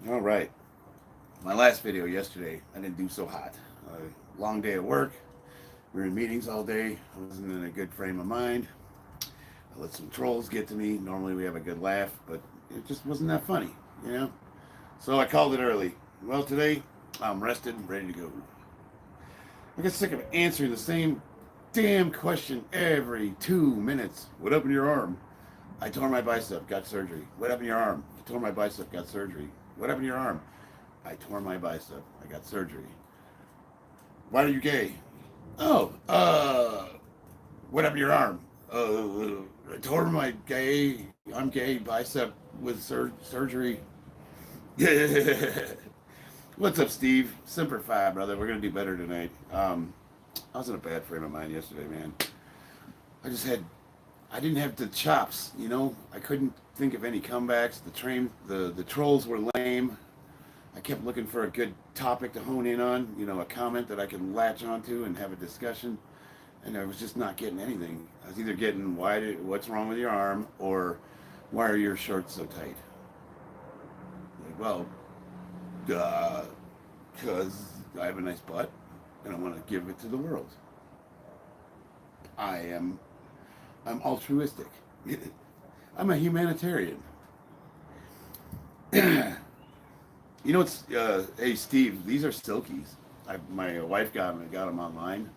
All right. My last video yesterday, I didn't do so hot. Long day at work. We were in meetings all day. I wasn't in a good frame of mind. I let some trolls get to me. Normally we have a good laugh, but it just wasn't that funny, you know? So I called it early. Well, today I'm rested and ready to go. I get sick of answering the same damn question every 2 minutes. What happened to your arm? I tore my bicep, got surgery. What happened to your arm? I tore my bicep, got surgery. What happened to your arm? I tore my bicep. I got surgery. Why are you gay? Oh, what happened to your arm? I tore my gay, I'm gay bicep with surgery. What's up, Steve? Semper Fi, brother. We're gonna do better tonight. I was in a bad frame of mind yesterday, man. I just had, I didn't have the chops, you know. I couldn't think of any comebacks. The trolls were lame. I kept looking for a good topic to hone in on, you know, a comment that I could latch onto and have a discussion, and I was just not getting anything. I was either getting what's wrong with your arm, or why are your shorts so tight? Like, well, because I have a nice butt and I want to give it to the world. I am, I'm altruistic. I'm a humanitarian. You know what's? Hey, Steve, these are silkies. My wife got them online,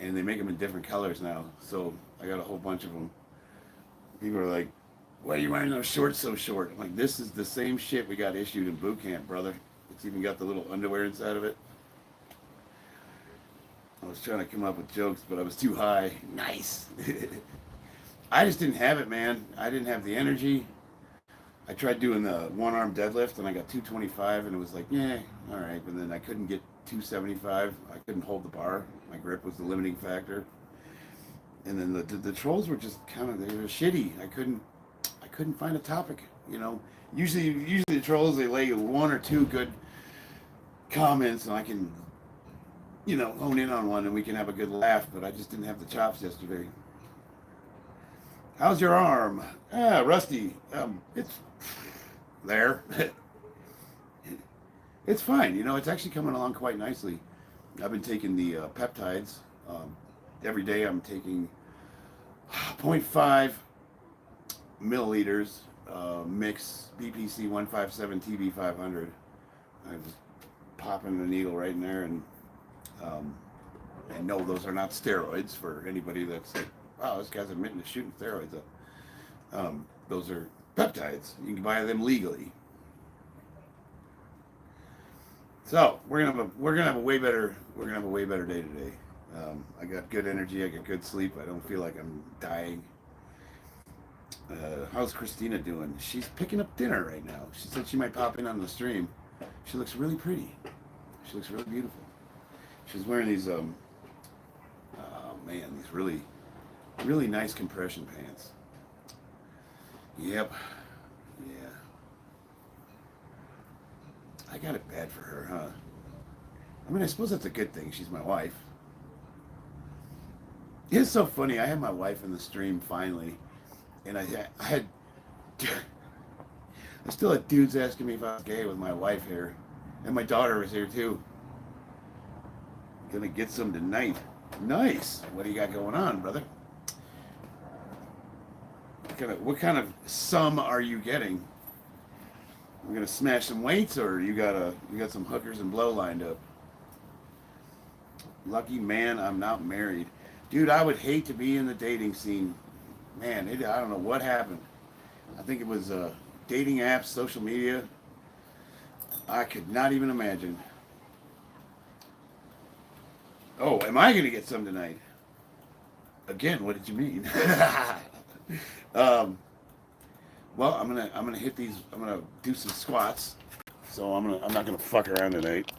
and they make them in different colors now. So I got a whole bunch of them. People are like, "Why are you wearing those shorts so short?" I'm like, "This is the same shit we got issued in boot camp, brother. It's even got the little underwear inside of it." I was trying to come up with jokes, but I was too high. Nice. I just didn't have it, man. I didn't have the energy. I tried doing the one arm deadlift and I got 225 and it was like, yeah, all right. But then I couldn't get 275. I couldn't hold the bar. My grip was the limiting factor. And then the trolls were just kind of, they were shitty. I couldn't find a topic. You know, usually the trolls, they lay one or two good comments and I can, you know, hone in on one and we can have a good laugh. But I just didn't have the chops yesterday. How's your arm? Ah, rusty. It's there. It's fine. You know, it's actually coming along quite nicely. I've been taking the peptides. Every day I'm taking zero point 0.5 milliliters mix BPC 157 TB 500. I just popping the needle right in there um, and no, those are not steroids for anybody that's like, wow, this guy's admitting to shooting steroids up. Those are peptides. You can buy them legally. So we're gonna have a way better day today. I got good energy. I got good sleep. I don't feel like I'm dying. How's Christina doing? She's picking up dinner right now. She said she might pop in on the stream. She looks really pretty. She looks really beautiful. She's wearing these oh man, these really nice compression pants. Yep. Yeah. I got it bad for her, huh? I mean, I suppose that's a good thing. She's my wife. It's so funny. I had my wife in the stream finally, and I had I still had dudes asking me if I was gay with my wife here, and my daughter was here too. Gonna get some tonight. Nice. What do you got going on, brother? What kind of sum are you getting? We're gonna smash some weights, or you got some hookers and blow lined up. Lucky man, I'm not married, dude. I would hate to be in the dating scene, man. I don't know what happened. I think it was dating apps, social media. I could not even imagine. Oh, am I gonna get some tonight? Again, what did you mean? um, well, I'm gonna hit these. I'm gonna do some squats. So I'm not gonna fuck around tonight,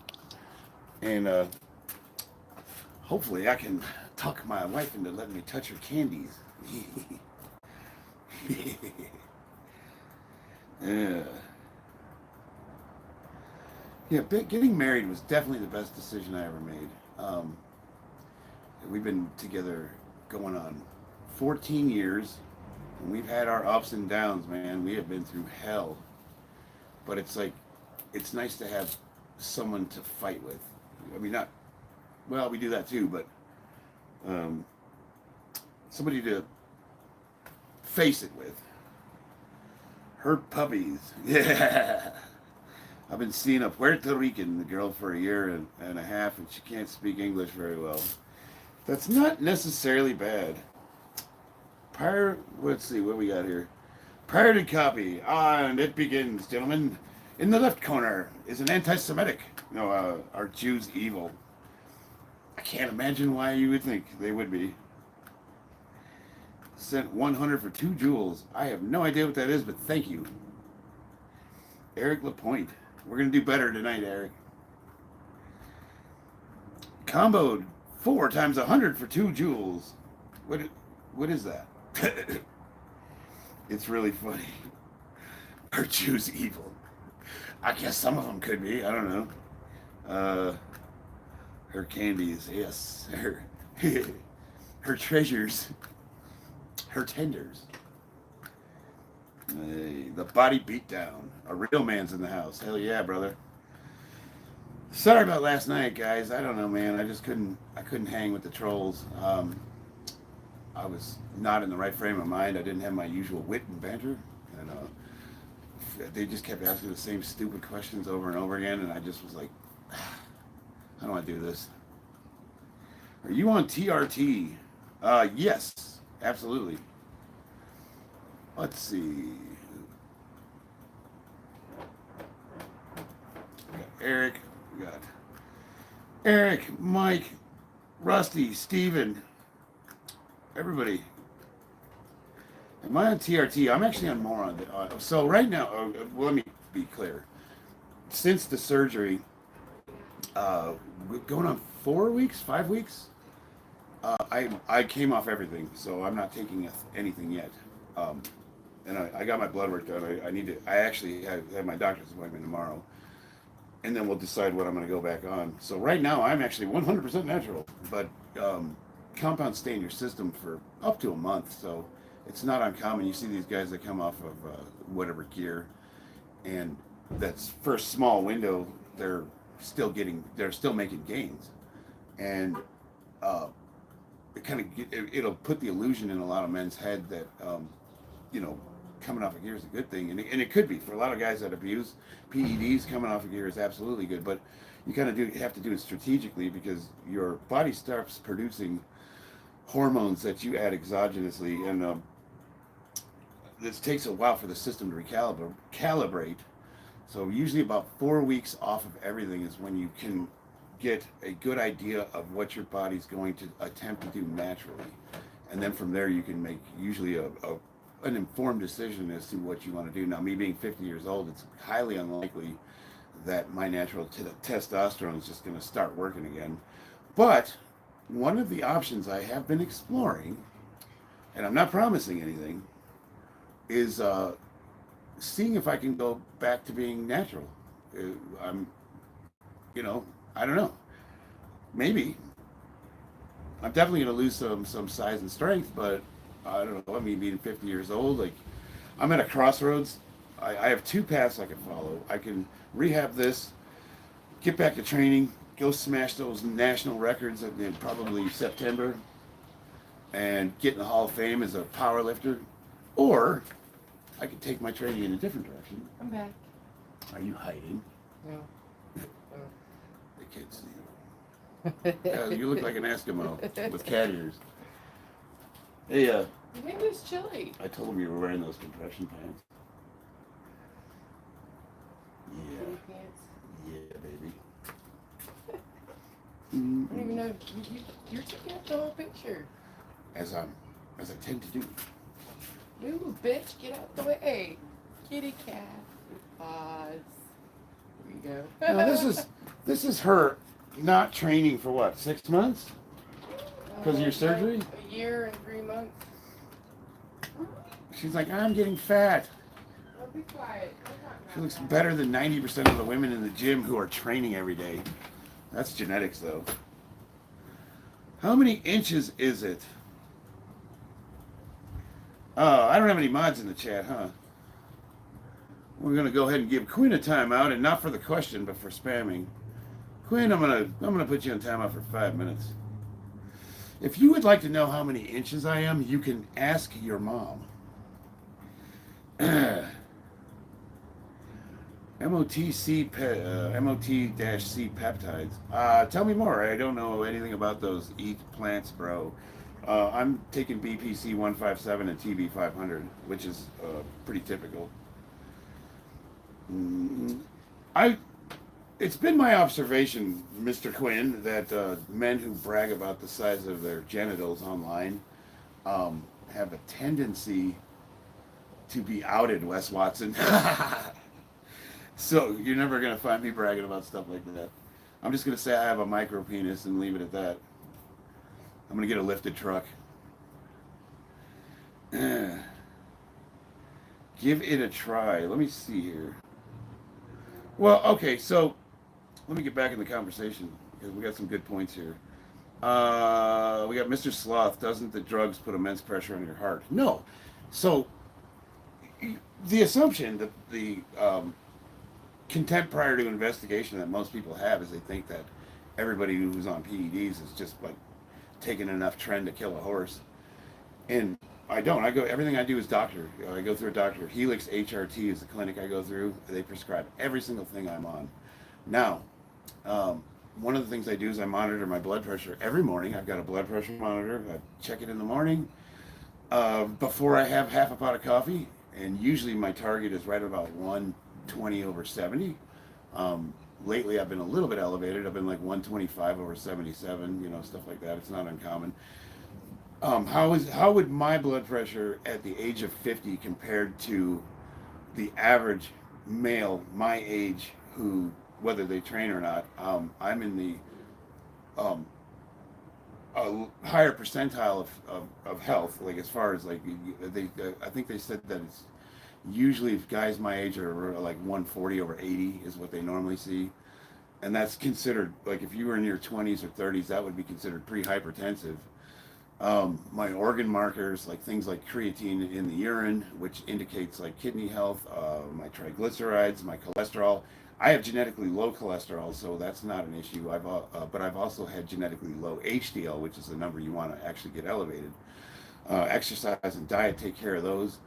and hopefully I can talk my wife into letting me touch her candies. Yeah, yeah. Getting married was definitely the best decision I ever made. Um, we've been together going on 14 years, and we've had our ups and downs, man. We have been through hell, but it's like it's nice to have someone to fight with. I mean, not, well, we do that too, but somebody to face it with. Her puppies. Yeah. I've been seeing a Puerto Rican girl for a year and a half, and she can't speak English very well. That's not necessarily bad. Let's see what we got here. Pirated copy, and it begins, gentlemen. In the left corner is an anti-Semitic. No, are Jews evil? I can't imagine why you would think they would be. Sent 100 for 2 jewels. I have no idea what that is, but thank you. Eric Lapointe. We're going to do better tonight, Eric. Comboed 4 times 100 for 2 jewels. What is that? It's really funny. Are Jews evil? I guess some of them could be. I don't know. Her candies, yes. Her treasures. Her tenders. The body beatdown. A real man's in the house. Hell yeah, brother. Sorry about last night, guys. I don't know, man. I couldn't hang with the trolls. I was not in the right frame of mind. I didn't have my usual wit and banter, and they just kept asking the same stupid questions over and over again, and I just was like, I don't want to do this. Are you on TRT? Yes, absolutely. Let's see. We got Eric. We got Eric, Mike, Rusty, Steven. Everybody. Am I on TRT? I'm actually on more on the. So right now, well, let me be clear. Since the surgery, going on 4 weeks, 5 weeks, I came off everything, so I'm not taking anything yet. And I got my blood work done. I actually have my doctor's appointment tomorrow, and then we'll decide what I'm going to go back on. So right now, I'm actually 100% natural, but compounds stay in your system for up to a month, so it's not uncommon. You see these guys that come off of whatever gear, and that's first small window, they're still making gains, and it'll put the illusion in a lot of men's head that coming off a gear is a good thing, and it could be for a lot of guys that abuse PEDs. Coming off a gear is absolutely good, but you kind of have to do it strategically, because your body starts producing hormones that you add exogenously, and this takes a while for the system to calibrate. So usually about 4 weeks off of everything is when you can get a good idea of what your body's going to attempt to do naturally, and then from there you can make usually an informed decision as to what you want to do. Now, me being 50 years old, it's highly unlikely that my natural testosterone is just going to start working again, but one of the options I have been exploring, and I'm not promising anything, is seeing if I can go back to being natural. I don't know. Maybe. I'm definitely going to lose some size and strength, but I don't know. I mean, being 50 years old, like, I'm at a crossroads. I have 2 paths I can follow. I can rehab this, get back to training, go smash those national records in probably September, and get in the Hall of Fame as a power lifter, or I could take my training in a different direction. I'm back. Are you hiding? No. The kids, you look like an Eskimo with cat ears. Hey, Maybe it's chilly. I told him you were wearing those compression pants. Yeah. Chilly pants. Yeah, baby. I don't even know. You're taking up the whole picture. As I tend to do. Ooh, bitch, get out the way. Kitty cat. Pause. Here you go. Now, this is her not training for what, 6 months? Because of your surgery? A year and 3 months. She's like, I'm getting fat. Oh, be quiet. She looks better than 90% of the women in the gym who are training every day. That's genetics, though. How many inches is it? Oh, I don't have any mods in the chat, huh? We're gonna go ahead and give Quinn a timeout, and not for the question, but for spamming. Quinn, I'm gonna put you on timeout for 5 minutes. If you would like to know how many inches I am, you can ask your mom. MOT-C peptides. Tell me more. I don't know anything about those. Eat plants, bro. I'm taking BPC 157 and TB 500, which is pretty typical. Mm, I. It's been my observation, Mr. Quinn, that men who brag about the size of their genitals online have a tendency to be outed, Wes Watson. So you're never gonna find me bragging about stuff like that. I'm just gonna say I have a micro penis and leave it at that. I'm gonna get a lifted truck. Give it a try. Let me see here. Well, okay, so let me get back in the conversation because we got some good points here. We got Mr. Sloth. Doesn't the drugs put immense pressure on your heart? No. So the assumption that the contempt prior to investigation that most people have is they think that everybody who's on PEDs is just like taking enough trend to kill a horse. And I don't. Everything I do is doctor. I go through a doctor. Helix HRT is the clinic I go through. They prescribe every single thing I'm on. Now, one of the things I do is I monitor my blood pressure every morning. I've got a blood pressure monitor. I check it in the morning before I have half a pot of coffee. And usually my target is right about 120/70. Lately I've been a little bit elevated. I've been like 125/77, stuff like that. It's not uncommon. How would my blood pressure at the age of 50 compared to the average male my age who, whether they train or not, I'm in the a higher percentile of health, like as far as like I think they said that it's usually if guys my age are like 140/80 is what they normally see, and that's considered like if you were in your 20s or 30s that would be considered pre-hypertensive. My organ markers, like things like creatine in the urine, which indicates like kidney health, my triglycerides, my cholesterol. I have genetically low cholesterol, so that's not an issue. But I've also had genetically low HDL, which is the number you want to actually get elevated. Exercise and diet take care of those.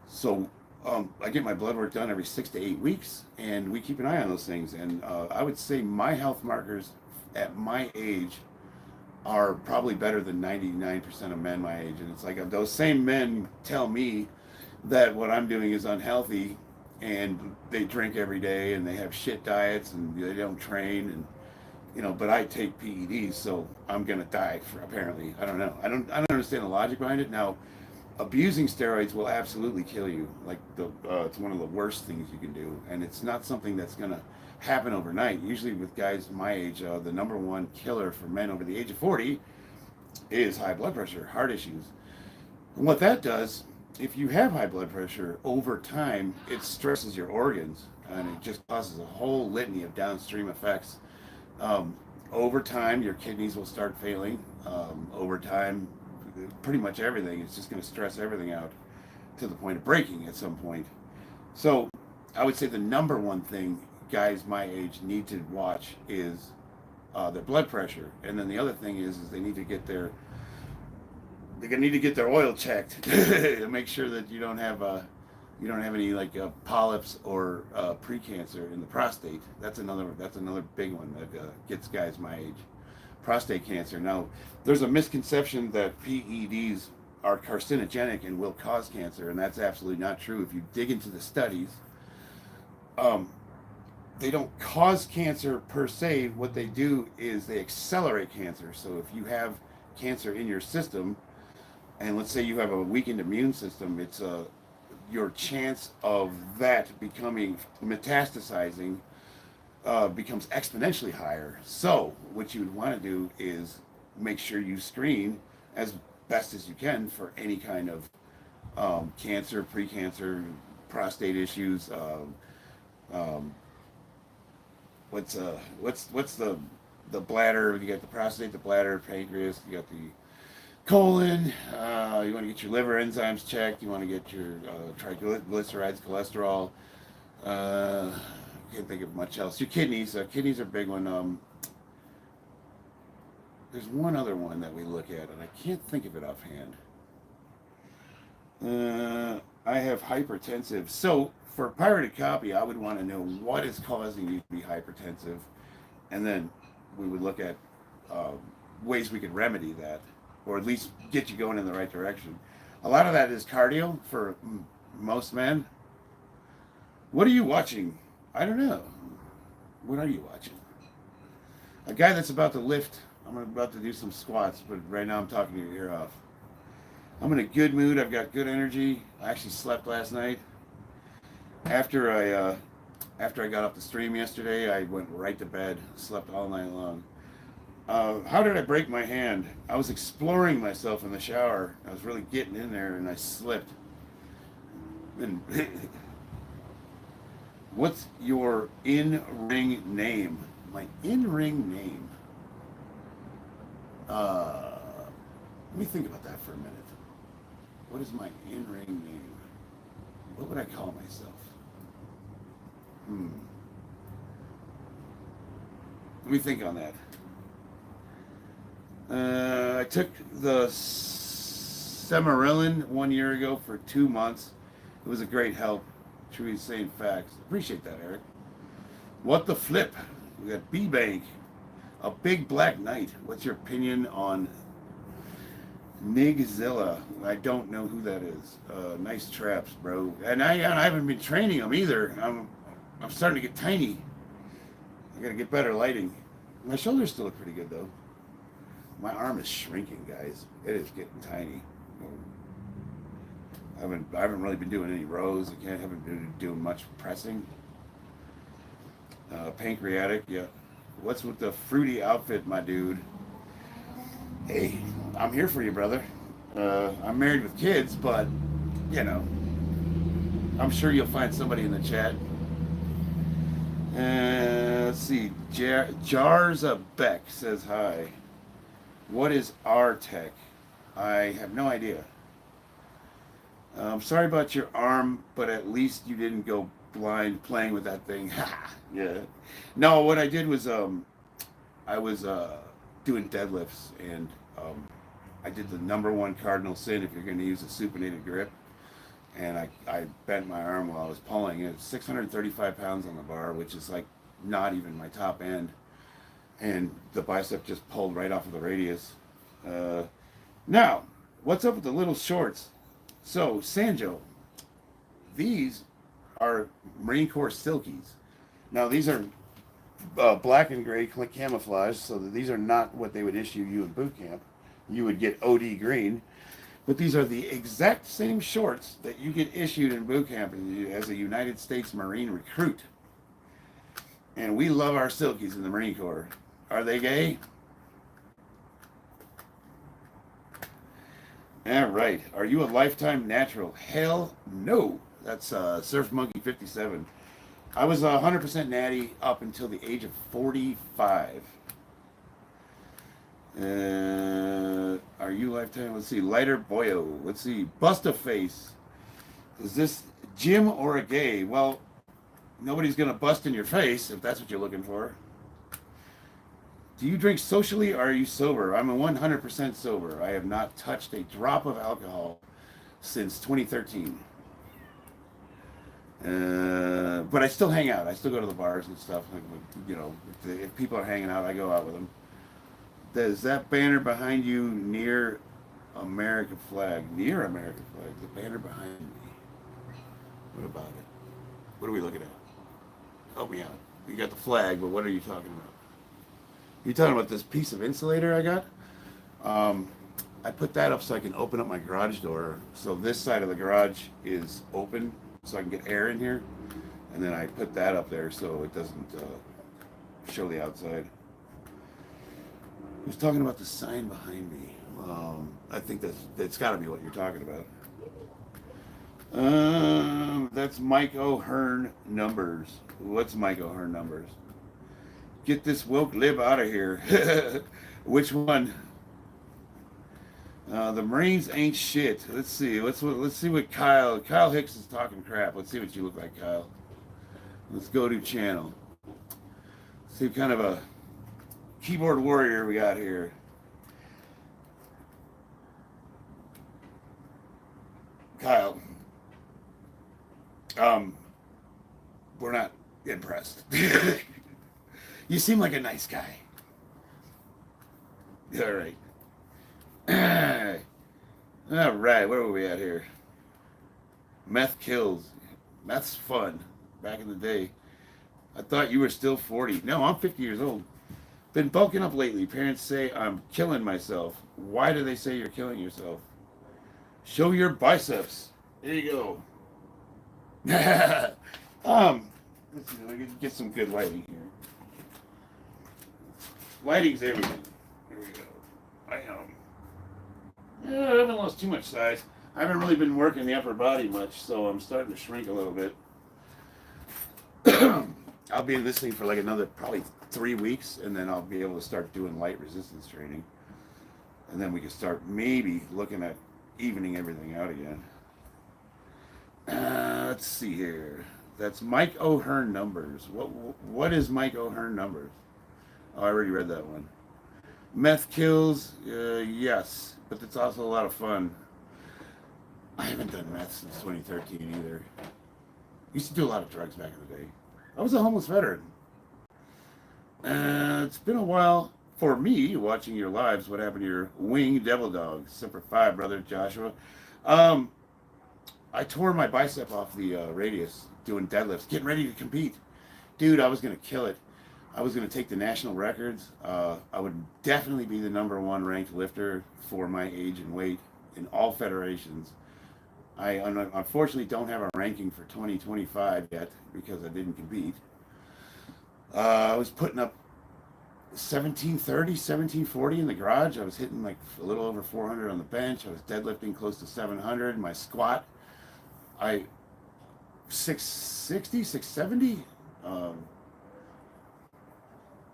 So I get my blood work done every 6 to 8 weeks, and we keep an eye on those things. And I would say my health markers at my age are probably better than 99% of men my age. And it's like those same men tell me that what I'm doing is unhealthy, and they drink every day and they have shit diets and they don't train, and but I take PEDs, so I'm gonna die apparently. I don't know. I don't understand the logic behind it. Now, abusing steroids will absolutely kill you. Like it's one of the worst things you can do, and it's not something that's gonna happen overnight. Usually with guys my age, the number one killer for men over the age of 40 is high blood pressure, heart issues. And what that does, if you have high blood pressure over time, it stresses your organs, and it just causes a whole litany of downstream effects. Over time, your kidneys will start failing. Over time, pretty much everything is just going to stress everything out to the point of breaking at some point. So I would say the number one thing guys my age need to watch is their blood pressure, and then the other thing is they need to get their oil checked to make sure that you don't have any like polyps or precancer in the prostate. That's another big one that gets guys my age. Prostate cancer. Now, there's a misconception that PEDs are carcinogenic and will cause cancer, and that's absolutely not true. If you dig into the studies, they don't cause cancer per se. What they do is they accelerate cancer. So if you have cancer in your system, and let's say you have a weakened immune system, it's your chance of that becoming metastasizing becomes exponentially higher. So what you would want to do is make sure you screen as best as you can for any kind of cancer, precancer, prostate issues. What's the bladder? You got the prostate, the bladder, pancreas. You got the colon. You want to get your liver enzymes checked. You want to get your triglycerides, cholesterol. Can't think of much else. Your kidneys. Kidneys are a big one. There's one other one that we look at, and I can't think of it offhand. I have hypertensive. So for pirated copy, I would want to know what is causing you to be hypertensive, and then we would look at ways we could remedy that, or at least get you going in the right direction. A lot of that is cardio for most men. What are you watching? I don't know. What are you watching? A guy that's about to lift. I'm about to do some squats, but right now I'm talking your ear off. I'm in a good mood. I've got good energy. I actually slept last night. After I got off the stream yesterday, I went right to bed. Slept all night long. How did I break my hand? I was exploring myself in the shower. I was really getting in there, and I slipped. And what's your in-ring name? My in-ring name. Let me think about that for a minute. What is my in-ring name? What would I call myself? Let me think on that. I took the Semarillin 1 year ago for 2 months. It was a great help. Truly saying facts. Appreciate that, Eric. What the flip? We got B-Bank. A big black knight. What's your opinion on Nigzilla? I don't know who that is. Nice traps, bro. And I haven't been training them either. I'm starting to get tiny. I gotta get better lighting. My shoulders still look pretty good though. My arm is shrinking, guys. It is getting tiny. I haven't really been doing any rows. I haven't been doing much pressing. Pancreatic, yeah. What's with the fruity outfit, my dude? Hey, I'm here for you, brother. I'm married with kids, but, you know, I'm sure you'll find somebody in the chat. Let's see. Jarza Beck says hi. What is R-Tech? I have no idea. I'm sorry about your arm, but at least you didn't go blind playing with that thing. Yeah. No, what I did was I was doing deadlifts, and I did the #1 cardinal sin if you're going to use a supinated grip, and I bent my arm while I was pulling. It was 635 pounds on the bar, which is like not even my top end, and the bicep just pulled right off of the radius. Now, what's up with the little shorts? So, Sanjo, these are Marine Corps Silkies. Now, these are black and gray camouflage, so that these are not what they would issue you in boot camp. You would get OD green, but these are the exact same shorts that you get issued in boot camp as a United States Marine recruit. And we love our Silkies in the Marine Corps. Are they gay? All right. Are you a lifetime natural? Hell no. That's Surf Monkey 57. I was 100% natty up until the age of 45. Are you lifetime? Let's see. Lighter Boyo. Let's see. Busta Face. Is this Jim or a gay? Well, nobody's going to bust in your face if that's what you're looking for. Do you drink socially or are you sober? I'm a 100% sober. I have not touched a drop of alcohol since 2013. But I still hang out. I still go to the bars and stuff. You know, if people are hanging out, I go out with them. Is that banner behind you near American flag? Near American flag? The banner behind me. What about it? What are we looking at? Help me out. You got the flag, but what are you talking about? You talking about this piece of insulator I got? I put that up so I can open up my garage door. So this side of the garage is open, so I can get air in here. And then I put that up there so it doesn't show the outside. I was talking about the sign behind me. I think that's got to be what you're talking about. That's Mike O'Hearn numbers. What's Mike O'Hearn numbers? Get this woke lib out of here. Which one? The Marines ain't shit. Let's see. Let's see what Kyle Hicks is talking crap. Let's see what you look like, Kyle. Let's go to channel. See what kind of a keyboard warrior we got here. Kyle. We're not impressed. You seem like a nice guy. All right. All right, where were we at here? Meth kills. Meth's fun. Back in the day. I thought you were still 40. No, I'm 50 years old. Been bulking up lately. Parents say I'm killing myself. Why do they say you're killing yourself? Show your biceps. There you go. Let's see, let me get some good lighting here. Lighting's everything. Here we go. I haven't lost too much size. I haven't really been working the upper body much, so I'm starting to shrink a little bit. I'll be in this thing for like another probably 3 weeks, and then I'll be able to start doing light resistance training. And then we can start maybe looking at evening everything out again. Let's see here. That's Mike O'Hearn numbers. What is Mike O'Hearn numbers? Oh, I already read that one. Meth kills, yes, but it's also a lot of fun. I haven't done meth since 2013 either. Used to do a lot of drugs back in the day. I was a homeless veteran. It's been a while for me watching your lives. What happened to your wing devil dog? Semper Fi, brother Joshua. I tore my bicep off the radius doing deadlifts, getting ready to compete. Dude, I was going to kill it. I was going to take the national records. I would definitely be the #1 ranked lifter for my age and weight in all federations. I unfortunately don't have a ranking for 2025 yet because I didn't compete. I was putting up 1730, 1740 in the garage. I was hitting like a little over 400 on the bench. I was deadlifting close to 700. My squat, 660, 670.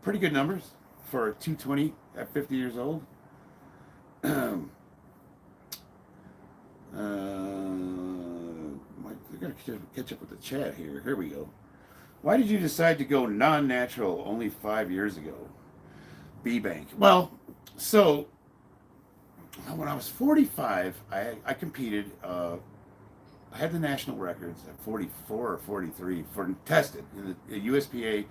Pretty good numbers for 220 at 50 years old. I gotta catch up with the chat here. Here we go. Why did you decide to go non-natural only 5 years ago? B-Bank. Well, so when I was 45, I competed. I had the national records at 44 or 43 for tested in the USPA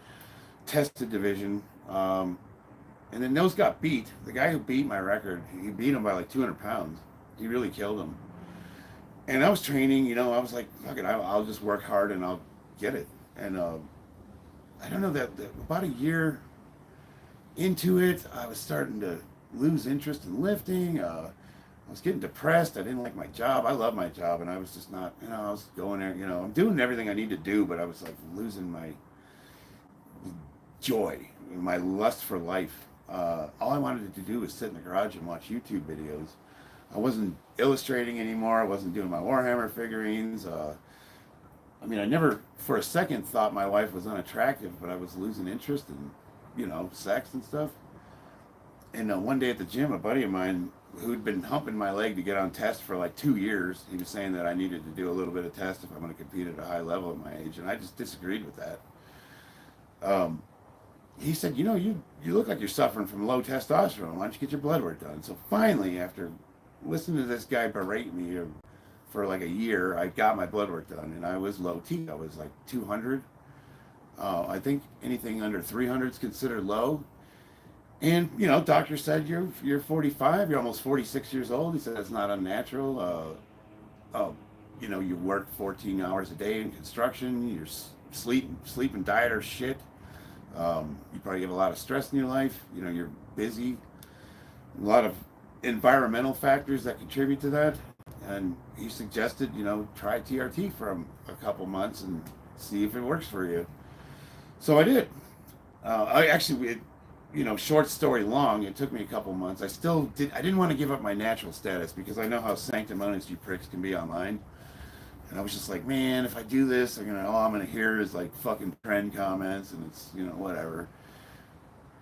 tested division. And then those got beat. The guy who beat my record, he beat him by like 200 pounds. He really killed him. And I was training, I was like, fuck it, I'll just work hard and I'll get it. And I don't know, that about a year into it, I was starting to lose interest in lifting. I was getting depressed. I didn't like my job. I love my job, and I was just not, I was going there, I'm doing everything I need to do, but I was like losing my joy, my lust for life. All I wanted to do was sit in the garage and watch YouTube videos. I wasn't illustrating anymore. I wasn't doing my Warhammer figurines. I never for a second thought my wife was unattractive, but I was losing interest in, sex and stuff. And one day at the gym, a buddy of mine who'd been humping my leg to get on test for like 2 years, he was saying that I needed to do a little bit of test if I'm going to compete at a high level at my age, and I just disagreed with that. He said, you look like you're suffering from low testosterone. Why don't you get your blood work done? So finally, after listening to this guy berate me for like a year, I got my blood work done, and I was low T. I was like 200. I think anything under 300 is considered low. And doctor said you're 45. You're almost 46 years old. He said that's not unnatural. You work 14 hours a day in construction. Your sleep and diet are shit. You probably have a lot of stress in your life. You're busy. A lot of environmental factors that contribute to that. And he suggested, try TRT for a couple months and see if it works for you. So I did. Short story long, it took me a couple months. I didn't want to give up my natural status because I know how sanctimonious you pricks can be online. And I was just like, man, if I do this, all I'm gonna hear is like fucking trend comments, and it's whatever.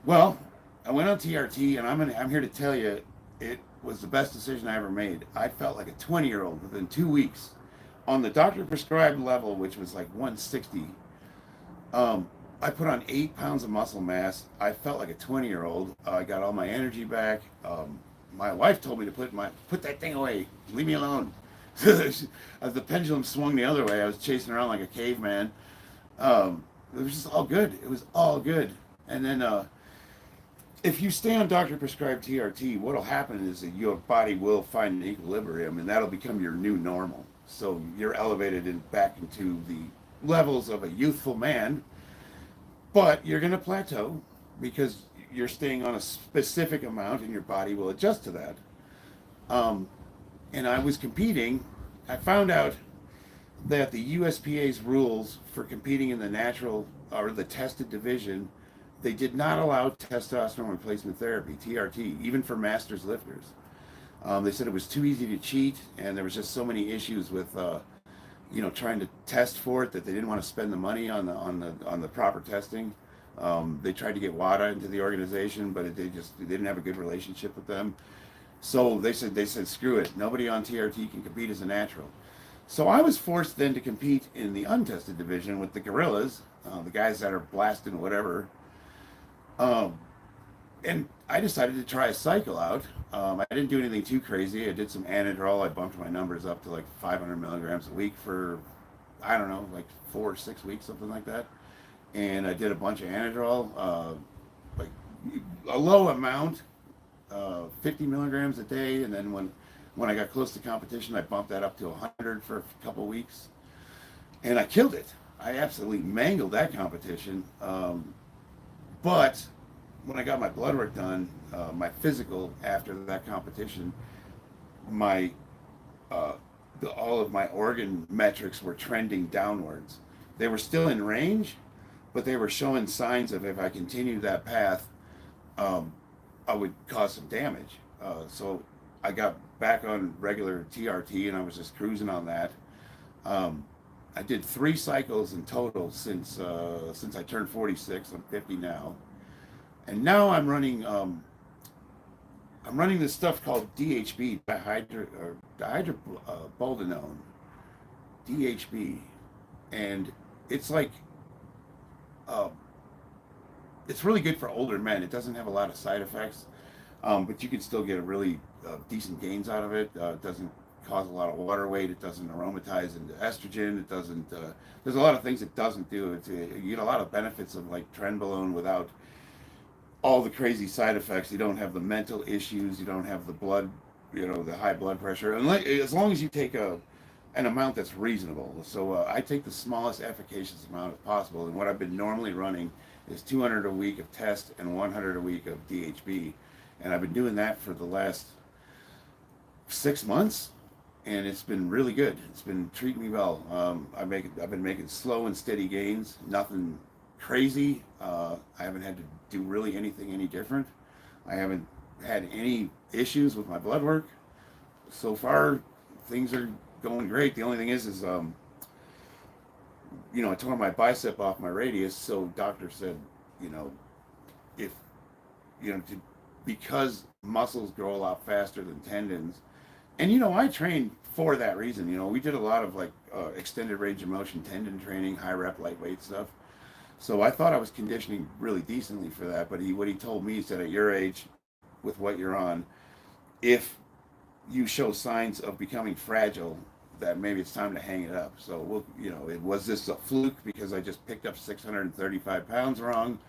Well, I went on TRT, and I'm here to tell you, it was the best decision I ever made. I felt like a 20-year-old within 2 weeks, on the doctor prescribed level, which was like 160. I put on 8 pounds of muscle mass. I felt like a 20-year-old. I got all my energy back. My wife told me to put that thing away. Leave me alone. As the pendulum swung the other way, I was chasing around like a caveman. It was just all good. It was all good. And then if you stay on doctor prescribed TRT, what'll happen is that your body will find an equilibrium, and that'll become your new normal. So you're elevated back into the levels of a youthful man, but you're going to plateau because you're staying on a specific amount, and your body will adjust to that. Um, and I was competing. I found out that the USPA's rules for competing in the natural or the tested division, they did not allow testosterone replacement therapy, TRT, even for masters lifters. They said it was too easy to cheat, and there was just so many issues with, trying to test for it that they didn't want to spend the money on the proper testing. They tried to get WADA into the organization, but they didn't have a good relationship with them. So they said screw it. Nobody on TRT can compete as a natural. So I was forced then to compete in the untested division with the gorillas, the guys that are blasting whatever. Um, and I decided to try a cycle out. I didn't do anything too crazy. I did some Anadrol. I bumped my numbers up to like 500 milligrams a week for, I don't know, like 4 or 6 weeks, something like that. And I did a bunch of Anadrol, like a low amount, 50 milligrams a day. And then when I got close to competition, I bumped that up to 100 for a couple of weeks. And I killed it. I absolutely mangled that competition. But when I got my blood work done, my physical after that competition, my all of my organ metrics were trending downwards. They were still in range, but they were showing signs of if I continued that path, um, I would cause some damage. So I got back on regular TRT, and I was just cruising on that. Um, I did 3 cycles in total since I turned 46. I'm 50 now, and now I'm running this stuff called DHB, dihydroboldenone, DHB, and it's like uh, it's really good for older men. It doesn't have a lot of side effects, but you can still get a really decent gains out of it. It doesn't cause a lot of water weight. It doesn't aromatize into estrogen. It doesn't. There's a lot of things it doesn't do. You get a lot of benefits of like trenbolone without all the crazy side effects. You don't have the mental issues. You don't have the blood, the high blood pressure. As long as you take an amount that's reasonable. So I take the smallest efficacious amount as possible. And what I've been normally running is 200 a week of test and 100 a week of DHB. And I've been doing that for the last 6 months, and it's been really good. It's been treating me well. I've been making slow and steady gains. Nothing crazy. I haven't had to do really anything any different. I haven't had any issues with my blood work. So far, things are going great. The only thing is I tore my bicep off my radius. So doctor said, if because muscles grow a lot faster than tendons, and I trained for that reason. We did a lot of like extended range of motion tendon training, high rep, lightweight stuff. So I thought I was conditioning really decently for that. But what he told me, he said, at your age, with what you're on, if you show signs of becoming fragile, that maybe it's time to hang it up. So was this a fluke because I just picked up 635 pounds wrong,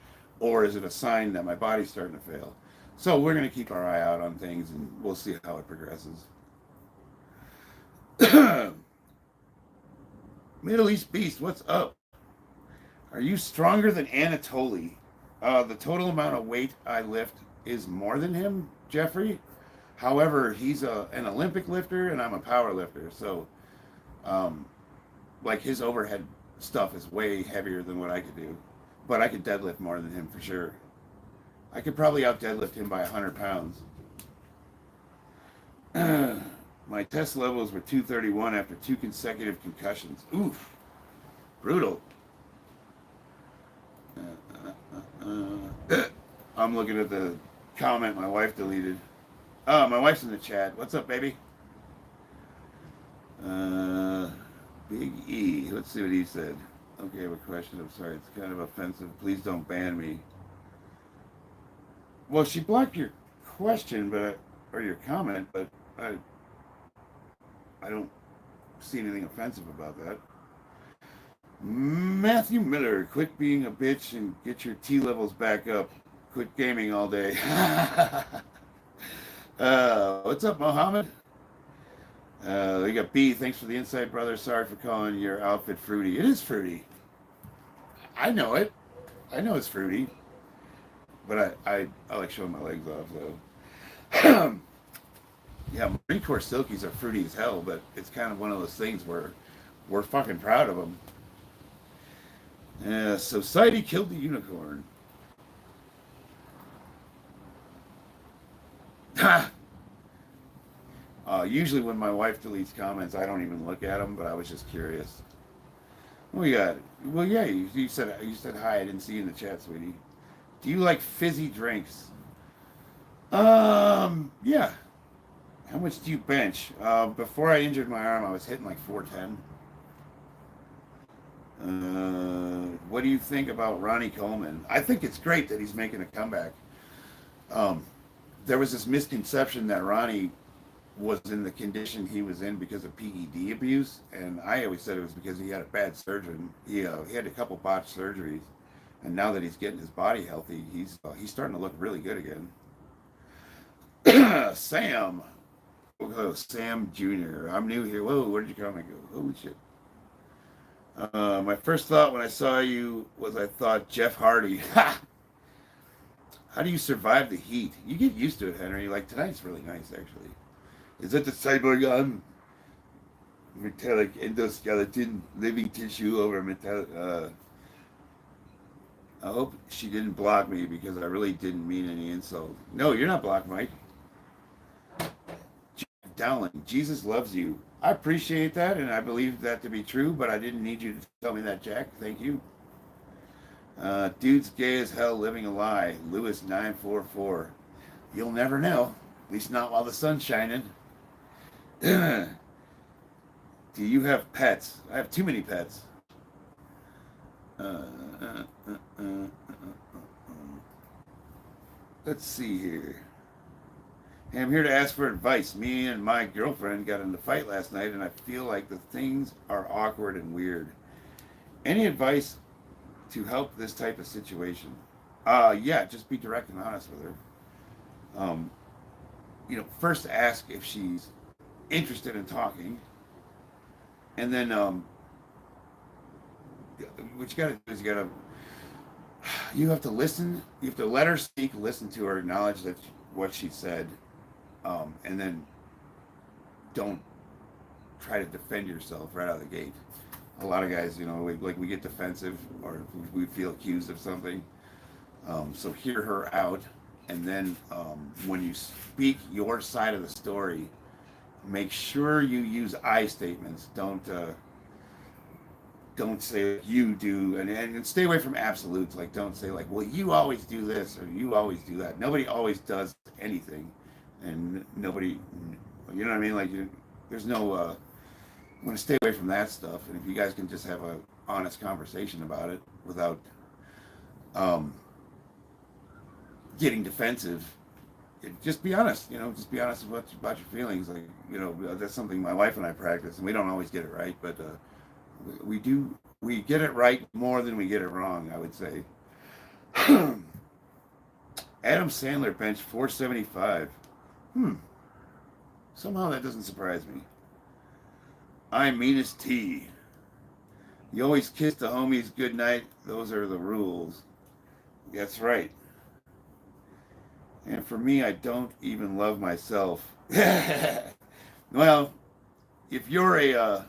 or is it a sign that my body's starting to fail? So we're going to keep our eye out on things, and we'll see how it progresses. Middle East Beast, what's up? Are you stronger than Anatoly? The total amount of weight I lift is more than him, Jeffrey. However, he's an Olympic lifter, and I'm a power lifter. So, like his overhead stuff is way heavier than what I could do. But I could deadlift more than him for sure. I could probably out deadlift him by 100 pounds. My test levels were 231 after 2 consecutive concussions. Oof. Brutal. I'm looking at the comment my wife deleted. Oh, my wife's in the chat. What's up, baby? Big E. Let's see what he said. Okay, I have a question. I'm sorry. It's kind of offensive. Please don't ban me. Well, she blocked your question, or your comment, but I, I don't see anything offensive about that. Matthew Miller, quit being a bitch and get your T levels back up. Quit gaming all day. What's up, Mohammed? We got B. Thanks for the insight, brother. Sorry for calling your outfit fruity. It is fruity. I know it. I know it's fruity, but I like showing my legs off though. Yeah, Marine Corps Silkies are fruity as hell, but it's kind of one of those things where we're fucking proud of them. Society killed the unicorn. Usually when my wife deletes comments, I don't even look at them, but I was just curious. What we got? Well, yeah, you said hi. I didn't see you in the chat, sweetie. Do you like fizzy drinks? Yeah. How much do you bench? Before I injured my arm, I was hitting like 410. What do you think about Ronnie Coleman? I think it's great that he's making a comeback. Um, there was this misconception that Ronnie was in the condition he was in because of PED abuse, and I always said it was because he had a bad surgeon. He had a couple botched surgeries, and now that he's getting his body healthy, he's starting to look really good again. Sam, oh, Sam Jr. I'm new here. Whoa, where did you come and go? Holy shit. My first thought when I saw you was I thought Jeff Hardy. Ha! How do you survive the heat? You get used to it, Henry. Like tonight's really nice, actually. Is that the cyborg arm? Metallic endoskeleton, living tissue over metallic. I hope she didn't block me because I really didn't mean any insult. No, you're not blocked, Mike. Jack Dowling, Jesus loves you. I appreciate that, and I believe that to be true, but I didn't need you to tell me that, Jack. Thank you. Dude's gay as hell, living a lie. Lewis 944. You'll never know. At least not while the sun's shining. Do you have pets? I have too many pets. Let's see here. Hey, I'm here to ask for advice. Me and my girlfriend got in a fight last night, and I feel like the things are awkward and weird. Any advice to help this type of situation? Yeah, just be direct and honest with her. First ask if she's interested in talking, and then what you gotta do is you have to listen. You have to let her speak, listen to her, acknowledge that what she said, and then don't try to defend yourself right out of the gate. A lot of guys, we get defensive or we feel accused of something. So hear her out, and then when you speak your side of the story, make sure you use I statements. Don't say like you do, and stay away from absolutes. Like don't say like, well, you always do this or you always do that. Nobody always does anything, and nobody, you know what I mean? Like there's no. I want to stay away from that stuff, and if you guys can just have a honest conversation about it without getting defensive. Just be honest, just be honest about your feelings. Like, that's something my wife and I practice, and we don't always get it right, but we get it right more than we get it wrong, I would say. Adam Sandler bench 475. Somehow that doesn't surprise me. I'm meanest T. You always kiss the homies goodnight. Those are the rules. That's right. And for me, I don't even love myself. Well, if you're a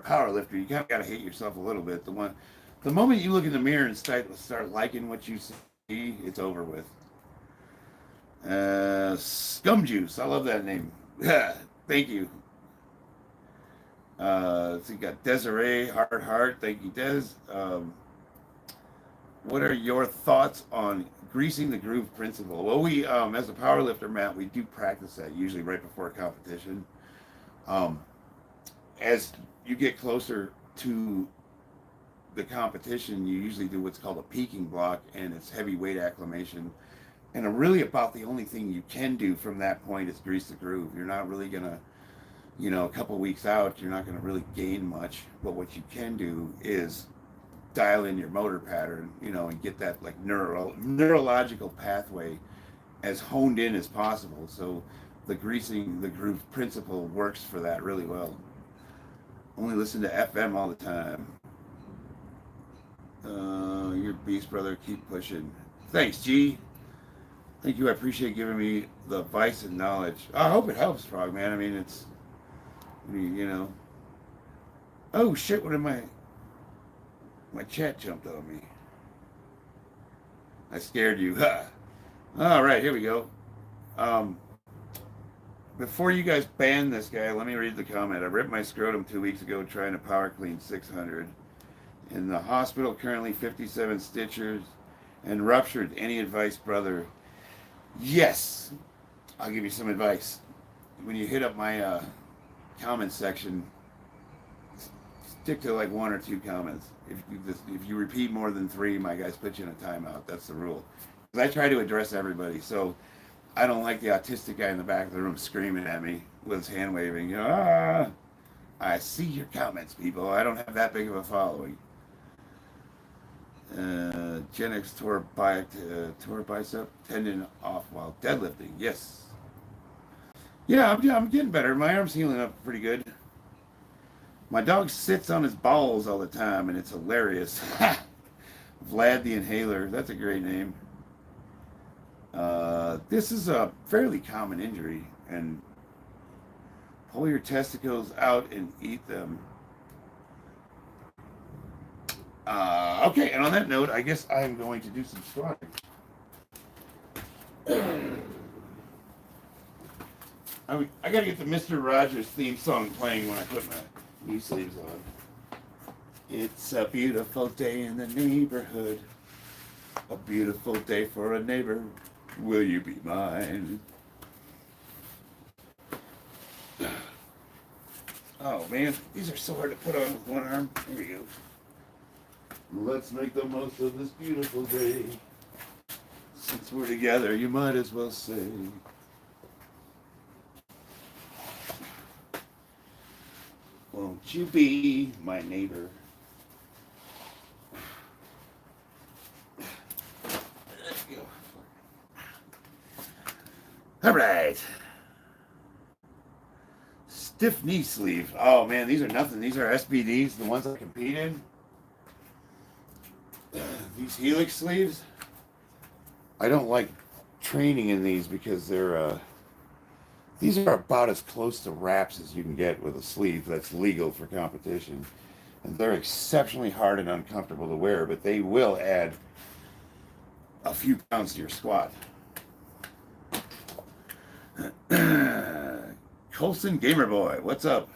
power lifter, you kind of got to hate yourself a little bit. The moment you look in the mirror and start liking what you see, it's over with. Scum Juice, I love that name. Thank you. So you got Desiree Heart. Thank you, Des. What are your thoughts on greasing the groove principle? Well, we as a power lifter, Matt, we do practice that usually right before a competition. As you get closer to the competition, you usually do what's called a peaking block, and it's heavy weight acclimation. And really about the only thing you can do from that point is grease the groove. You're not really going to, a couple weeks out, you're not going to really gain much. But what you can do is dial in your motor pattern, and get that like neurological pathway as honed in as possible. So the greasing the groove principle works for that really well. Only listen to FM all the time. Your beast, brother. Keep pushing. Thanks, G. Thank you. I appreciate giving me the advice and knowledge. I hope it helps, Frog Man. I mean, it's, Oh shit! What am I? My chat jumped on me. I scared you. All right, here we go. Before you guys ban this guy, let me read the comment. I ripped my scrotum 2 weeks ago trying to power clean 600. In the hospital, currently 57 stitches and ruptured. Any advice, brother? Yes. I'll give you some advice. When you hit up my comment section, stick to like 1 or 2 comments. If you repeat more than 3, my guys put you in a timeout. That's the rule. Because I try to address everybody. So I don't like the autistic guy in the back of the room screaming at me with his hand waving. I see your comments, people. I don't have that big of a following. Gen X tore bicep tendon off while deadlifting. Yes. Yeah, I'm getting better. My arm's healing up pretty good. My dog sits on his balls all the time, and it's hilarious. Vlad the Inhaler. That's a great name. This is a fairly common injury, and pull your testicles out and eat them. Okay, and on that note, I guess I'm going to do some squatting. I gotta get the Mr. Rogers theme song playing when I put my knee sleeves on. It's a beautiful day in the neighborhood. A beautiful day for a neighbor. Will you be mine? Oh man, these are so hard to put on with one arm. Here we go. Let's make the most of this beautiful day. Since we're together, you might as well say. Won't you be my neighbor? Let's go. All right. Stiff knee sleeve. Oh man, these are nothing. These are SBDs, the ones I compete in. These helix sleeves. I don't like training in these because these are about as close to wraps as you can get with a sleeve that's legal for competition. And they're exceptionally hard and uncomfortable to wear, but they will add a few pounds to your squat. Colson Gamer Boy, what's up?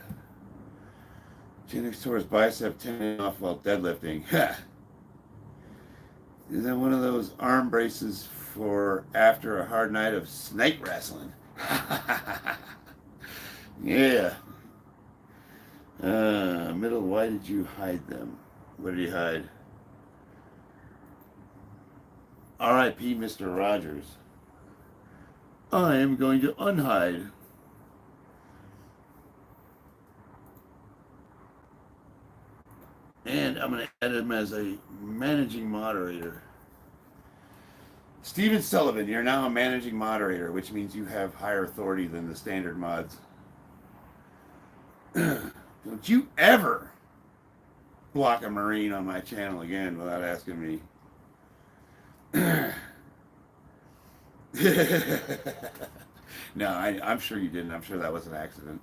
Gen X towards bicep tendon off while deadlifting. Is that one of those arm braces for after a hard night of snake wrestling? Yeah. Middle, why did you hide them? What did he hide? R.I.P. Mr. Rogers. I am going to unhide. And I'm going to add him as a managing moderator. Steven Sullivan, you're now a managing moderator, which means you have higher authority than the standard mods. Don't you ever block a Marine on my channel again without asking me. No, I'm sure you didn't. I'm sure that was an accident.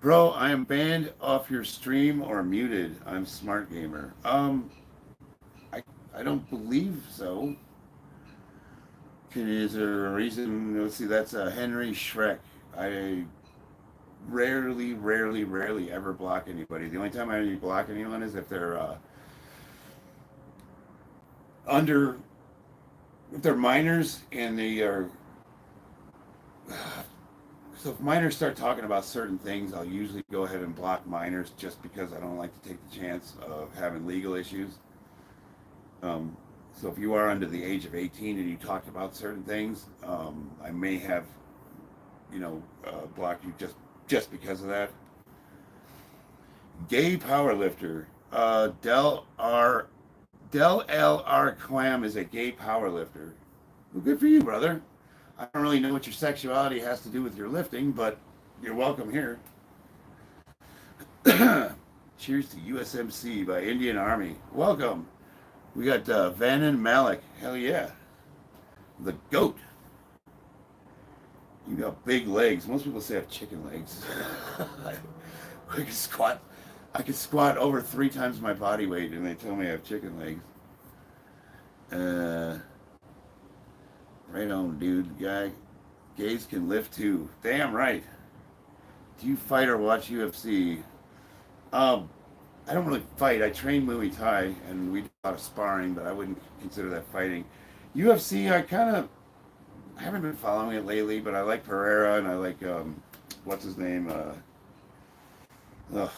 Bro, I am banned off your stream or muted. I'm Smart Gamer. I don't believe so. Is there a reason? Let's see, that's Henry Schreck. I rarely ever block anybody. The only time I block anyone is if they're if they're minors and they are So if minors start talking about certain things, I'll usually go ahead and block minors just because I don't like to take the chance of having legal issues. So if you are under the age of 18 and you talked about certain things, I may have, blocked you just because of that. Gay powerlifter. Del L.R. Clam is a gay powerlifter. Well, good for you, brother. I don't really know what your sexuality has to do with your lifting, but you're welcome here. Cheers to USMC by Indian Army. Welcome. We got Vanan Malik. Hell yeah. The GOAT. You got big legs. Most people say I have chicken legs. I can squat over 3 times my body weight and they tell me I have chicken legs. Right on, dude. Guy. Gays can lift too. Damn right. Do you fight or watch UFC? I don't really fight. I train Muay Thai and we do a lot of sparring, but I wouldn't consider that fighting. UFC, I haven't been following it lately, but I like Pereira and I like, what's his name? Why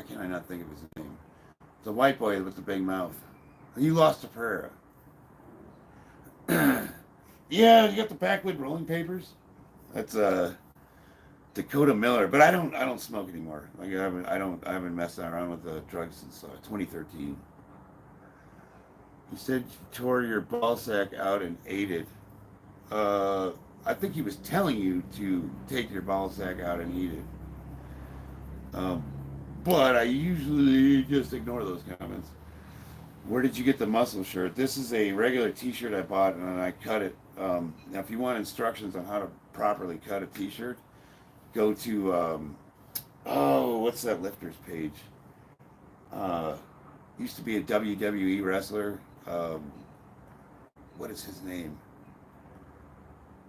can't I not think of his name? The white boy with the big mouth. He lost to Pereira. Yeah, you got the backwood rolling papers. That's Dakota Miller, but I don't smoke anymore. Like I haven't messed around with the drugs since 2013. You said you tore your ball sack out and ate it. I think he was telling you to take your ball sack out and eat it. But I usually just ignore those comments. Where did you get the muscle shirt? This is a regular t-shirt I bought and I cut it. Now if you want instructions on how to properly cut a t-shirt, go to, what's that lifter's page? Used to be a WWE wrestler. What is his name?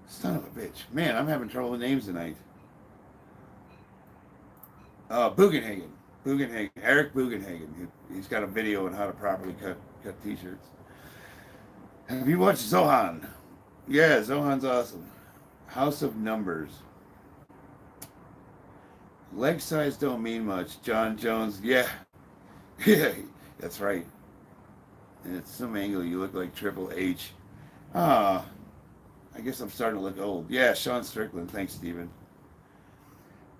Son of a bitch. Man, I'm having trouble with names tonight. Bugenhagen. Eric Bugenhagen. He's got a video on how to properly cut t-shirts. Have you watched Zohan? Yeah, Zohan's awesome. House of Numbers. Leg size don't mean much. John Jones. Yeah. Yeah, that's right. And at some angle you look like Triple H. I guess I'm starting to look old. Yeah, Sean Strickland. Thanks, Steven.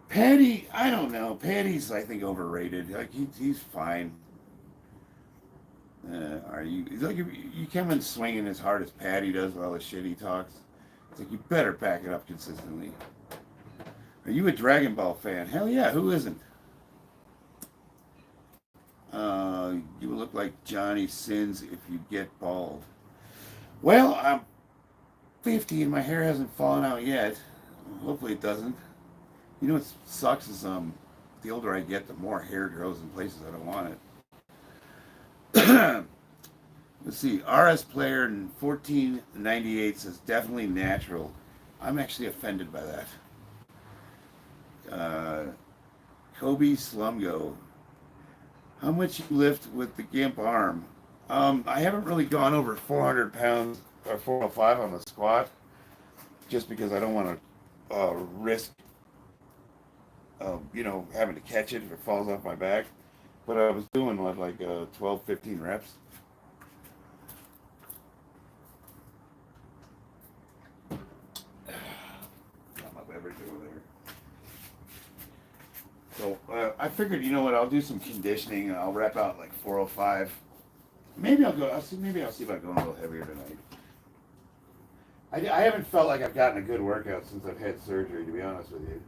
Paddy, I don't know. Paddy's, I think, overrated. Like he's fine. Are you? It's like you come in swinging as hard as Paddy does with all the shit he talks. It's like you better back it up consistently. Are you a Dragon Ball fan? Hell yeah, who isn't? You look like Johnny Sins if you get bald. Well, I'm 50 and my hair hasn't fallen out yet. Hopefully it doesn't. You know what sucks is the older I get, the more hair grows in places I don't want it. Let's see. RS Player in 1498 says definitely natural. I'm actually offended by that. Kobe Slumgo. How much you lift with the GIMP arm? I haven't really gone over 400 pounds or 405 on the squat, just because I don't want to risk, having to catch it if it falls off my back. But I was doing like 12, 15 reps. Got my beverage over there. So I figured, you know what? I'll do some conditioning and I'll rep out like 405. Maybe I'll see if I go a little heavier tonight. I haven't felt like I've gotten a good workout since I've had surgery, to be honest with you.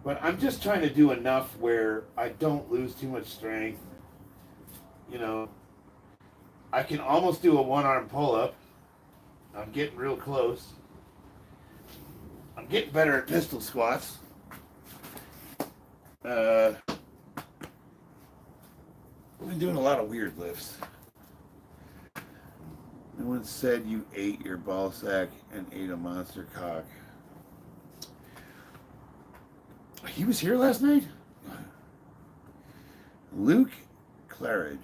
But I'm just trying to do enough where I don't lose too much strength. You know, I can almost do a one-arm pull-up. I'm getting real close. I'm getting better at pistol squats. I've been doing a lot of weird lifts. No one said you ate your ball sack and ate a monster cock. He was here last night? Luke Claridge.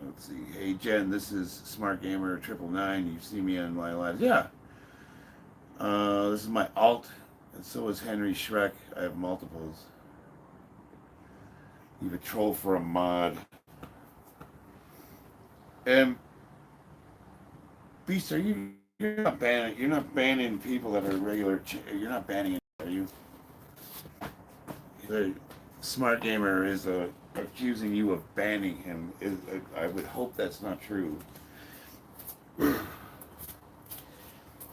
Let's see. Hey Jen, this is Smart Gamer 999. You see me on my live. Yeah. This is my alt, and so is Henry Shrek. I have multiples. You have a troll for a mod. Beast, you're not banning people that are regular. You're not banning, are you? The Smart Gamer is accusing you of banning him. I would hope that's not true.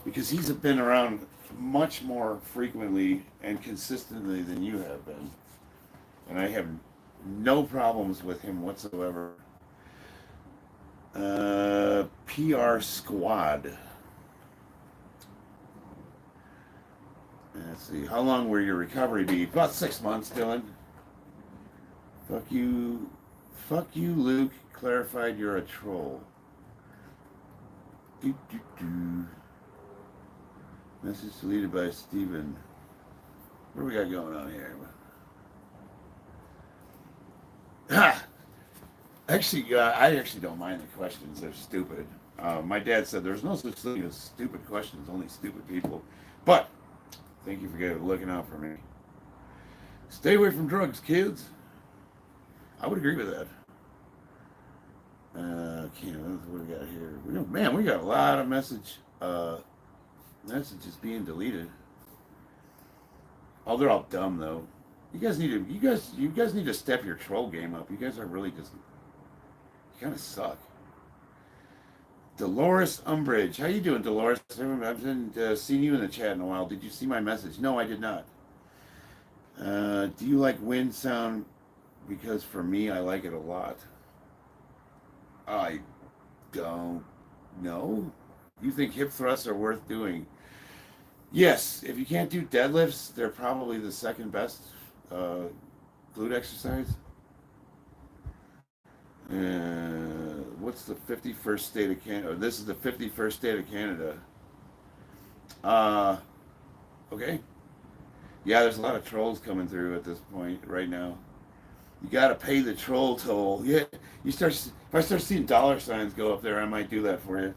Because he's been around much more frequently and consistently than you have been. And I have no problems with him whatsoever. PR Squad. Let's see. How long will your recovery be? About 6 months, Dylan. Fuck you, Luke. Clarified you're a troll. Message deleted by Steven. What do we got going on here? Ha! Actually, I actually don't mind the questions. They're stupid. My dad said there's no such thing as stupid questions, only stupid people. But thank you for looking out for me. Stay away from drugs, kids. I would agree with that. What do we got here? Man, we got a lot of messages being deleted. Oh, they're all dumb though. You guys need to step your troll game up. You guys are really just, you kind of suck. Dolores Umbridge, how you doing, Dolores? I haven't seen you in the chat in a while. Did you see my message? No, I did not. Do you like wind sound? Because for me, I like it a lot. I don't know. You think hip thrusts are worth doing? Yes. If you can't do deadlifts, they're probably the second best glute exercise. What's the 51st state of Canada? This is the 51st state of Canada. Okay. Yeah, there's a lot of trolls coming through at this point right now. You gotta pay the troll toll. Yeah, if I start seeing dollar signs go up there, I might do that for you.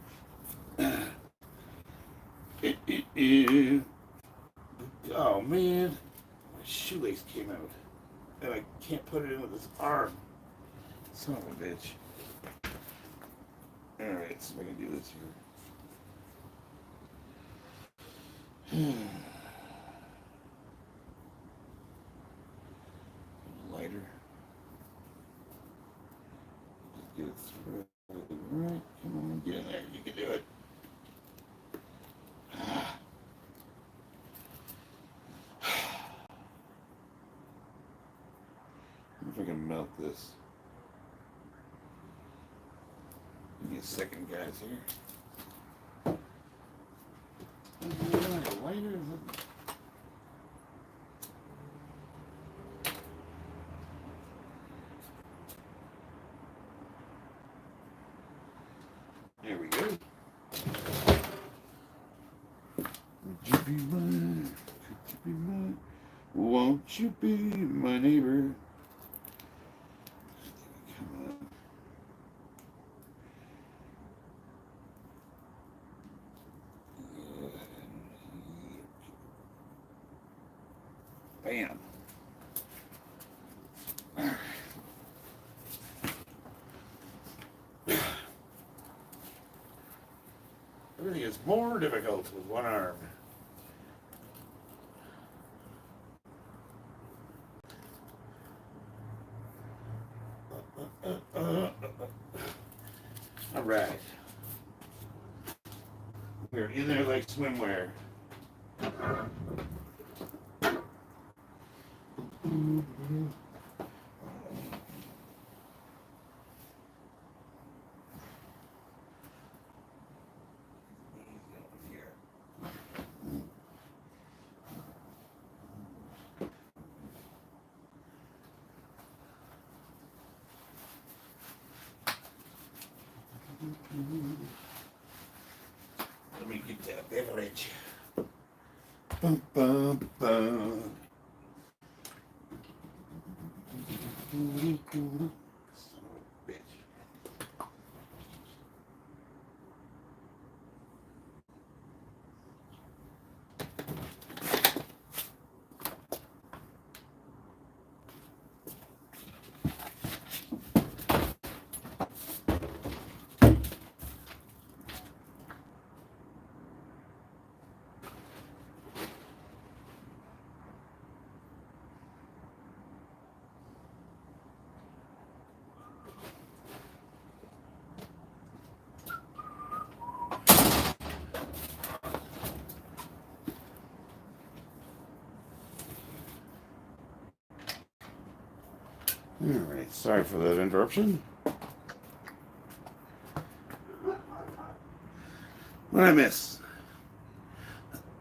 Oh man, my shoelace came out, and I can't put it in with this arm. Son of a bitch. All right, so I can do this here. Lighter. Just get it through. All right, come on, get in there. You can do it. If I can melt this. Give me a second, guys, here. Lighter. There we go. Would you be mine? Could you be mine? Won't you be my neighbor? Come on. Bam. Everything is more difficult with one arm. All right. We're in there like swimwear. Let me get that beverage. Bum, bum, bum. Son of a bitch. Alright, sorry for that interruption. What did I miss?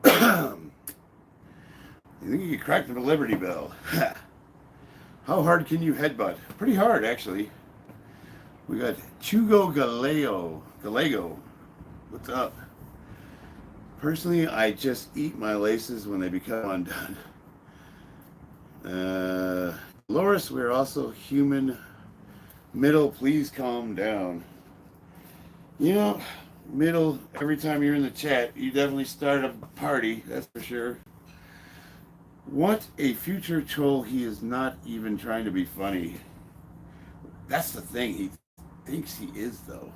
You think you could crack the Liberty Bell? How hard can you headbutt? Pretty hard, actually. We got Chugo Gallego. What's up? Personally, I just eat my laces when they become undone. Loris, we're also human. Middle, please calm down. You know, Middle, every time you're in the chat, you definitely start a party, that's for sure. What a future troll. He is not even trying to be funny. That's the thing. He thinks he is, though.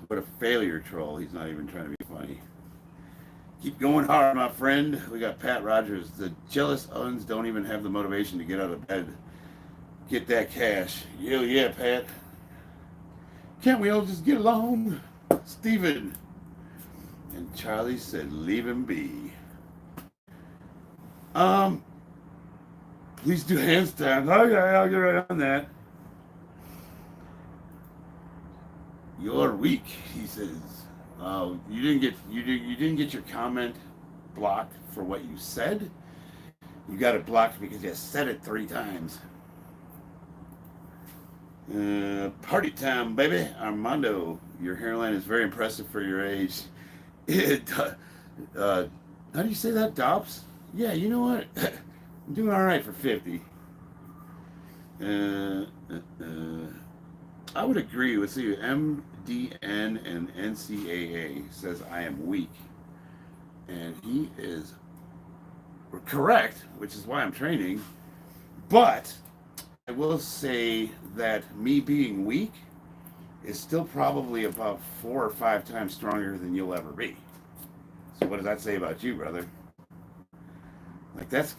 What a failure troll. He's not even trying to be funny. Keep going hard, my friend. We got Pat Rogers. The jealous uns don't even have the motivation to get out of bed. Get that cash. Yeah, Pat. Can't we all just get along? Steven. And Charlie said, leave him be. Please do handstands. Okay, I'll get right on that. You're weak, he says. You didn't get your comment blocked for what you said. You got it blocked because you said it 3 times. Party time, baby. Armando, your hairline is very impressive for your age. How do you say that, Dobbs? Yeah, you know what? I'm doing all right for 50. I would agree. Let's see. MDN and NCAA says I am weak. And he is correct, which is why I'm training. But I will say that me being weak is still probably about 4 or 5 times stronger than you'll ever be. So what does that say about you, brother? Like, that's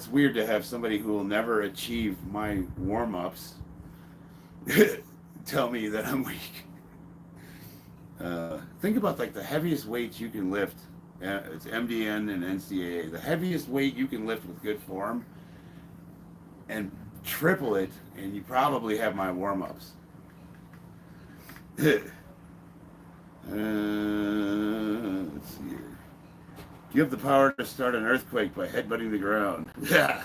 weird to have somebody who will never achieve my warm-ups tell me that I'm weak. Think about, like, the heaviest weights you can lift. It's MDN and NCAA. The heaviest weight you can lift with good form, and triple it, and you probably have my warm-ups. Let's see here. You have the power to start an earthquake by headbutting the ground. Yeah.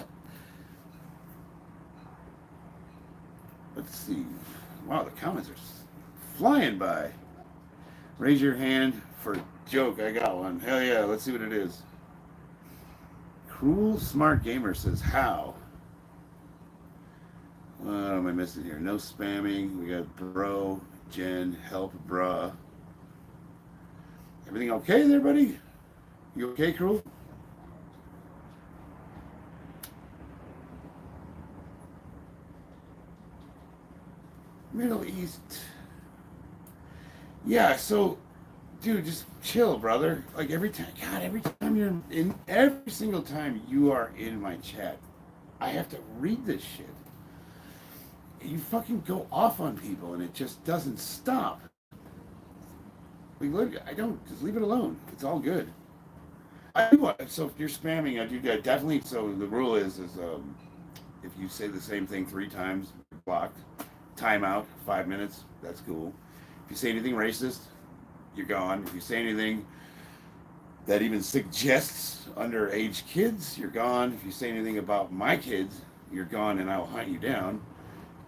Let's see. Wow, the comments are flying by. Raise your hand for joke. I got one. Hell yeah. Let's see what it is. Cruel Smart Gamer says, how? What am I missing here? No spamming. We got bro, Jen, help, bruh. Everything okay there, buddy? You okay, Cruel? Middle East. Yeah, so, dude, just chill, brother. Like, every time you're in, every single time you are in my chat, I have to read this shit. You fucking go off on people, and it just doesn't stop. Like, look, just leave it alone. It's all good. So if you're spamming, I do that definitely. So the rule is if you say the same thing 3 times, you're blocked. Timeout, 5 minutes. That's cool. If you say anything racist, you're gone. If you say anything that even suggests underage kids, you're gone. If you say anything about my kids, you're gone, and I'll hunt you down.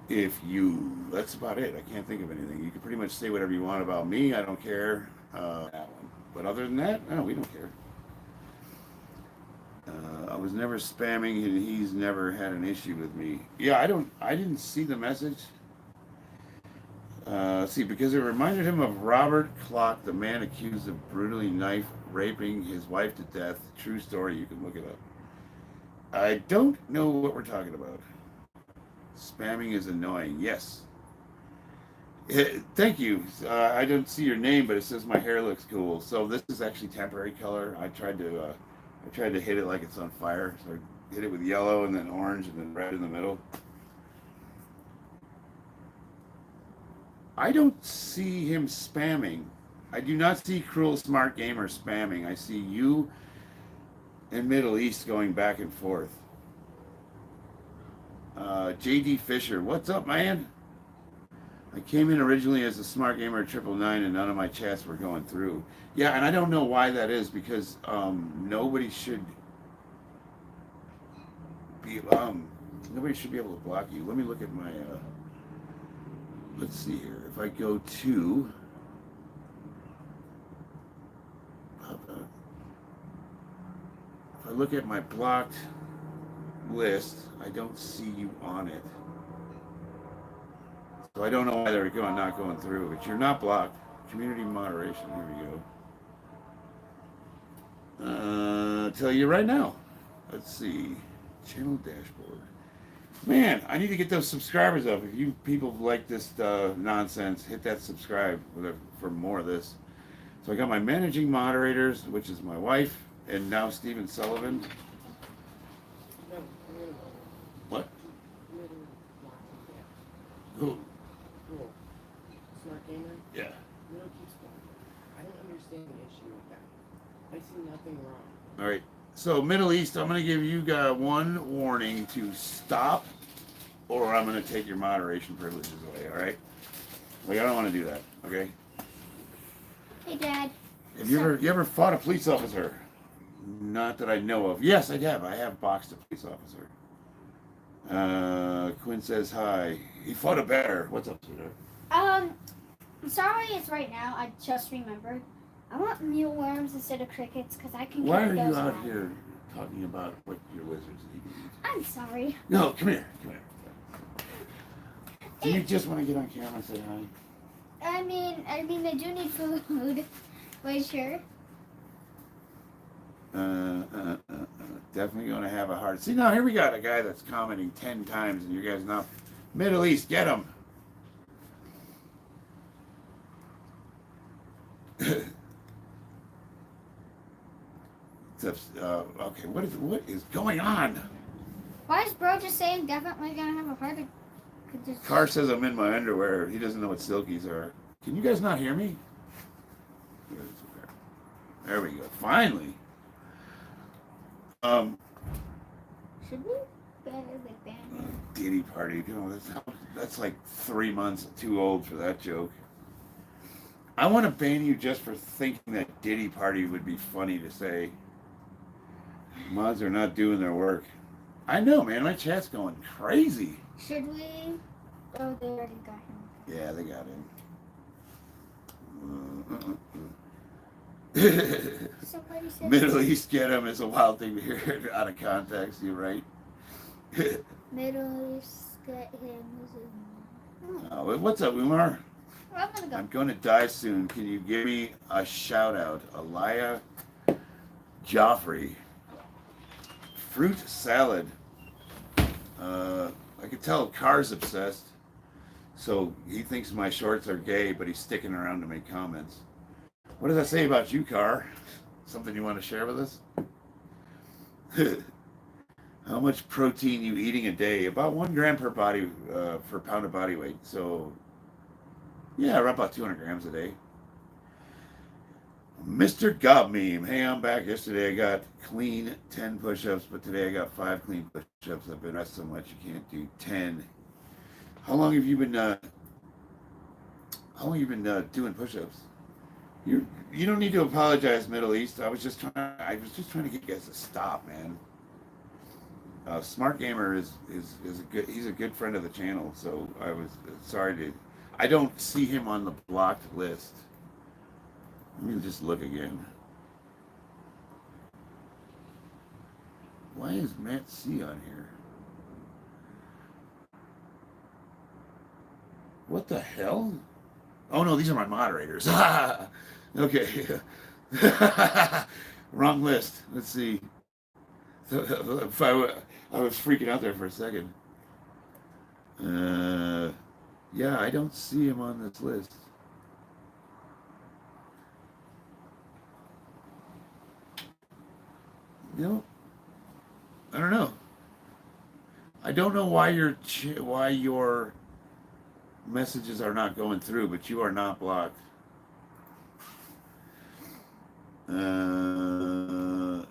That's about it. I can't think of anything. You can pretty much say whatever you want about me. I don't care. That one. But other than that, no, we don't care. I was never spamming, and he's never had an issue with me. Yeah, I didn't see the message. See, because it reminded him of Robert Clark, the man accused of brutally raping his wife to death. True story. You can look it up. I don't know what we're talking about. Spamming is annoying. Yes. Thank you. I don't see your name, but it says my hair looks cool. So this is actually temporary color. I tried to hit it like it's on fire. So I hit it with yellow and then orange and then red in the middle. I don't see him spamming. I do not see Cruel Smart Gamer spamming. I see you and Middle East going back and forth. JD Fisher, what's up, man? I came in originally as a Smart Gamer 999 and none of my chats were going through. Yeah, and I don't know why that is because nobody should be able to block you. Let me look at my let's see here. If I go to if I look at my blocked list, I don't see you on it. So I don't know why they're not going through, but you're not blocked. Community moderation, here we go. I'll tell you right now. Let's see. Channel dashboard. Man, I need to get those subscribers up. If you people like this nonsense, hit that subscribe for more of this. So I got my managing moderators, which is my wife, and now Steven Sullivan. What? Who? Smart gamer? Yeah. Middle keeps going. I don't understand the issue with that. I see nothing wrong. All right. So Middle East, I'm going to give you one warning to stop, or I'm going to take your moderation privileges away. All right? Like I don't want to do that. Okay? Hey, Dad. Have you ever fought a police officer? Not that I know of. Yes, I have. I have boxed a police officer. Quinn says hi. He fought a bear. What's up, sweetheart? I'm sorry it's right now. I just remembered. I want mealworms instead of crickets because I can Why cook are you those out now. here talking about what your lizards need to eat? I'm sorry. No, come here. Come here. Do you just want to get on camera and say hi? I mean, they do need food. Wait, sure. Definitely going to have a hard... See, now here we got a guy that's commenting 10 times and you guys not... Middle East, get him. Okay, what is going on? Why is bro just saying definitely gonna have a heart attack? Carr says I'm in my underwear. He doesn't know what silkies are. Can you guys not hear me? There we go. Finally. Should we better with banter? Diddy party. You know, that's like 3 months too old for that joke. I want to ban you just for thinking that Diddy party would be funny to say. Mods are not doing their work. I know, man. My chat's going crazy. Should we? Oh, they already got him. Yeah, they got him. Somebody said Middle East get him is a wild thing to hear out of context. You're right. Middle East get him. Oh, what's up, Umar? Well, I'm gonna go. I'm going to die soon. Can you give me a shout out? Elia Joffrey. Fruit salad. I could tell Carr's obsessed. So he thinks my shorts are gay, but he's sticking around to make comments. What does that say about you, Carr? Something you want to share with us? How much protein you eating a day? About 1 gram per pound of body weight. So yeah, around about 200 grams a day. Mr. Gob Meme. Hey, I'm back. Yesterday I got clean 10 push-ups, but today I got 5 clean push-ups. I've been resting so much you can't do 10. How long have you been doing push-ups? You don't need to apologize, Middle East. I was just trying to get you guys to stop, man. Smart Gamer is he's a good friend of the channel, so I was sorry to. I don't see him on the blocked list. Let me just look again. Why is Matt C on here? What the hell? Oh no, these are my moderators. Okay. Wrong list. Let's see. If I was freaking out there for a second. Yeah, I don't see him on this list. No, I don't know. I don't know why your messages are not going through, but you are not blocked. Umar,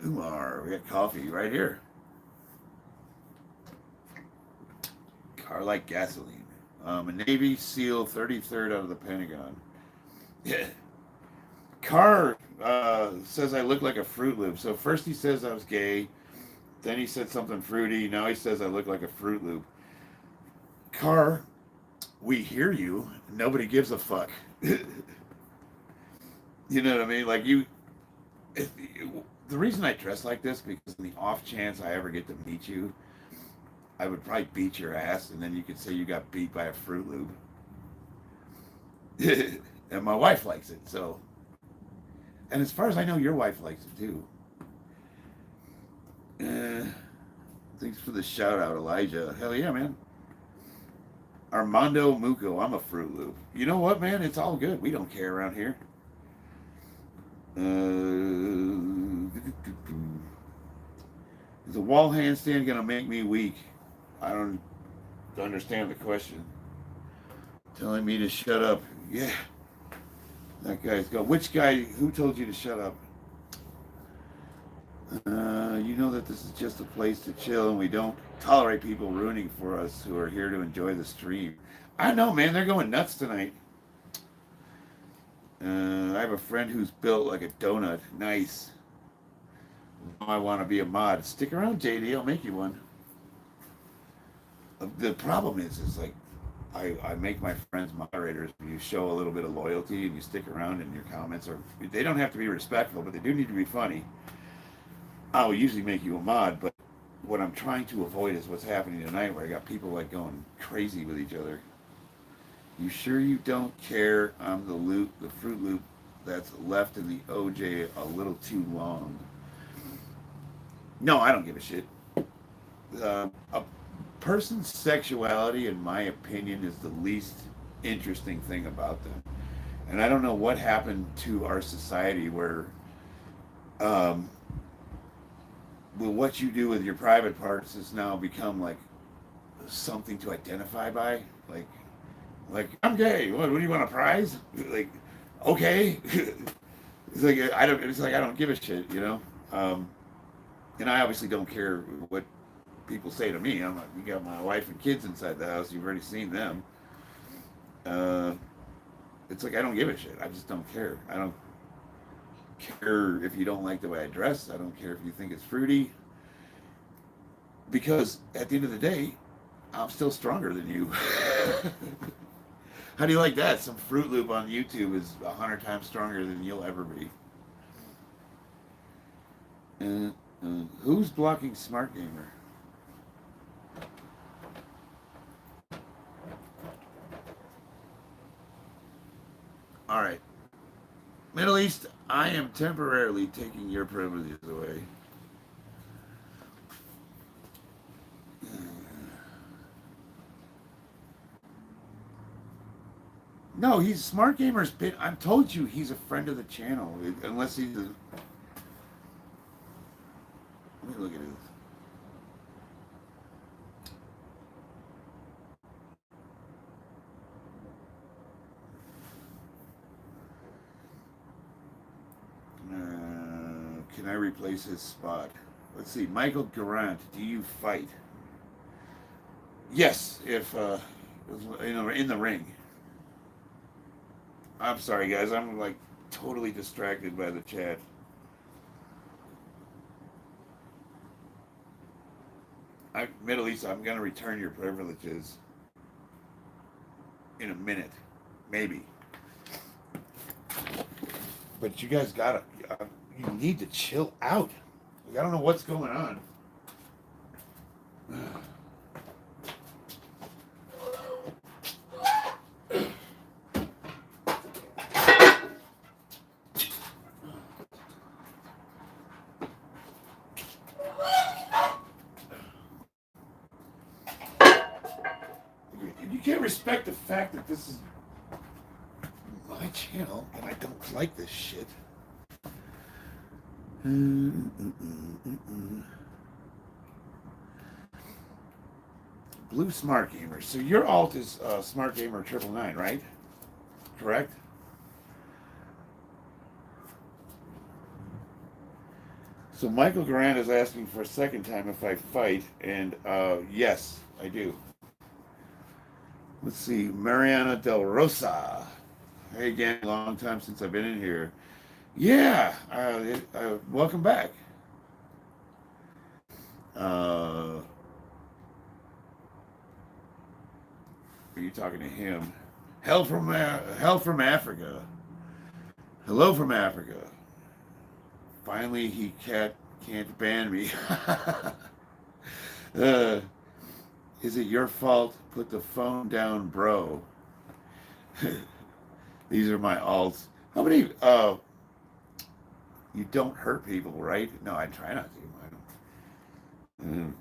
we got coffee right here. are like gasoline. A Navy SEAL, 33rd out of the Pentagon. Yeah. Carr says I look like a Fruit Loop. So first he says I was gay, then he said something fruity. Now he says I look like a Fruit Loop. Carr, we hear you. Nobody gives a fuck. You know what I mean? Like the reason I dress like this, because in the off chance I ever get to meet you, I would probably beat your ass, and then you could say you got beat by a Fruit Loop. And my wife likes it, so. And as far as I know, your wife likes it too. Thanks for the shout out, Elijah. Hell yeah, man. Armando Muco, I'm a Fruit Loop. You know what, man? It's all good. We don't care around here. Is a wall handstand gonna make me weak? I don't understand the question. Telling me to shut up. Yeah. That guy's go. Which guy? Who told you to shut up? You know that this is just a place to chill, and we don't tolerate people ruining for us who are here to enjoy the stream. I know, man. They're going nuts tonight. I have a friend who's built like a donut. Nice. I want to be a mod. Stick around, JD. I'll make you one. The problem is like, I make my friends moderators. You show a little bit of loyalty and you stick around, and your comments are, they don't have to be respectful, but they do need to be funny. I'll usually make you a mod, but what I'm trying to avoid is what's happening tonight, where I got people like going crazy with each other. You sure you don't care? I'm the Fruit Loop that's left in the OJ a little too long. No, I don't give a shit. A person's sexuality, in my opinion, is the least interesting thing about them. And I don't know what happened to our society where well, what you do with your private parts has now become like something to identify by. Like I'm gay. What do you want, a prize? Like, okay. It's like I don't give a shit, you know. And I obviously don't care what people say to me. You got my wife and kids inside the house. You've already seen them. It's like I don't give a shit. I just don't care. I don't care if you don't like the way I dress. I don't care if you think it's fruity. Because at the end of the day, I'm still stronger than you. How do you like that? Some Fruit Loop on YouTube is 100 times stronger than you'll ever be. Who's blocking Smart Gamer? All right. Middle East, I am temporarily taking your privileges away. No, he's Smart Gamer's been. I've told you he's a friend of the channel. Unless he's a. Let me look at his. Can I replace his spot? Let's see. Michael Garant, do you fight? Yes, if in the ring. I'm sorry, guys. I'm like totally distracted by the chat. Middle East, I'm gonna return your privileges in a minute, maybe. But you guys gotta, you need to chill out. Like, I don't know what's going on. You can't respect the fact that this is my channel and I don't like this shit. Blue Smart Gamer. So your alt is Smart Gamer 999, right? Correct? So Michael Garant is asking for a second time if I fight, and yes, I do. Let's see, Mariana Del Rosa. Hey again, long time since I've been in here. Yeah, welcome back. Are you talking to him? Hell from Africa. Hello from Africa. Finally, he can't ban me. uh, is it your fault? Put the phone down, bro. These are my alts. How many? You don't hurt people, right? No, I try not to. I don't.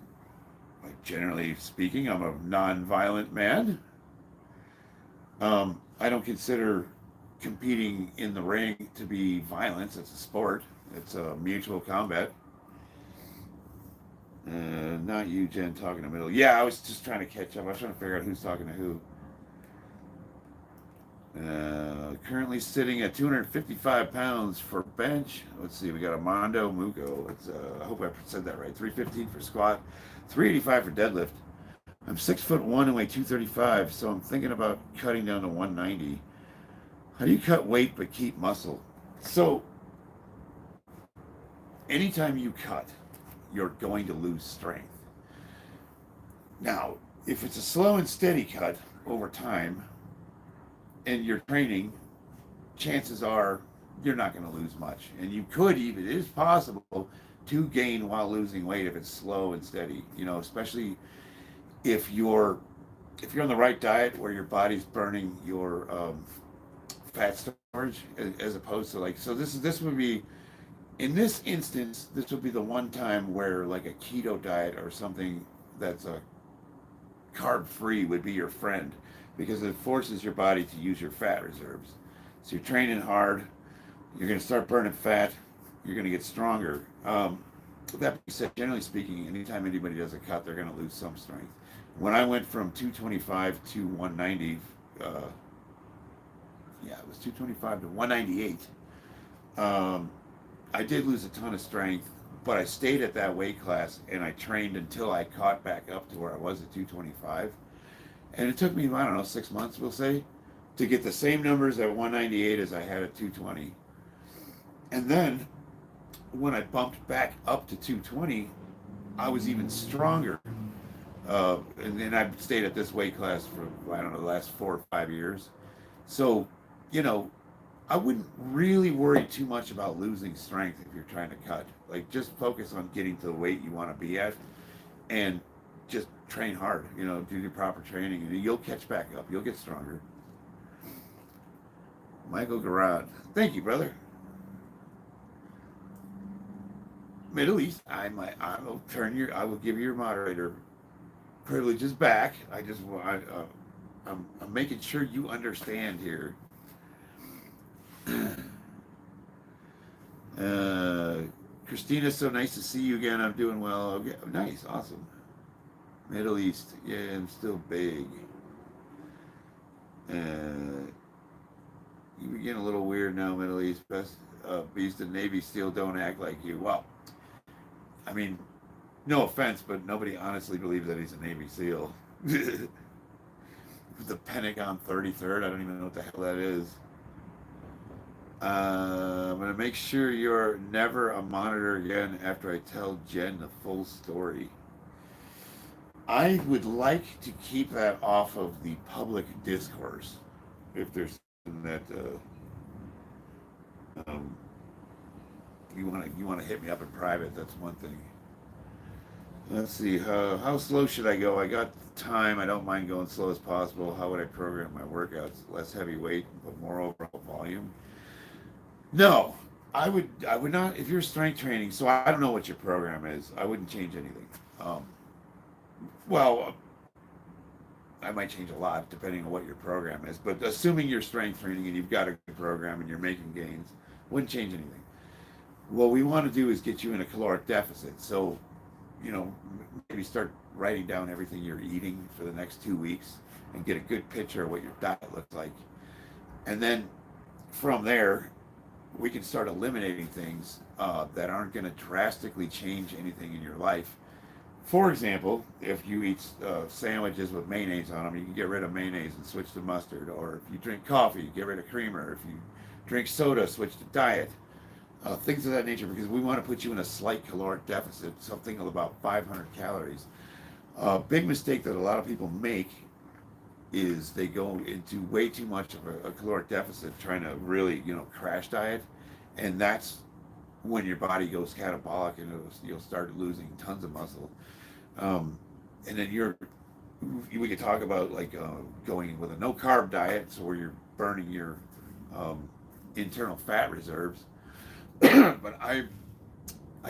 Like generally speaking, I'm a non-violent man. I don't consider competing in the ring to be violence. It's a sport. It's a mutual combat. Not you, Jen, talking in the middle. Yeah, I was just trying to catch up. I was trying to figure out who's talking to who. Currently sitting at 255 pounds for bench. Let's see, we got Armando Mugo. I hope I said that right. 315 for squat, 385 for deadlift. I'm 6'1" and weigh 235, so I'm thinking about cutting down to 190. How do you cut weight but keep muscle? So, anytime you cut, you're going to lose strength. Now, if it's a slow and steady cut over time, and you're training, chances are you're not going to lose much. And you could even, it is possible to gain while losing weight if it's slow and steady, especially if you're on the right diet where your body's burning your fat storage as opposed to so this would be, in this instance, this would be the one time where like a keto diet or something that's a carb free would be your friend, because it forces your body to use your fat reserves. So you're training hard, you're going to start burning fat, you're going to get stronger. That being said, generally speaking, anytime anybody does a cut, they're going to lose some strength. When I went from 225 to 190, it was 225 to 198. I did lose a ton of strength, but I stayed at that weight class and I trained until I caught back up to where I was at 225. And it took me, I don't know, 6 months, we'll say, to get the same numbers at 198 as I had at 220. And then when I bumped back up to 220, I was even stronger. And then I stayed at this weight class for, I don't know, the last 4 or 5 years. So, I wouldn't really worry too much about losing strength if you're trying to cut. Like, just focus on getting to the weight you want to be at and just train hard, do the proper training, and you'll catch back up. You'll get stronger. Michael Garad. Thank you, brother. Middle East, I will give your moderator privileges back. I'm making sure you understand here. Christina, so nice to see you again. I'm doing well. Okay, nice, awesome. Middle East, yeah, I'm still big. You begin a little weird now, Middle East. Best Beast and Navy SEAL don't act like you. Well, I mean, no offense, but nobody honestly believes that he's a Navy SEAL. The Pentagon 33rd, I don't even know what the hell that is. I'm going to make sure you're never a monitor again after I tell Jen the full story. I would like to keep that off of the public discourse. If there's something that you want to hit me up in private, that's one thing. Let's see, how slow should I go? I got time. I don't mind going slow as possible. How would I program my workouts? Less heavy weight, but more overall volume? No, I would not. If you're strength training, so I don't know what your program is. I wouldn't change anything. I might change a lot depending on what your program is. But assuming you're strength training and you've got a good program and you're making gains, wouldn't change anything. What we want to do is get you in a caloric deficit. So, maybe start writing down everything you're eating for the next 2 weeks and get a good picture of what your diet looks like. And then from there, we can start eliminating things that aren't going to drastically change anything in your life For example, if you eat sandwiches with mayonnaise on them, you can get rid of mayonnaise and switch to mustard. Or if you drink coffee, get rid of creamer. If you drink soda, switch to diet. Things of that nature, because we want to put you in a slight caloric deficit, something of about 500 calories. A big mistake that a lot of people make is they go into way too much of a caloric deficit, trying to really, crash diet, and that's when your body goes catabolic and you'll start losing tons of muscle. And then we could talk about like going with a no carb diet, so where you're burning your internal fat reserves. But I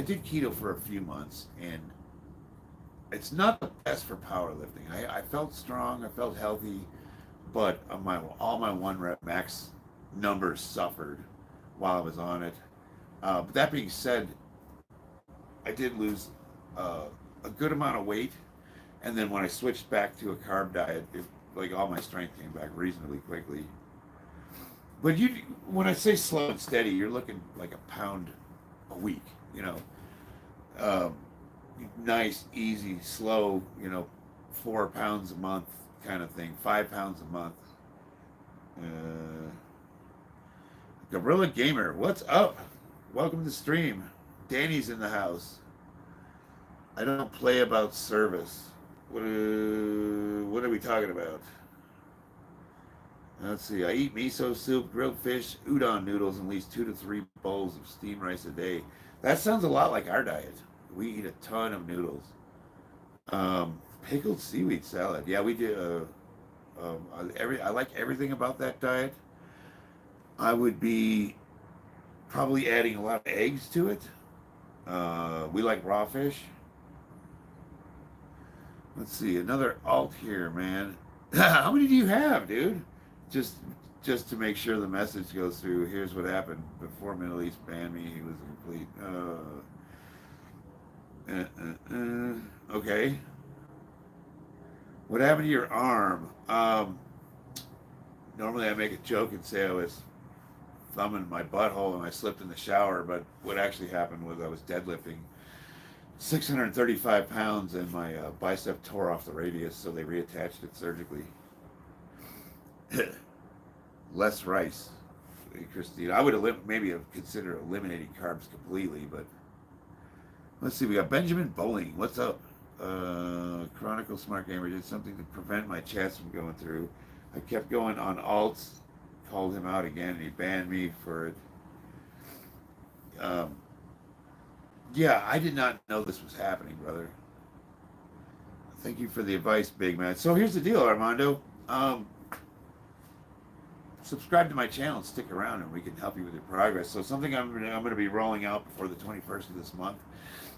did keto for a few months, and it's not the best for powerlifting. I felt strong, I felt healthy, but all my one rep max numbers suffered while I was on it. But that being said, I did lose a good amount of weight, and then when I switched back to a carb diet, like all my strength came back reasonably quickly. But when I say slow and steady, you're looking like a pound a week, nice, easy, slow, 4 pounds a month kind of thing, 5 pounds a month. Gorilla Gamer, what's up? Welcome to the stream. Danny's in the house. I don't play about service. What are we talking about? Let's see. I eat miso soup, grilled fish, udon noodles, and at least 2 to 3 bowls of steamed rice a day. That sounds a lot like our diet. We eat a ton of noodles. Pickled seaweed salad. Yeah, we do. I like everything about that diet. I would be probably adding a lot of eggs to it. We like raw fish. Let's see, another alt here, man. How many do you have, dude? Just to make sure the message goes through. Here's what happened before Middle East banned me. He was a complete. Okay. What happened to your arm? Normally I make a joke and say I was thumbing my butthole and I slipped in the shower, but what actually happened was I was deadlifting 635 pounds and my bicep tore off the radius, so they reattached it surgically. Less rice, Christine. I would maybe have considered eliminating carbs completely, but let's see. We got Benjamin Bowling. What's up? Chronicle Smart Gamer did something to prevent my chats from going through. I kept going on alts, called him out again, and he banned me for it. Yeah, I did not know this was happening, brother. Thank you for the advice, big man. So here's the deal, Armando. Subscribe to my channel and stick around, and we can help you with your progress. So something I'm going to be rolling out before the 21st of this month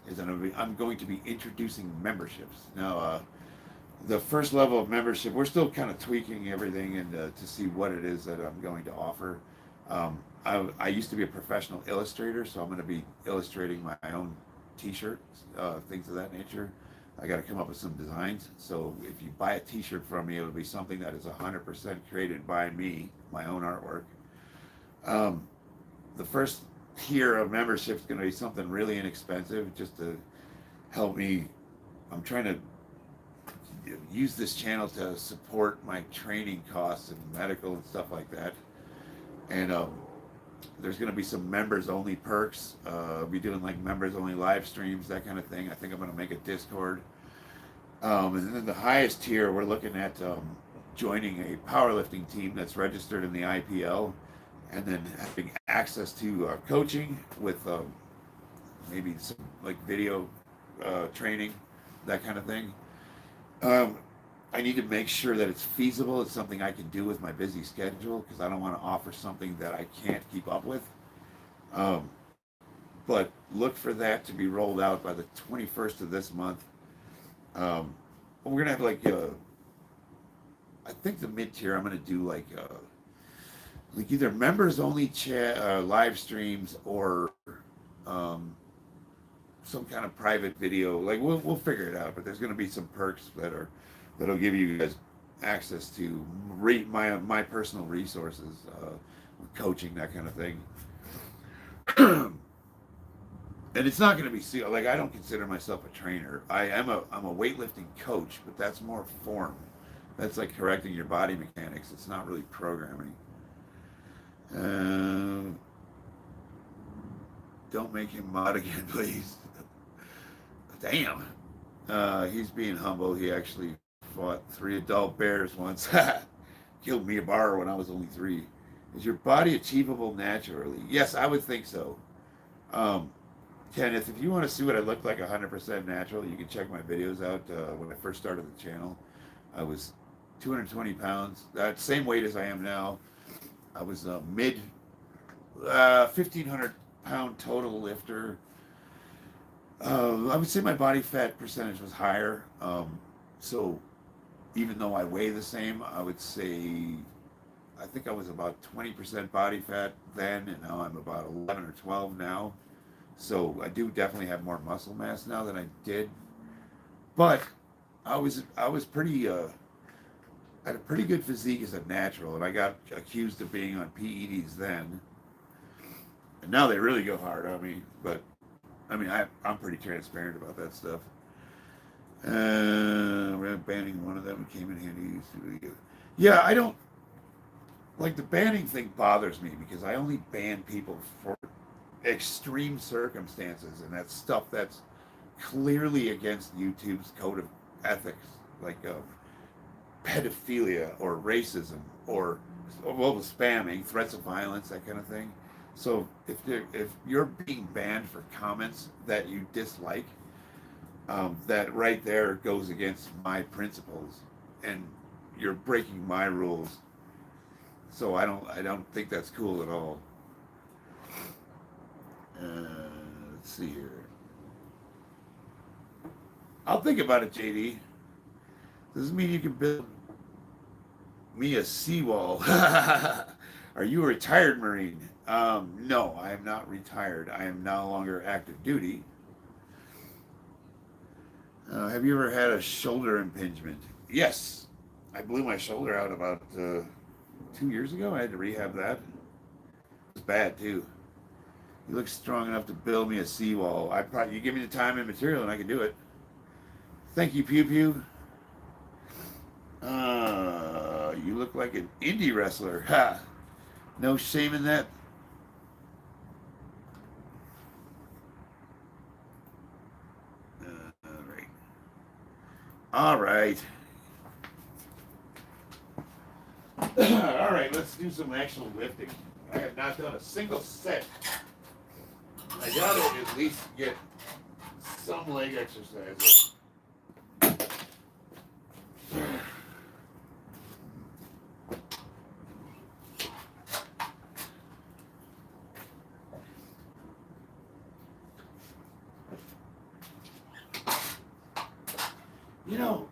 is that I'm going to be introducing memberships. Now, the first level of membership, we're still kind of tweaking everything and to see what it is that I'm going to offer. I used to be a professional illustrator, so I'm going to be illustrating my own t-shirts, things of that nature. I got to come up with some designs. So if you buy a t-shirt from me, it'll be something that is 100% created by me, my own artwork. The first tier of membership is going to be something really inexpensive, just to help me. I'm trying to use this channel to support my training costs and medical and stuff like that. And there's going to be some members-only perks. I'll be doing like members-only live streams, that kind of thing. I think I'm going to make a Discord. And then the highest tier, we're looking at joining a powerlifting team that's registered in the IPL, and then having access to coaching with maybe some like video training, that kind of thing. I need to make sure that it's feasible. It's something I can do with my busy schedule, because I don't want to offer something that I can't keep up with. But look for that to be rolled out by the 21st of this month. We're gonna have like I think the mid tier, I'm gonna do like either members only chat live streams, or some kind of private video. Like we'll figure it out, but there's gonna be some perks that'll give you guys access to my personal resources, coaching, that kind of thing. and it's not going to be like, I don't consider myself a trainer. I'm a weightlifting coach, but that's more form. That's like correcting your body mechanics. It's not really programming. Uh, don't make him mod again, please. Damn. He's being humble. He actually fought 3 adult bears once. Killed me a bar when I was only 3. Is your body achievable naturally? Yes, I would think so. Kenneth, if you want to see what I look like 100% natural, you can check my videos out. When I first started the channel, I was 220 pounds, that same weight as I am now. I was a mid 1,500 pound total lifter. I would say my body fat percentage was higher. So even though I weigh the same, I would say I think I was about 20% body fat then, and now I'm about 11 or 12 now. So I do definitely have more muscle mass now than I did. But I was pretty I had a pretty good physique as a natural, and I got accused of being on PEDs then. And now they really go hard on me. But I mean, I'm pretty transparent about that stuff. Banning one of them came in handy. Yeah, I don't like the banning thing. Bothers me because I only ban people for extreme circumstances, and that's stuff that's clearly against YouTube's code of ethics, like pedophilia or racism or spamming, threats of violence, that kind of thing. So if you're being banned for comments that you dislike, that right there goes against my principles, and you're breaking my rules. So I don't think that's cool at all. Let's see here. I'll think about it, JD. Doesn't mean you can build me a seawall. Are you a retired Marine? No, I am not retired. I am no longer active duty. Have you ever had a shoulder impingement? Yes. I blew my shoulder out about 2 years ago. I had to rehab that. It was bad, too. You look strong enough to build me a seawall. You give me the time and material and I can do it. Thank you, Pew Pew. You look like an indie wrestler. Ha! No shame in that. All right. All right, let's do some actual lifting. I have not done a single set. I gotta at least get some leg exercise. You know,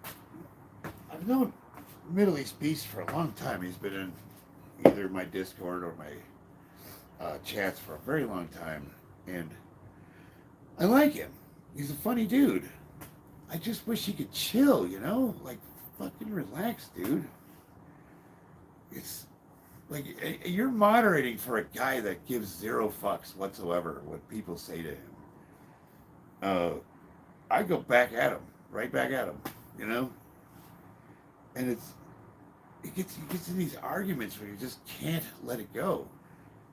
I've known Middle East Beast for a long time. He's been in either my Discord or my chats for a very long time, and I like him. He's a funny dude. I just wish he could chill, like fucking relax, dude. It's like you're moderating for a guy that gives 0 fucks whatsoever what people say to him. I go back at him, right back at him, and he gets in these arguments where you just can't let it go.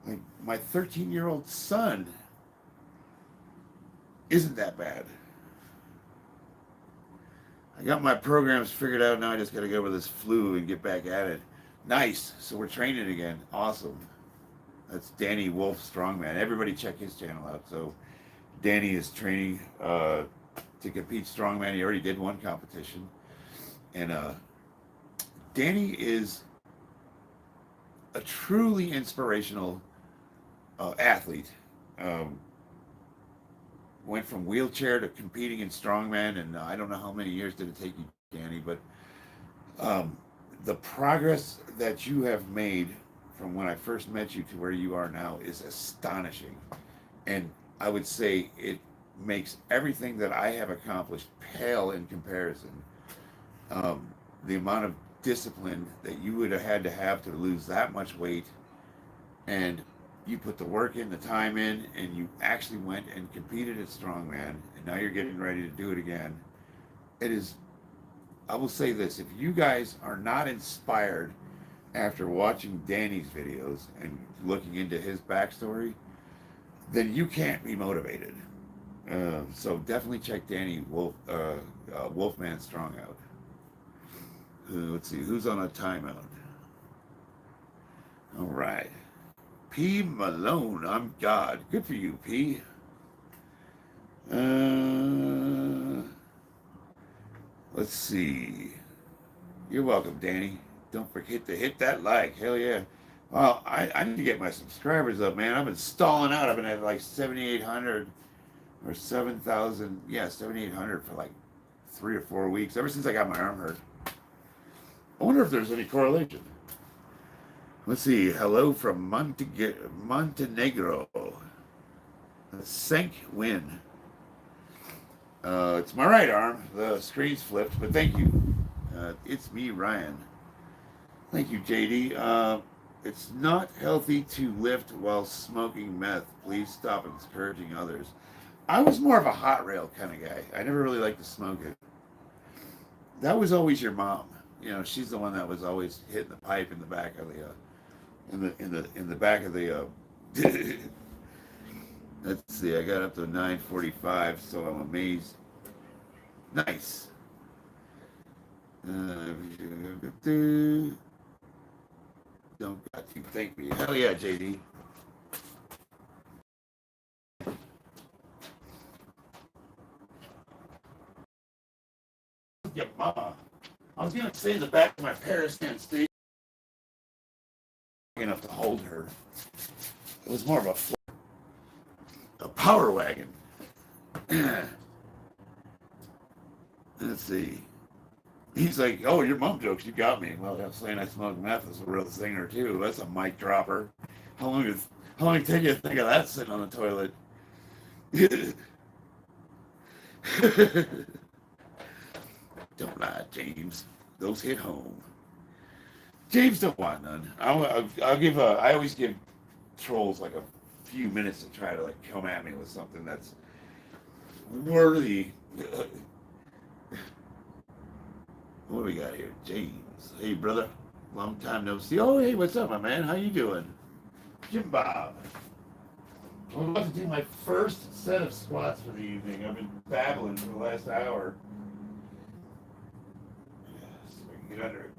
Like my 13-year-old son isn't that bad. I got my programs figured out now. I just got to get over this flu and get back at it. Nice. So we're training again. Awesome. That's Danny Wolf Strongman. Everybody check his channel out. So Danny is training to compete strongman. He already did one competition. And Danny is a truly inspirational athlete. Went from wheelchair to competing in strongman, and I don't know how many years did it take you, Danny, but the progress that you have made from when I first met you to where you are now is astonishing. And I would say it makes everything that I have accomplished pale in comparison. The amount of discipline that you would have had to lose that much weight, and you put the work in, the time in, and you actually went and competed at strongman, and now you're getting ready to do it again. It is, I will say this, if you guys are not inspired after watching Danny's videos and looking into his backstory, then you can't be motivated. So definitely check Danny Wolfman Strong out. Let's see, who's on a timeout? All right. P. Malone, I'm God. Good for you, P. Let's see. You're welcome, Danny. Don't forget to hit that like. Hell yeah. Well, I need to get my subscribers up, man. I've been stalling out. I've been at like 7,800 or 7,000. Yeah, 7,800 for like 3 or 4 weeks, ever since I got my arm hurt. I wonder if there's any correlation. Let's see. Hello from Montenegro. Sank win. It's my right arm. The screen's flipped, but thank you. It's me, Ryan. Thank you, JD. It's not healthy to lift while smoking meth. Please stop encouraging others. I was more of a hot rail kind of guy. I never really liked to smoke it. That was always your mom. You know, she's the one that was always hitting the pipe in the back of the in the back of the let's see, I got up to 9:45, so I'm amazed. Nice. Don't got to thank me. Hell yeah, JD. Yeah, mama. I was gonna say in the back of my Paris can't stay enough to hold her. It was more of a power wagon. Let's see. He's like, oh, your mom jokes, you got me. Well, I'm saying I smoke meth is a real singer too. That's a mic dropper. How long did it take you to think of that sitting on the toilet? Don't lie, James. Those hit home. James don't want none. I'll give I always give trolls like a few minutes to try to like come at me with something that's worthy. What do we got here? James. Hey, brother. Long time no see. Oh, hey, what's up, my man? How you doing? Jim Bob. I'm about to do my first set of squats for the evening. I've been babbling for the last hour. So we can get under it.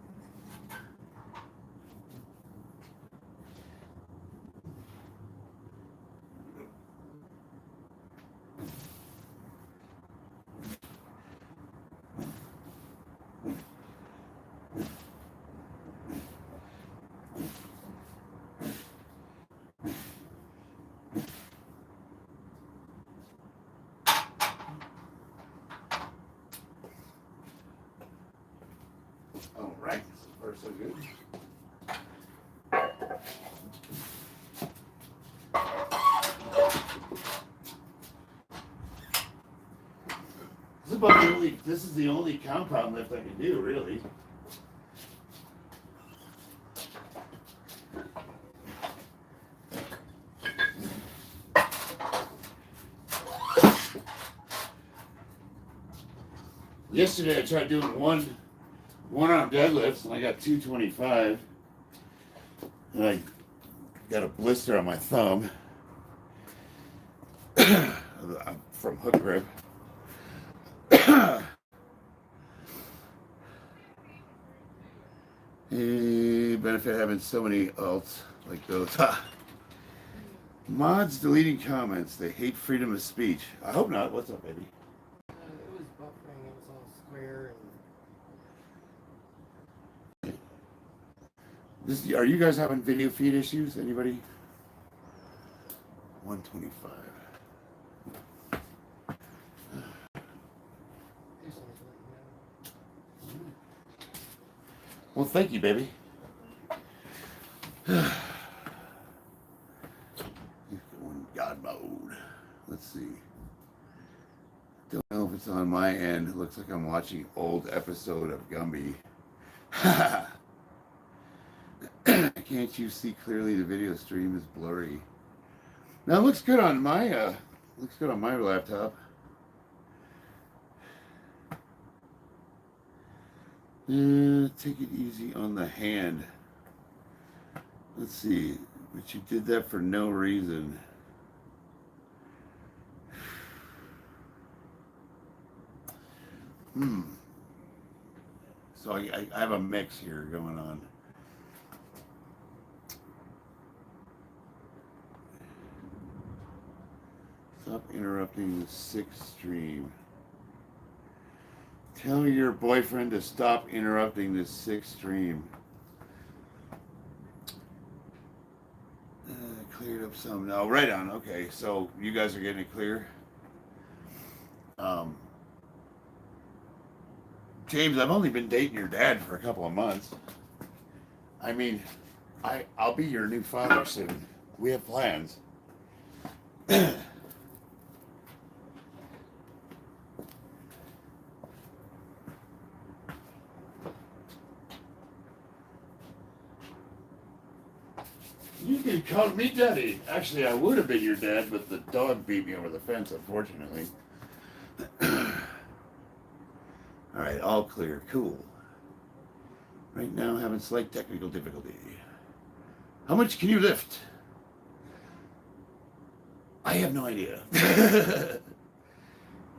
All right, so far so good. This is the only compound lift I can do, really. Yesterday I tried doing one arm deadlifts and I got 225. And I got a blister on my thumb from hook grip. Benefit having so many alts like those. Mods deleting comments. They hate freedom of speech. I hope not. What's up, baby? It was buffering. It was all square and. Are you guys having video feed issues? Anybody? 125. Well, thank you, baby. He's going God mode. Let's see. Don't know if it's on my end. It looks like I'm watching an old episode of Gumby. Can't you see clearly? The video stream is blurry. Now it looks good on my laptop. Take it easy on the hand. Let's see, but you did that for no reason. So I have a mix here going on. Stop interrupting the sixth stream. Tell your boyfriend to stop interrupting the sixth stream. Cleared up some. No, right on. Okay, so you guys are getting it clear. James, I've only been dating your dad for a couple of months. I mean, I'll be your new father soon. We have plans. You can call me daddy. Actually, I would have been your dad, but the dog beat me over the fence, unfortunately. All right, all clear. Cool. Right now, having slight technical difficulty. How much can you lift? I have no idea.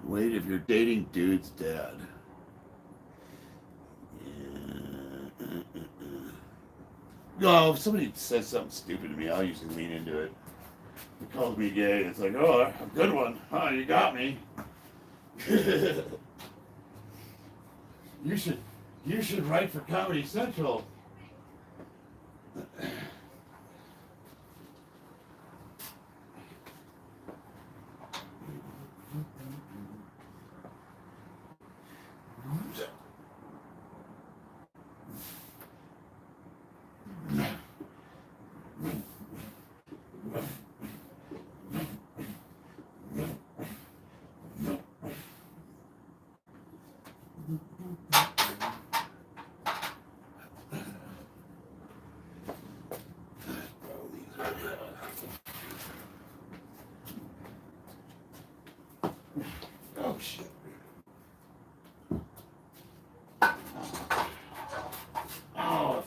Wait, if you're dating dude's dad. Well, if somebody says something stupid to me, I'll usually lean into it. He calls me gay. It's like, oh, a good one. Huh, you got me. You should write for Comedy Central. Oh, shit. Oh,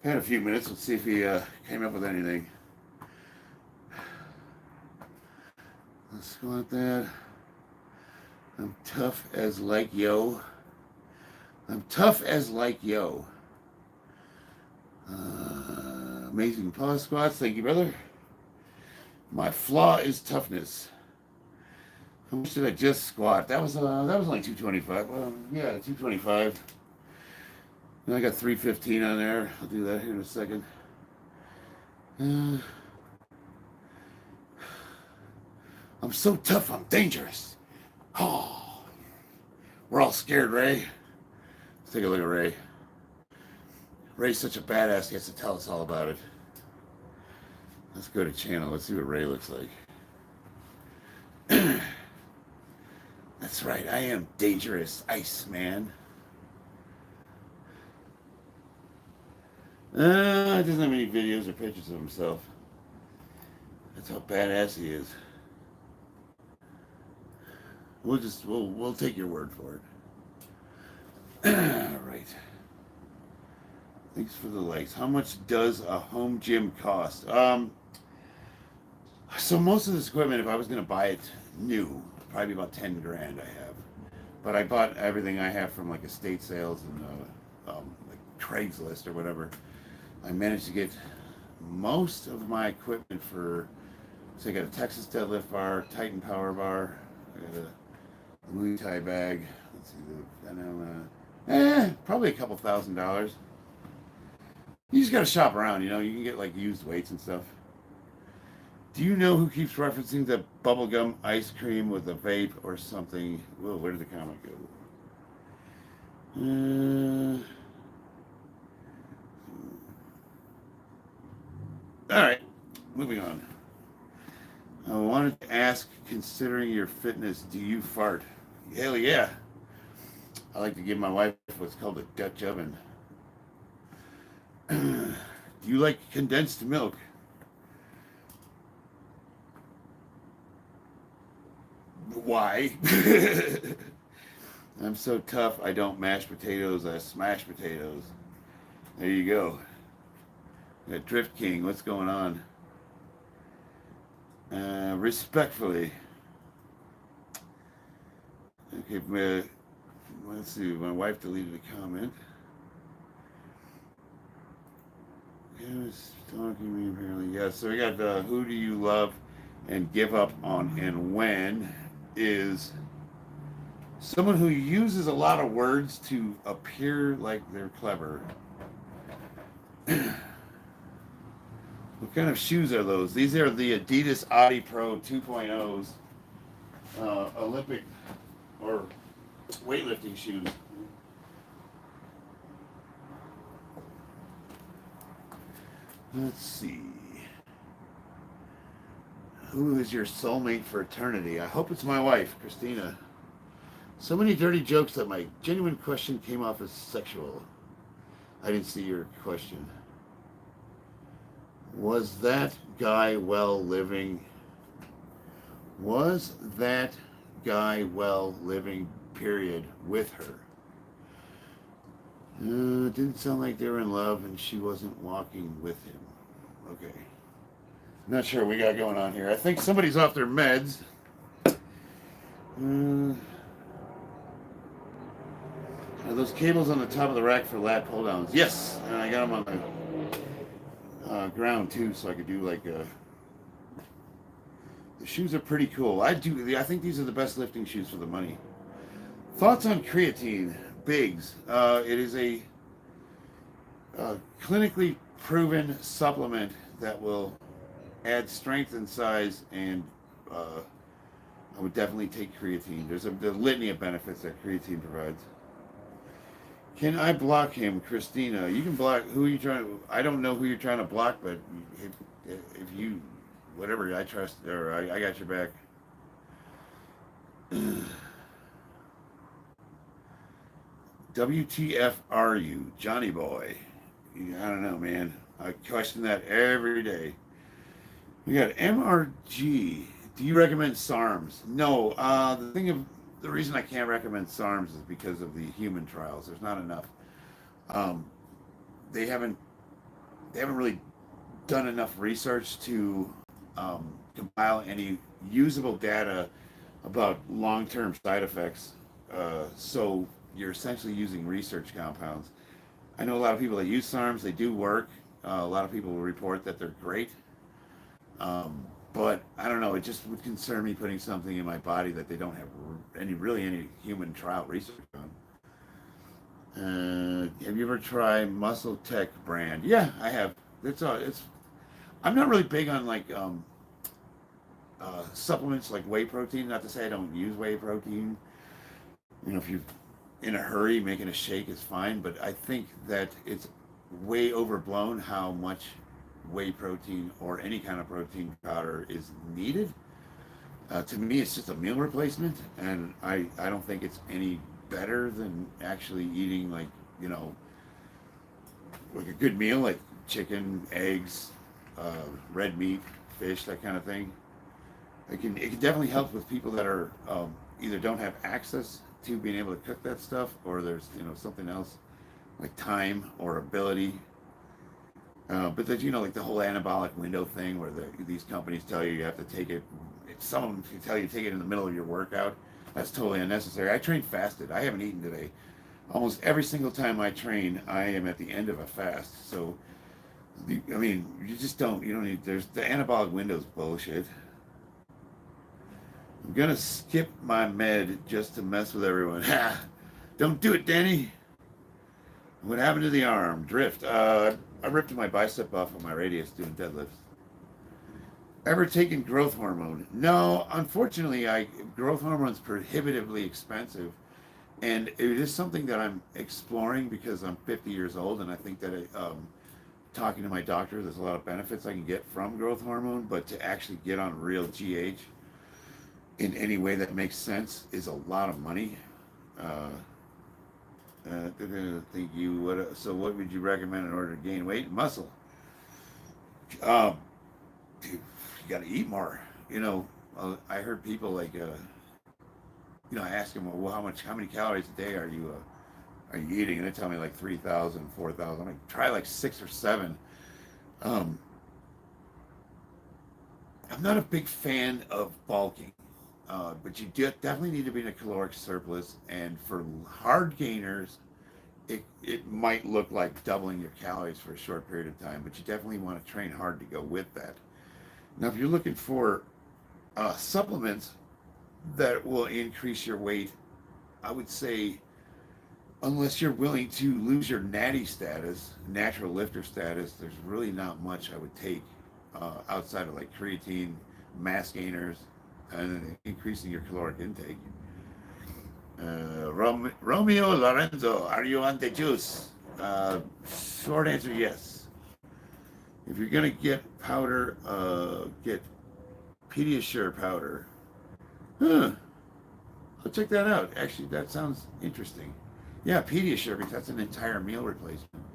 had a few minutes. Let's see if he came up with anything. Let's go at that. I'm tough as like yo. I'm tough as like yo. Amazing pause squats. Thank you, brother. My flaw is toughness. How much did I just squat? That was only 225. Well, yeah, 225. And I got 315 on there. I'll do that here in a second. I'm so tough, I'm dangerous. Oh, we're all scared, Ray. Let's take a look at Ray. Ray's such a badass, he has to tell us all about it. Let's go to channel. Let's see what Ray looks like. That's right, I am dangerous, Iceman. He doesn't have any videos or pictures of himself. That's how badass he is. We'll take your word for it. All right. Thanks for the likes. How much does a home gym cost? So most of this equipment, if I was going to buy it new, probably about 10 grand I have. but I bought everything I have from like estate sales and like Craigslist or whatever. I managed to get most of my equipment for. So I got a Texas deadlift bar, Titan power bar, I got a Muay Thai bag. Let's see, I know, probably a couple $1,000. You just gotta shop around, you know. You can get like used weights and stuff. Do you know who keeps referencing the bubblegum ice cream with a vape or something? Whoa, where did the comment go? All right, moving on. I wanted to ask, considering your fitness, do you fart? Hell yeah. I like to give my wife what's called a Dutch oven. Do you like condensed milk? Why? I'm so tough, I don't mash potatoes, I smash potatoes. There you go. Drift King, what's going on? Respectfully. Okay, let's see. My wife deleted a comment. He was talking to me apparently. Yeah, so we got who do you love and give up on and when is someone who uses a lot of words to appear like they're clever. What kind of shoes are those? These are the Adidas Adi Pro 2.0s, Olympic or weightlifting shoes. Let's see. Who is your soulmate for eternity? I hope it's my wife, Christina. So many dirty jokes that my genuine question came off as sexual. I didn't see your question. Was that guy well living? Was that guy well living, period, with her? It didn't sound like they were in love and she wasn't walking with him. Okay. Not sure what we got going on here. I think somebody's off their meds. Are those cables on the top of the rack for lat pull downs? Yes, and I got them on the ground too, so I could do like the shoes are pretty cool. I think these are the best lifting shoes for the money. Thoughts on creatine, Biggs? It is a clinically proven supplement that will add strength and size, and I would definitely take creatine. There's a litany of benefits that creatine provides. Can I block him, Christina? You can block. Who are you trying to? I don't know who you're trying to block, but if you, whatever, I trust, or I got your back. WTF are you, Johnny boy? I don't know, man. I question that every day. We got MRG. Do you recommend SARMs? No. The reason I can't recommend SARMs is because of the human trials. There's not enough. They haven't really done enough research to compile any usable data about long-term side effects. So you're essentially using research compounds. I know a lot of people that use SARMs. They do work. A lot of people will report that they're great. But I don't know. It just would concern me putting something in my body that they don't have any human trial research on. Have you ever tried Muscle Tech brand? Yeah, I have. I'm not really big on like supplements like whey protein. Not to say I don't use whey protein. You know, if you're in a hurry, making a shake is fine. But I think that it's way overblown how much whey protein or any kind of protein powder is needed. To me, it's just a meal replacement, and I don't think it's any better than actually eating like a good meal like chicken, eggs, red meat, fish, that kind of thing. It can definitely help with people that are either don't have access to being able to cook that stuff, or there's something else like time or ability. But there's like the whole anabolic window thing where these companies tell you have to take it. Some of them tell you to take it in the middle of your workout. That's totally unnecessary. I trained fasted. I haven't eaten today. Almost every single time I train, I am at the end of a fast. So, I mean, you just don't. You don't need. There's the anabolic window's bullshit. I'm gonna skip my med just to mess with everyone. Ha! Don't do it, Danny. What happened to the arm? Drift. I ripped my bicep off of my radius doing deadlifts. Ever taken growth hormone? No, unfortunately, growth hormone's prohibitively expensive, and it is something that I'm exploring because I'm 50 years old, and I think that talking to my doctor, there's a lot of benefits I can get from growth hormone, but to actually get on real GH in any way that makes sense is a lot of money. Think you what? So, what would you recommend in order to gain weight and muscle? Dude, you got to eat more. I heard people like, I ask them, well, how many calories a day are you eating? And they tell me like 3,000, 4,000. I'm like, try like 6 or 7. I'm not a big fan of bulking, but you definitely need to be in a caloric surplus. And for hard gainers, it might look like doubling your calories for a short period of time, but you definitely want to train hard to go with that. Now, if you're looking for supplements that will increase your weight, I would say, unless you're willing to lose your natty status, natural lifter status, there's really not much I would take outside of like creatine, mass gainers, and increasing your caloric intake. Romeo Lorenzo, are you on the juice? Short answer, yes. If you're gonna get powder, get Pediasure powder. Huh. I'll check that out. Actually, that sounds interesting. Yeah, Pediasure, because that's an entire meal replacement.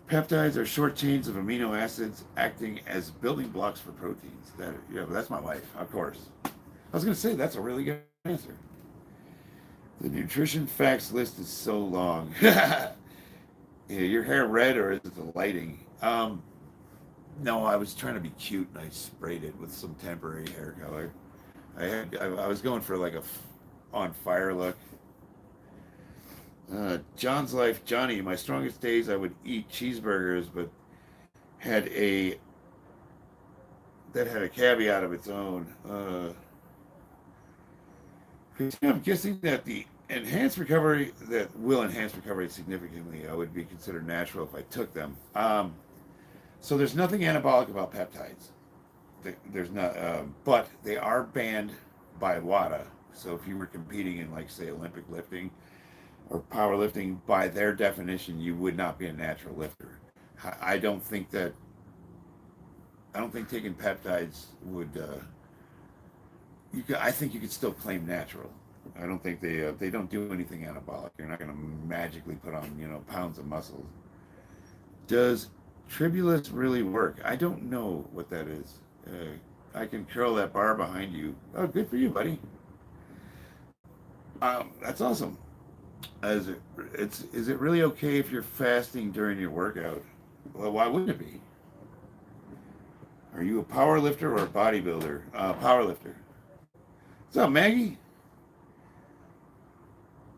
Peptides are short chains of amino acids acting as building blocks for proteins. That's my wife, of course. I was going to say that's a really good answer. The nutrition facts list is so long. Yeah, your hair red or is it the lighting? No, I was trying to be cute and I sprayed it with some temporary hair color. I was going for like a on fire look. John's life, Johnny. My strongest days, I would eat cheeseburgers, but had a caveat of its own. I'm guessing that the enhanced recovery that will enhance recovery significantly. I would be considered natural if I took them. So there's nothing anabolic about peptides. There's not, but they are banned by WADA. So if you were competing in, like, say, Olympic lifting or powerlifting, by their definition, you would not be a natural lifter. I don't think taking peptides would. I think you could still claim natural. I don't think they don't do anything anabolic. You're not going to magically put on pounds of muscles. Does Tribulus really work? I don't know what that is. I can curl that bar behind you. Oh, good for you, buddy. That's awesome. Is it really okay if you're fasting during your workout? Well, why wouldn't it be? Are you a power lifter or a bodybuilder? Power lifter. What's up, Maggie?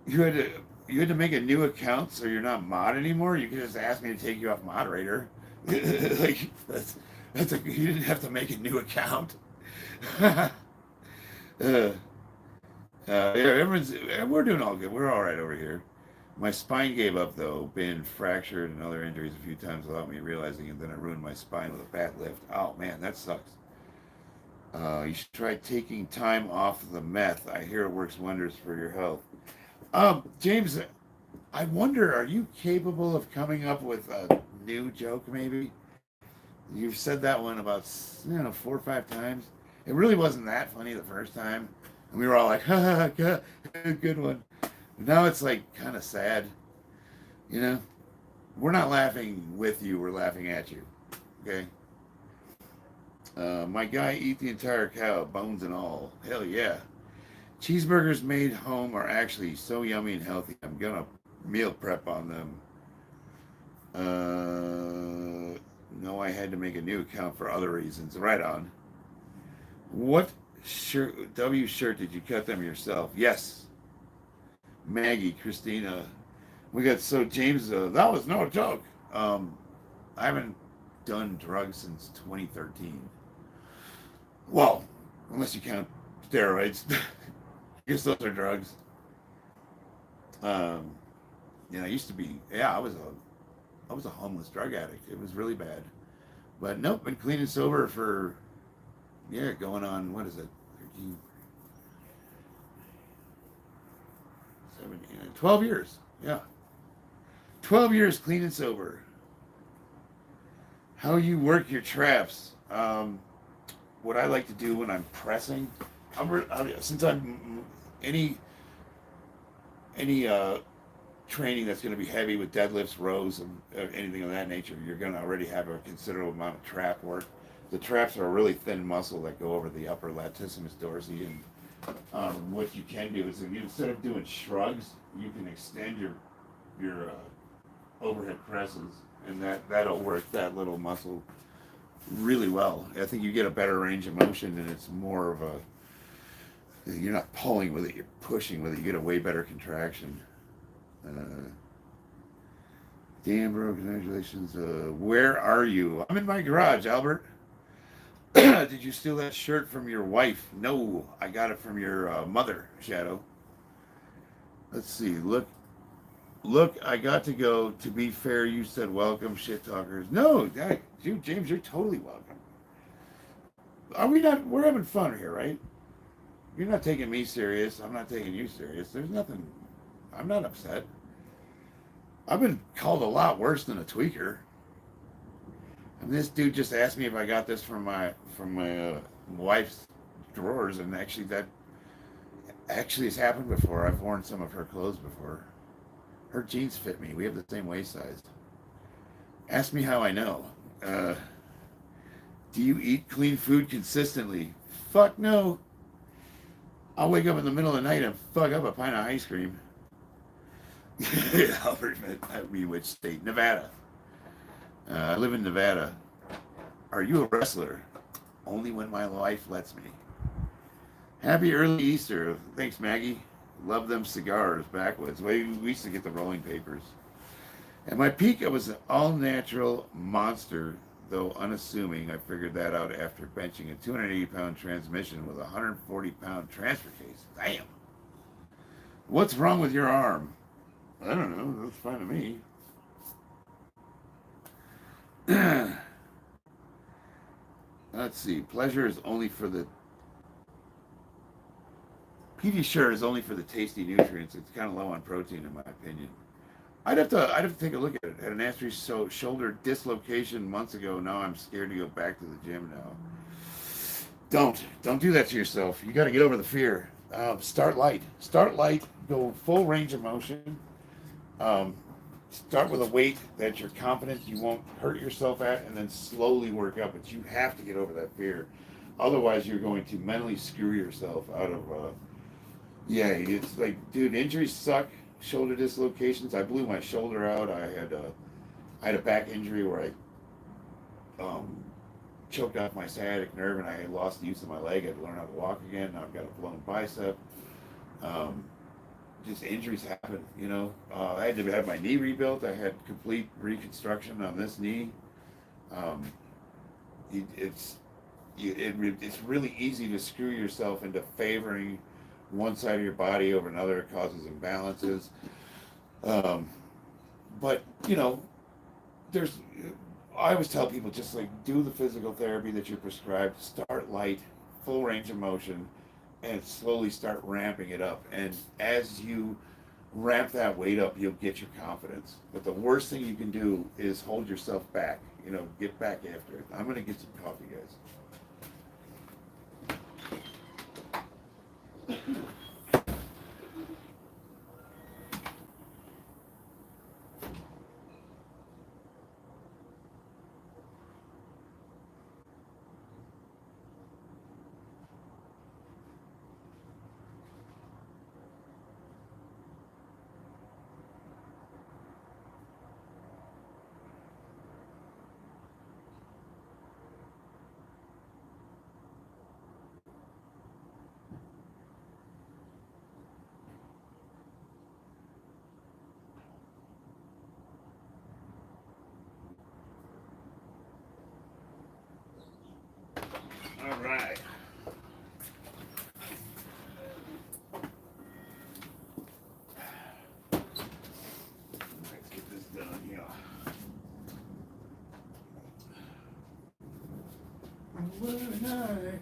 You had to make a new account so you're not mod anymore? You could just ask me to take you off moderator. Like you didn't have to make a new account. Yeah, we're doing all good. We're all right over here. My spine gave up though, been fractured and other injuries a few times without me realizing it. Then I ruined my spine with a bat lift. Oh man, that sucks. You should try taking time off the meth. I hear it works wonders for your health. James, I wonder, are you capable of coming up with a new joke? Maybe you've said that one about 4 or 5 times. It really wasn't that funny the first time, and we were all like, "Ha, good one." Now it's like kind of sad. We're not laughing with you; we're laughing at you. Okay. My guy eat the entire cow, bones and all. Hell yeah. Cheeseburgers made home are actually so yummy and healthy. I'm gonna meal prep on them. No, I had to make a new account for other reasons. Right on. What shirt, did you cut them yourself? Yes. Maggie, Christina. We got, so James, that was no joke. I haven't done drugs since 2013. Well, unless you count steroids. I guess those are drugs. Um, I used to be, I was a homeless drug addict. It was really bad. But nope, been clean and sober for, going on, what is it? 13, 17, 12 years. Yeah. 12 years clean and sober. How you work your traps. What I like to do when I'm pressing, since I'm any training that's going to be heavy with deadlifts, rows, and anything of that nature, you're going to already have a considerable amount of trap work. The traps are a really thin muscle that go over the upper latissimus dorsi, and what you can do is, if you, instead of doing shrugs, you can extend your overhead presses, and that'll work that little muscle really well. I think you get a better range of motion, and it's more of a, you're not pulling with it, you're pushing with it. You get a way better contraction. Dan, bro, congratulations. Where are you? I'm in my garage, Albert. Did you steal that shirt from your wife? No, I got it from your mother, Shadow. Let's see. Look, I got to go. To be fair, you said welcome, shit talkers. No, dude, James, you're totally welcome. Are we not? We're having fun here, right? You're not taking me serious. I'm not taking you serious. There's nothing. I'm not upset. I've been called a lot worse than a tweaker. And this dude just asked me if I got this from my wife's drawers, and that actually has happened before. I've worn some of her clothes before. Her jeans fit me. We have the same waist size. Ask me how I know. Do you eat clean food consistently? Fuck no. I'll wake up in the middle of the night and fuck up a pint of ice cream. Albert, I mean, which state? Nevada. I live in Nevada. Are you a wrestler? Only when my wife lets me. Happy early Easter. Thanks, Maggie. Love them cigars backwoods. We used to get the rolling papers. At my peak, I was an all-natural monster, though unassuming. I figured that out after benching a 280-pound transmission with a 140-pound transfer case. Damn. What's wrong with your arm? I don't know. That's fine to me. Let's see. Pleasure is only for the... Pediasure is only for the tasty nutrients. It's kind of low on protein, in my opinion. I'd have to take a look at it. Had an anterior shoulder dislocation months ago. Now I'm scared to go back to the gym now. Don't do that to yourself. You got to get over the fear. Start light. Go full range of motion. Start with a weight that you're confident you won't hurt yourself at, and then slowly work up. But you have to get over that fear. Otherwise, you're going to mentally screw yourself out of. It's like, dude, injuries suck. Shoulder dislocations. I blew my shoulder out. I had a back injury where I choked off my sciatic nerve, and I had lost the use of my leg. I had to learn how to walk again. Now I've got a blown bicep. Just injuries happen, you know. I had to have my knee rebuilt. I had complete reconstruction on this knee. It's really easy to screw yourself into favoring one side of your body over another. It causes imbalances. But, you know, I always tell people, just like, do the physical therapy that you're prescribed. Start light, full range of motion, and slowly start ramping it up. And as you ramp that weight up, you'll get your confidence. But the worst thing you can do is hold yourself back. You know, get back after it. I'm going to get some coffee, guys. overnight.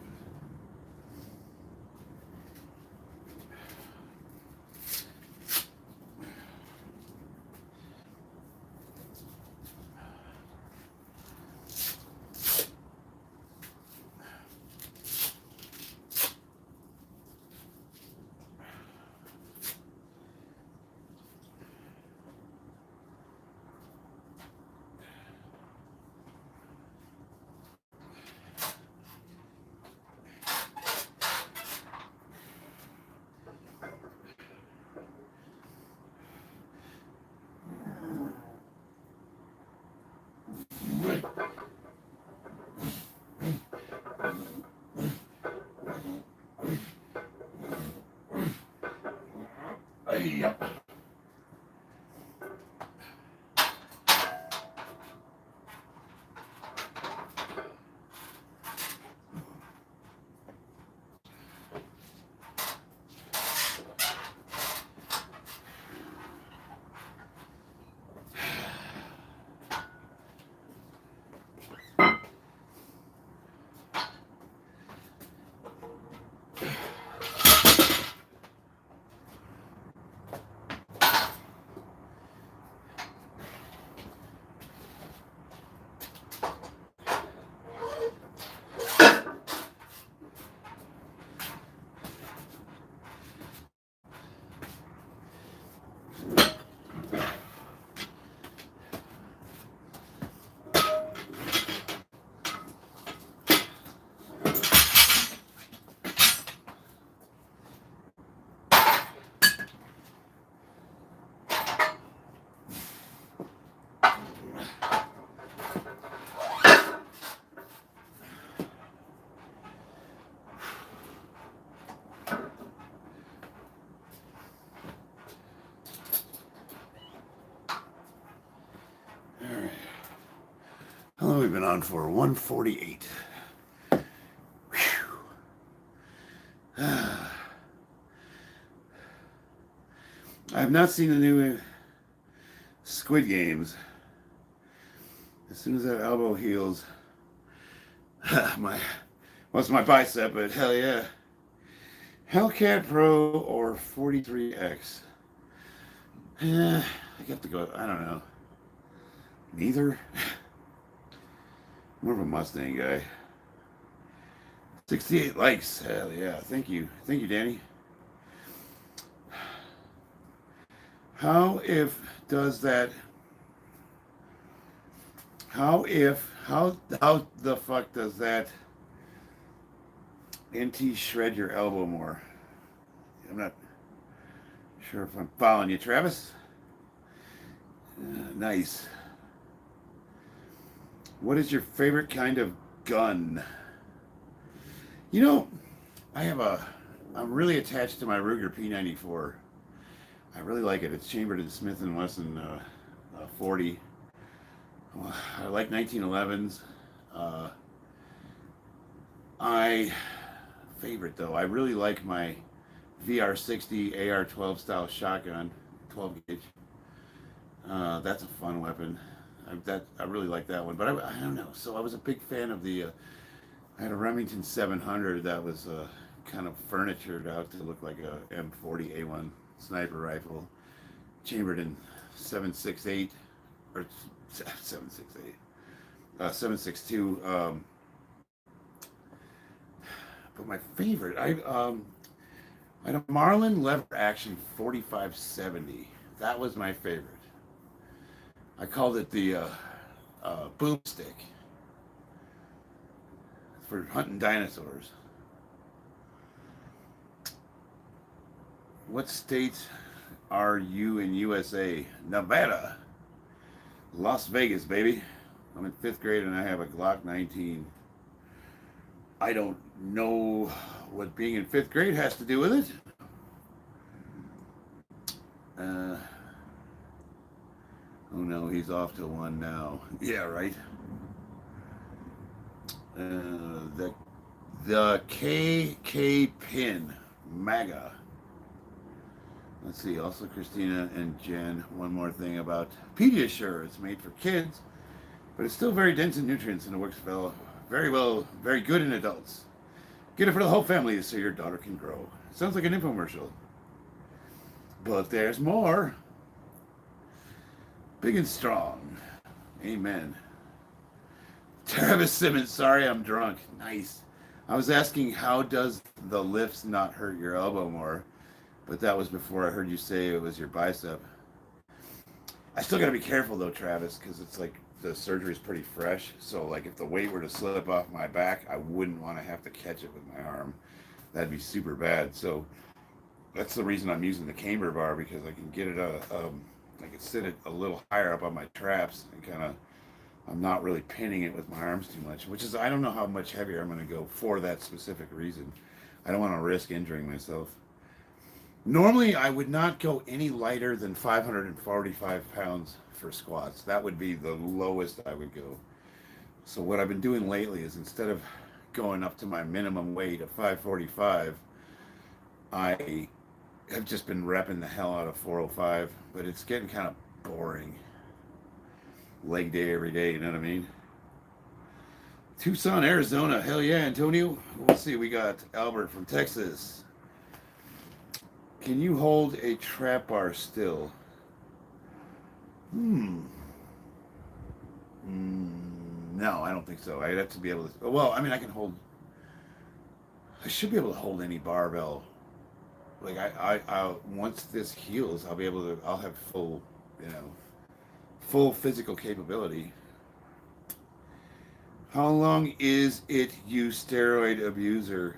Yep. How long have we been on for? 148. I have not seen the new Squid Games. As soon as that elbow heals, what's my bicep? But hell yeah, Hellcat Pro or 43X. I have to go. I don't know. Neither. More of a Mustang guy. 68 likes. Hell yeah. Thank you. Thank you, Danny. How the fuck does that NT shred your elbow more? I'm not sure if I'm following you, Travis. Nice. What is your favorite kind of gun? You know, I'm really attached to my Ruger P94. I really like it. It's chambered in Smith & Wesson 40. I like 1911s. Favorite though, I really like my VR60 AR-12 style shotgun, 12 gauge. That's a fun weapon. I really like that one, but I don't know. So I was a big fan of I had a Remington 700 that was kind of furnitured out to look like a M40A1 sniper rifle, chambered in 7.68 or 7.68, 7.62. But my favorite, I had a Marlin lever action 4570. That was my favorite. I called it the boomstick for hunting dinosaurs. What state are you in USA? Nevada. Las Vegas, baby. I'm in 5th grade and I have a Glock 19. I don't know what being in 5th grade has to do with it. Oh no, he's off to one now. Yeah, right. The KK pin, MAGA. Let's see. Also, Christina and Jen. One more thing about Pediasure. It's made for kids, but it's still very dense in nutrients and it works Very well, very good in adults. Get it for the whole family so your daughter can grow. Sounds like an infomercial. But there's more. Big and strong. Amen. Travis Simmons, sorry I'm drunk. Nice. I was asking how does the lifts not hurt your elbow more? But that was before I heard you say it was your bicep. I still gotta be careful though, Travis, because it's like the surgery is pretty fresh. So like if the weight were to slip off my back, I wouldn't want to have to catch it with my arm. That'd be super bad. So that's the reason I'm using the camber bar, because I can get it I can sit it a little higher up on my traps and kind of, I'm not really pinning it with my arms too much, which is, I don't know how much heavier I'm going to go for that specific reason. I don't want to risk injuring myself. Normally, I would not go any lighter than 545 pounds for squats. That would be the lowest I would go. So what I've been doing lately is, instead of going up to my minimum weight of 545, I have just been repping the hell out of 405, but it's getting kind of boring. Leg day every day, you know what I mean? Tucson, Arizona. Hell yeah, Antonio. Let's see, we got Albert from Texas. Can you hold a trap bar still? No, I don't think so. I'd have to be able to. Well, I mean, I should be able to hold any barbell. Like I once this heals, I'll be able to. I'll have full, full physical capability. How long is it, you steroid abuser?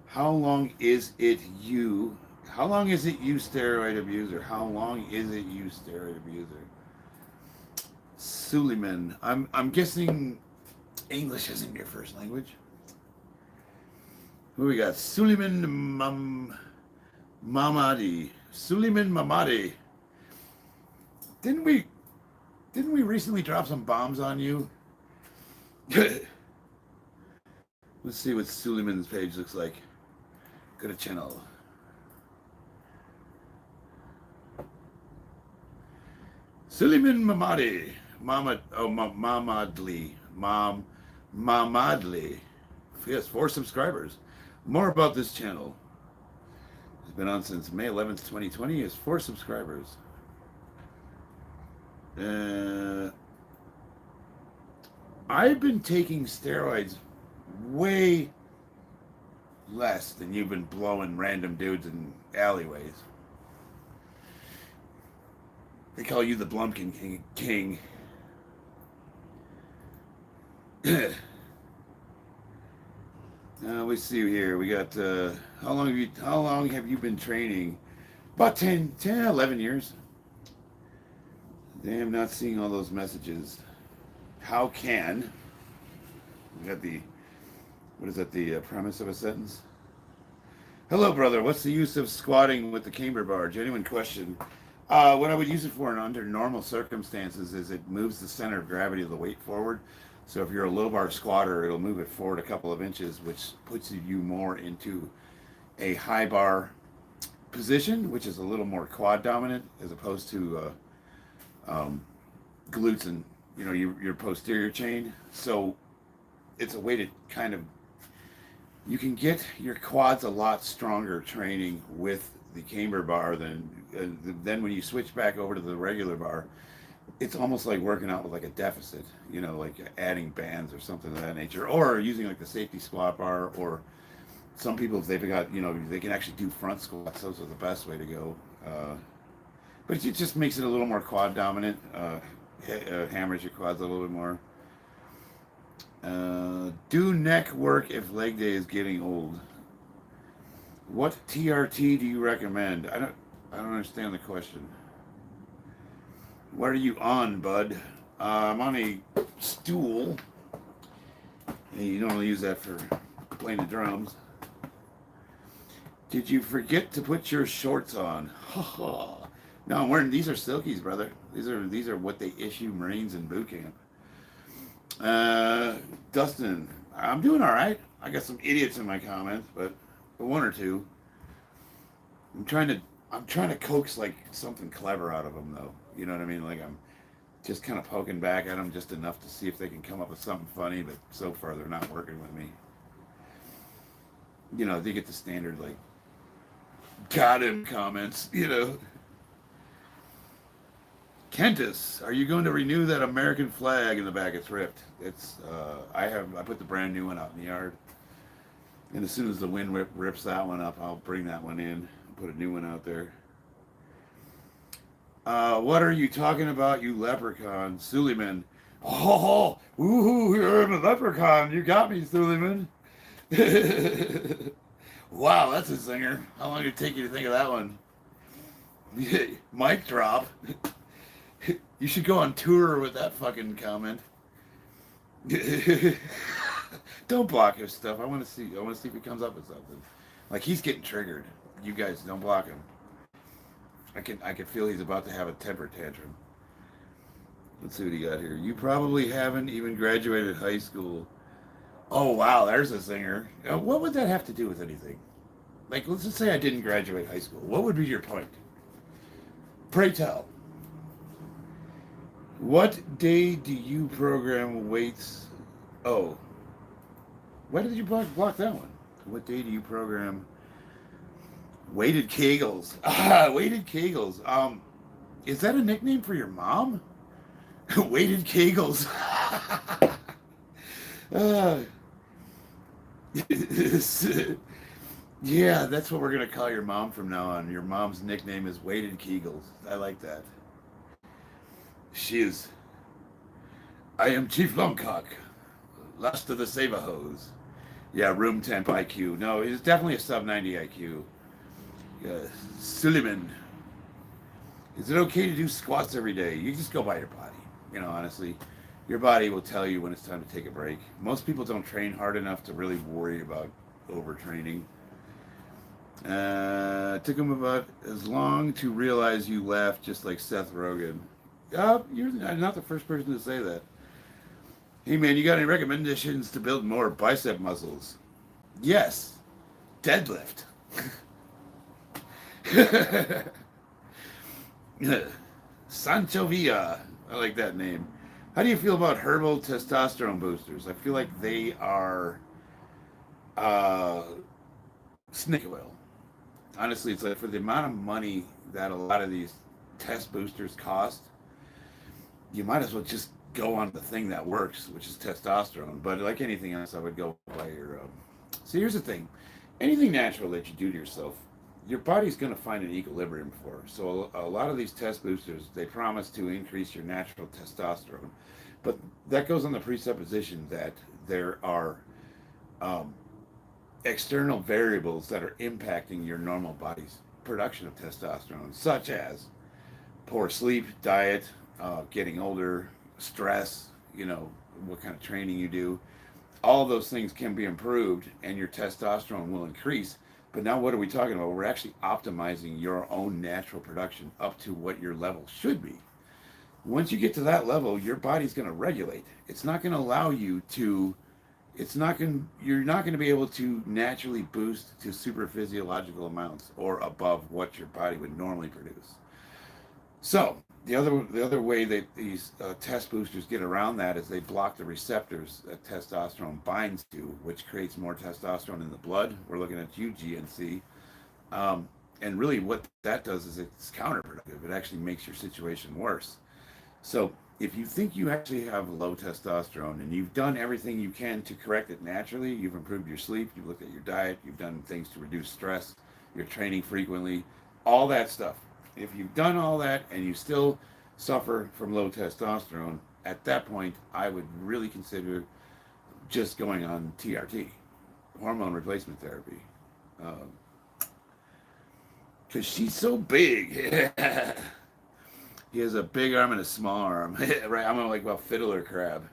How long is it, you? How long is it, you steroid abuser? How long is it, you steroid abuser? Suleiman. I'm guessing English isn't your first language. Who we got? Suleiman Mamadi. Suleiman Mamadi. Didn't we recently drop some bombs on you? Let's see what Suleiman's page looks like. Go to channel. Suleiman Mamadi. Mamadli. Mamadli. Yes, 4 subscribers. More about this channel. It's been on since May 11th, 2020. He has 4 subscribers. I've been taking steroids way less than you've been blowing random dudes in alleyways. They call you the Blumpkin King. We see here. We got how long have you been training? About 10, 11 years. Damn, not seeing all those messages. How can we got the, what is that, the premise of a sentence? Hello, brother. What's the use of squatting with the camber bar? Genuine question. What I would use it for under normal circumstances is it moves the center of gravity of the weight forward. So if you're a low bar squatter, it'll move it forward a couple of inches, which puts you more into a high bar position, which is a little more quad dominant as opposed to glutes and your posterior chain. So it's a way to kind of, you can get your quads a lot stronger training with the camber bar than when you switch back over to the regular bar. It's almost like working out with like a deficit, like adding bands or something of that nature, or using like the safety squat bar, or some people, if they've got, they can actually do front squats. Those are the best way to go. But it just makes it a little more quad dominant, hammers your quads a little bit more. Do neck work if leg day is getting old. What TRT do you recommend? I don't understand the question. What are you on, bud? I'm on a stool. You normally use that for playing the drums. Did you forget to put your shorts on? No, I'm wearing, these are Silkies, brother. These are what they issue Marines in boot camp. Dustin, I'm doing all right. I got some idiots in my comments, but one or two. I'm trying to coax like something clever out of them, though. You know what I mean? Like I'm just kind of poking back at them just enough to see if they can come up with something funny, but so far they're not working with me. You know, they get the standard, like, got him comments, you know. Kentis, are you going to renew that American flag in the back? It's ripped. It's I put the brand new one out in the yard, and as soon as the wind rips that one up, I'll bring that one in and put a new one out there. What are you talking about, you leprechaun, Suleiman? Oh, woohoo! You're a leprechaun. You got me, Suleiman. Wow, that's a zinger. How long did it take you to think of that one? Mic drop. You should go on tour with that fucking comment. Don't block his stuff. I want to see if he comes up with something. Like, he's getting triggered. You guys don't block him. I can feel he's about to have a temper tantrum. Let's see what he got here. You probably haven't even graduated high school. Oh wow, there's a zinger. What would that have to do with anything? Like, let's just say I didn't graduate high school. What would be your point? Pray tell. What day do you program weights? Oh. Why did you block that one? What day do you program weighted Kegels? Ah, weighted Kegels. Is that a nickname for your mom? Weighted Kegels. Yeah, that's what we're going to call your mom from now on. Your mom's nickname is Weighted Kegels. I like that. She is. I am Chief Longcock, last of the Saberhose. Yeah, room temp IQ. No, it's definitely a sub 90 IQ. Suleiman. Is it okay to do squats every day? You just go by your body. You know, honestly, your body will tell you when it's time to take a break. Most people don't train hard enough to really worry about overtraining. It took him about as long to realize you laughed, just like Seth Rogen. You're not the first person to say that. Hey man, you got any recommendations to build more bicep muscles? Yes. Deadlift. Sancho Villa. I like that name. How do you feel about herbal testosterone boosters? I feel like they are snake oil. Honestly, it's like for the amount of money that a lot of these test boosters cost, you might as well just go on the thing that works, which is testosterone. But like anything else, I would go by your. See, here's the thing: anything natural that you do to yourself, your body's going to find an equilibrium for. So a lot of these test boosters, they promise to increase your natural testosterone, but that goes on the presupposition that there are external variables that are impacting your normal body's production of testosterone, such as poor sleep, diet, getting older, stress, you know, what kind of training you do. All of those things can be improved and your testosterone will increase. But now what are we talking about? We're actually optimizing your own natural production up to what your level should be. Once you get to that level, your body's going to regulate. It's not going to allow you to, you're not going to be able to naturally boost to super physiological amounts or above what your body would normally produce. So the other way that these test boosters get around that is they block the receptors that testosterone binds to, which creates more testosterone in the blood. We're looking at you, GNC. And really what that does is it's counterproductive. It actually makes your situation worse. So if you think you actually have low testosterone and you've done everything you can to correct it naturally, you've improved your sleep, you've looked at your diet, you've done things to reduce stress, you're training frequently, all that stuff. If you've done all that and you still suffer from low testosterone, at that point, I would really consider just going on TRT, hormone replacement therapy. Because she's so big. He has a big arm and a small arm. Right, I'm like a fiddler crab.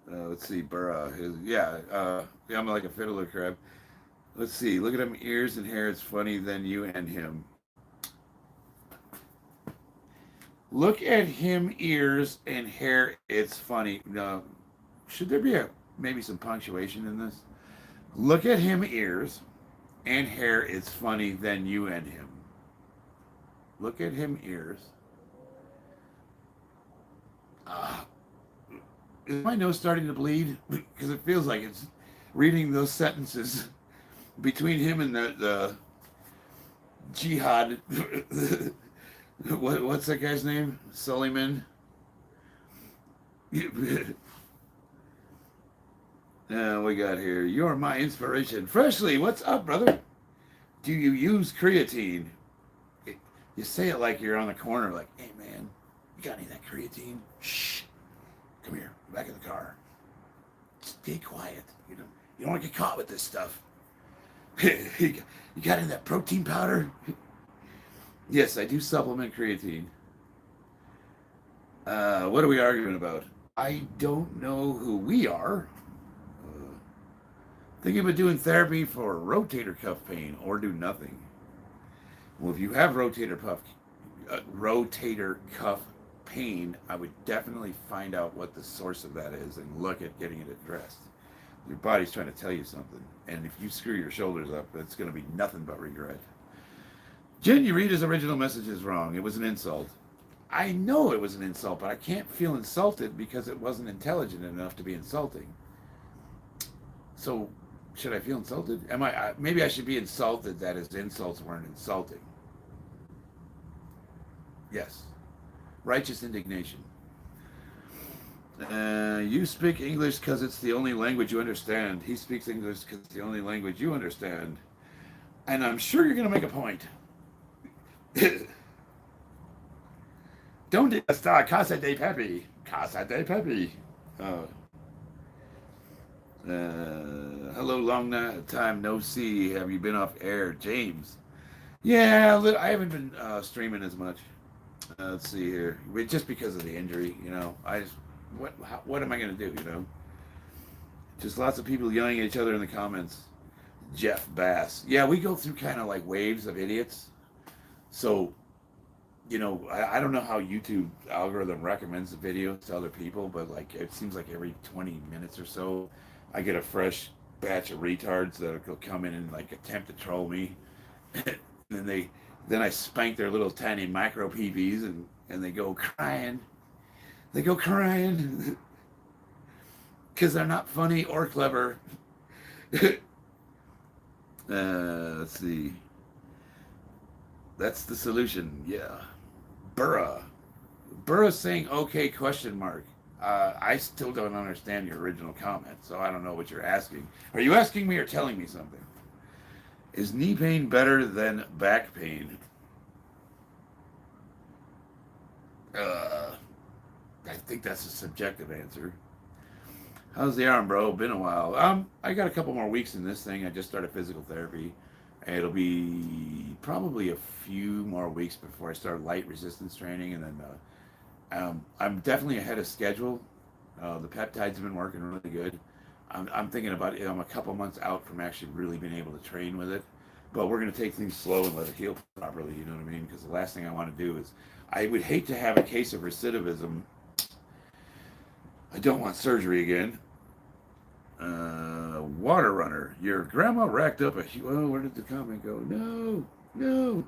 Let's see, Burra. I'm like a fiddler crab. Let's see. Look at him, ears and hair. It's funny. Then you and him. Look at him, ears and hair. It's funny. Should there be maybe some punctuation in this? Look at him, ears and hair. It's funny. Then you and him. Look at him ears. Is my nose starting to bleed? Because it feels like it's reading those sentences between him and the jihad. What's that guy's name? Suleiman. We got here. You're my inspiration. Freshly, what's up, brother? Do you use creatine? You say it like you're on the corner, like, hey, man, you got any of that creatine? Shh. Come here. Back in the car. Stay quiet. You don't want to get caught with this stuff. You got any of that protein powder? Yes, I do supplement creatine. What are we arguing about? I don't know who we are. Thinking about doing therapy for rotator cuff pain or do nothing. Well, if you have rotator cuff pain, I would definitely find out what the source of that is and look at getting it addressed. Your body's trying to tell you something, and if you screw your shoulders up, it's going to be nothing but regret. Jen, you read his original message is wrong. It was an insult. I know it was an insult, but I can't feel insulted because it wasn't intelligent enough to be insulting. So, should I feel insulted? Maybe I should be insulted that his insults weren't insulting. Yes. Righteous indignation. You speak English because it's the only language you understand. He speaks English because it's the only language you understand. And I'm sure you're going to make a point. Don't estar casa de Pepe. Casa de Pepe. Hello, long time no see. Have you been off air? James. Yeah, I haven't been streaming as much. Let's see here. Just because of the injury, what am I going to do, Just lots of people yelling at each other in the comments. Jeff Bass. Yeah, we go through kind of like waves of idiots. So, I don't know how YouTube algorithm recommends the videos to other people, but like it seems like every 20 minutes or so, I get a fresh batch of retards that will come in and like attempt to troll me. And then I spank their little tiny micro PBs and they go crying. They go crying because they're not funny or clever. Let's see. That's the solution. Yeah. Burra's saying okay question mark. I still don't understand your original comment, so I don't know what you're asking. Are you asking me or telling me something? Is knee pain better than back pain? I think that's a subjective answer. How's the arm, bro? Been a while. I got a couple more weeks in this thing. I just started physical therapy. And it'll be probably a few more weeks before I start light resistance training, and then I'm definitely ahead of schedule. The peptides have been working really good. I'm thinking about it. I'm a couple months out from actually really being able to train with it, but we're going to take things slow and let it heal properly. You know what I mean? Because the last thing I want to do is, I would hate to have a case of recidivism. I don't want surgery again. Water runner. Your grandma racked up where did the comment go? No.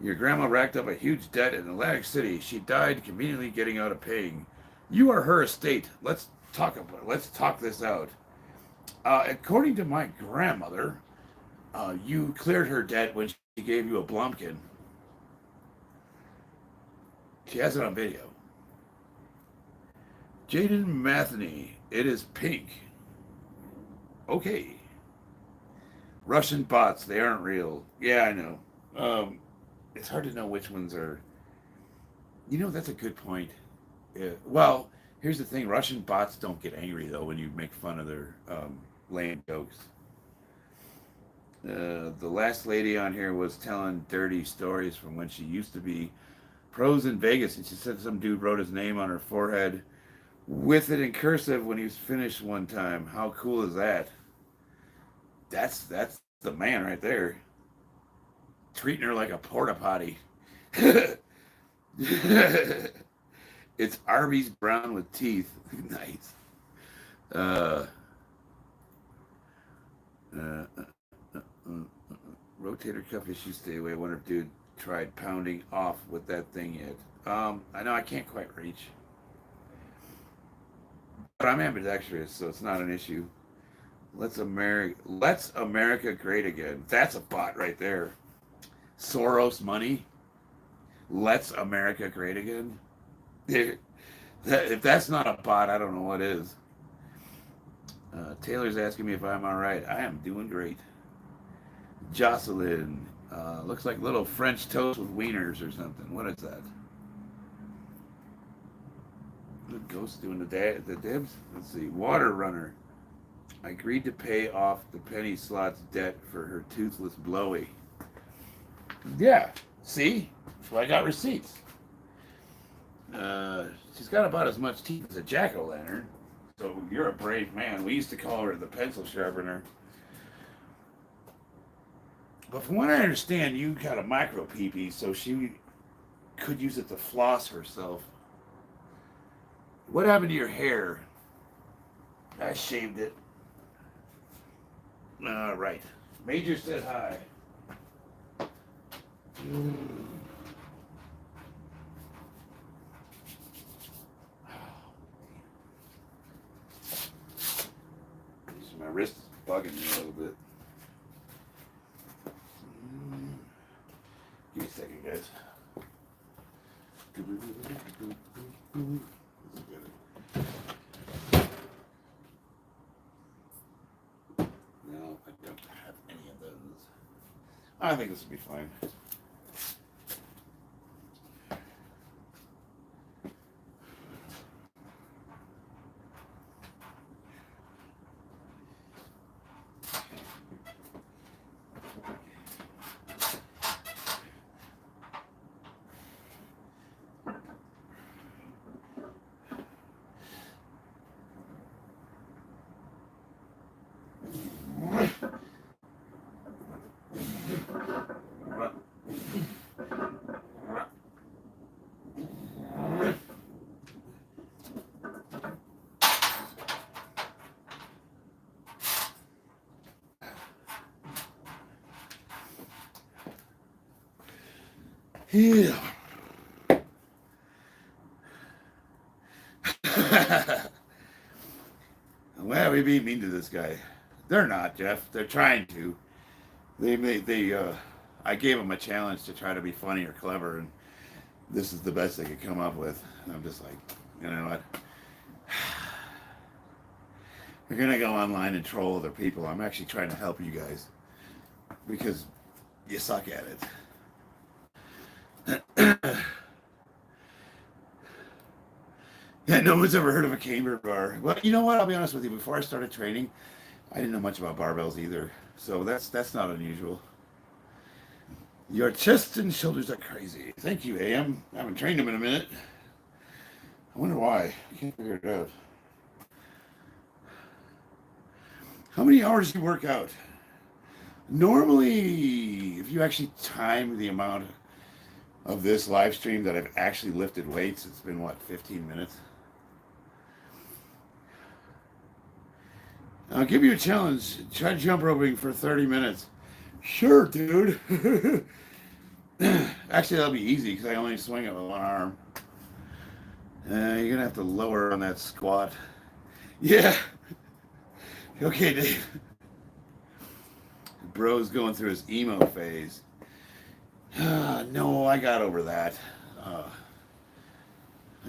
Your grandma racked up a huge debt in Atlantic City. She died conveniently getting out of paying. You are her estate. Let's talk this out. According to my grandmother, you cleared her debt when she gave you a Blumpkin. She has it on video. Jaden Matheny. It is pink. Okay. Russian bots. They aren't real. Yeah, I know. It's hard to know which ones are. That's a good point. Well, here's the thing. Russian bots don't get angry, though, when you make fun of their lame jokes. The last lady on here was telling dirty stories from when she used to be pros in Vegas, and she said some dude wrote his name on her forehead with it in cursive when he was finished one time. How cool is that? That's the man right there. Treating her like a porta potty. It's Arby's brown with teeth. Nice. Rotator cuff issues stay away. I wonder if dude tried pounding off with that thing yet. I know I can't quite reach. But I'm ambidextrous, so it's not an issue. Let's America great again. That's a bot right there. Soros money. Let's America great again. If that's not a bot, I don't know what is. Taylor's asking me if I'm all right. I am doing great. Jocelyn, looks like little French toast with wieners or something. What is that? The ghost doing the dibs? Let's see. Water runner. I agreed to pay off the penny slot's debt for her toothless blowy. Yeah. See? So I got receipts. She's got about as much teeth as a jack-o'-lantern. So you're a brave man. We used to call her the pencil sharpener. But from what I understand, you got a micro pee-pee, so she could use it to floss herself. What happened to your hair? I shaved it. All right. Major said hi. My wrist is bugging me a little bit. Give me a second, guys. No, I don't have any of those. I think this will be fine. Yeah. Well, we be mean to this guy. They're not, Jeff. They're trying to. I gave them a challenge to try to be funny or clever, and this is the best they could come up with. And I'm just like, you know what? We're gonna go online and troll other people. I'm actually trying to help you guys because you suck at it. Yeah, no one's ever heard of a camber bar. Well, you know what? I'll be honest with you. Before I started training, I didn't know much about barbells either. So that's not unusual. Your chest and shoulders are crazy. Thank you, AM. I haven't trained them in a minute. I wonder why. I can't figure it out. How many hours do you work out? Normally, if you actually time the amount of this live stream that I've actually lifted weights, it's been, what, 15 minutes? I'll give you a challenge. Try jump roping for 30 minutes. Sure, dude. Actually, that'll be easy because I only swing it with one arm. You're going to have to lower on that squat. Yeah. Okay, Dave. Bro's going through his emo phase. No, I got over that. I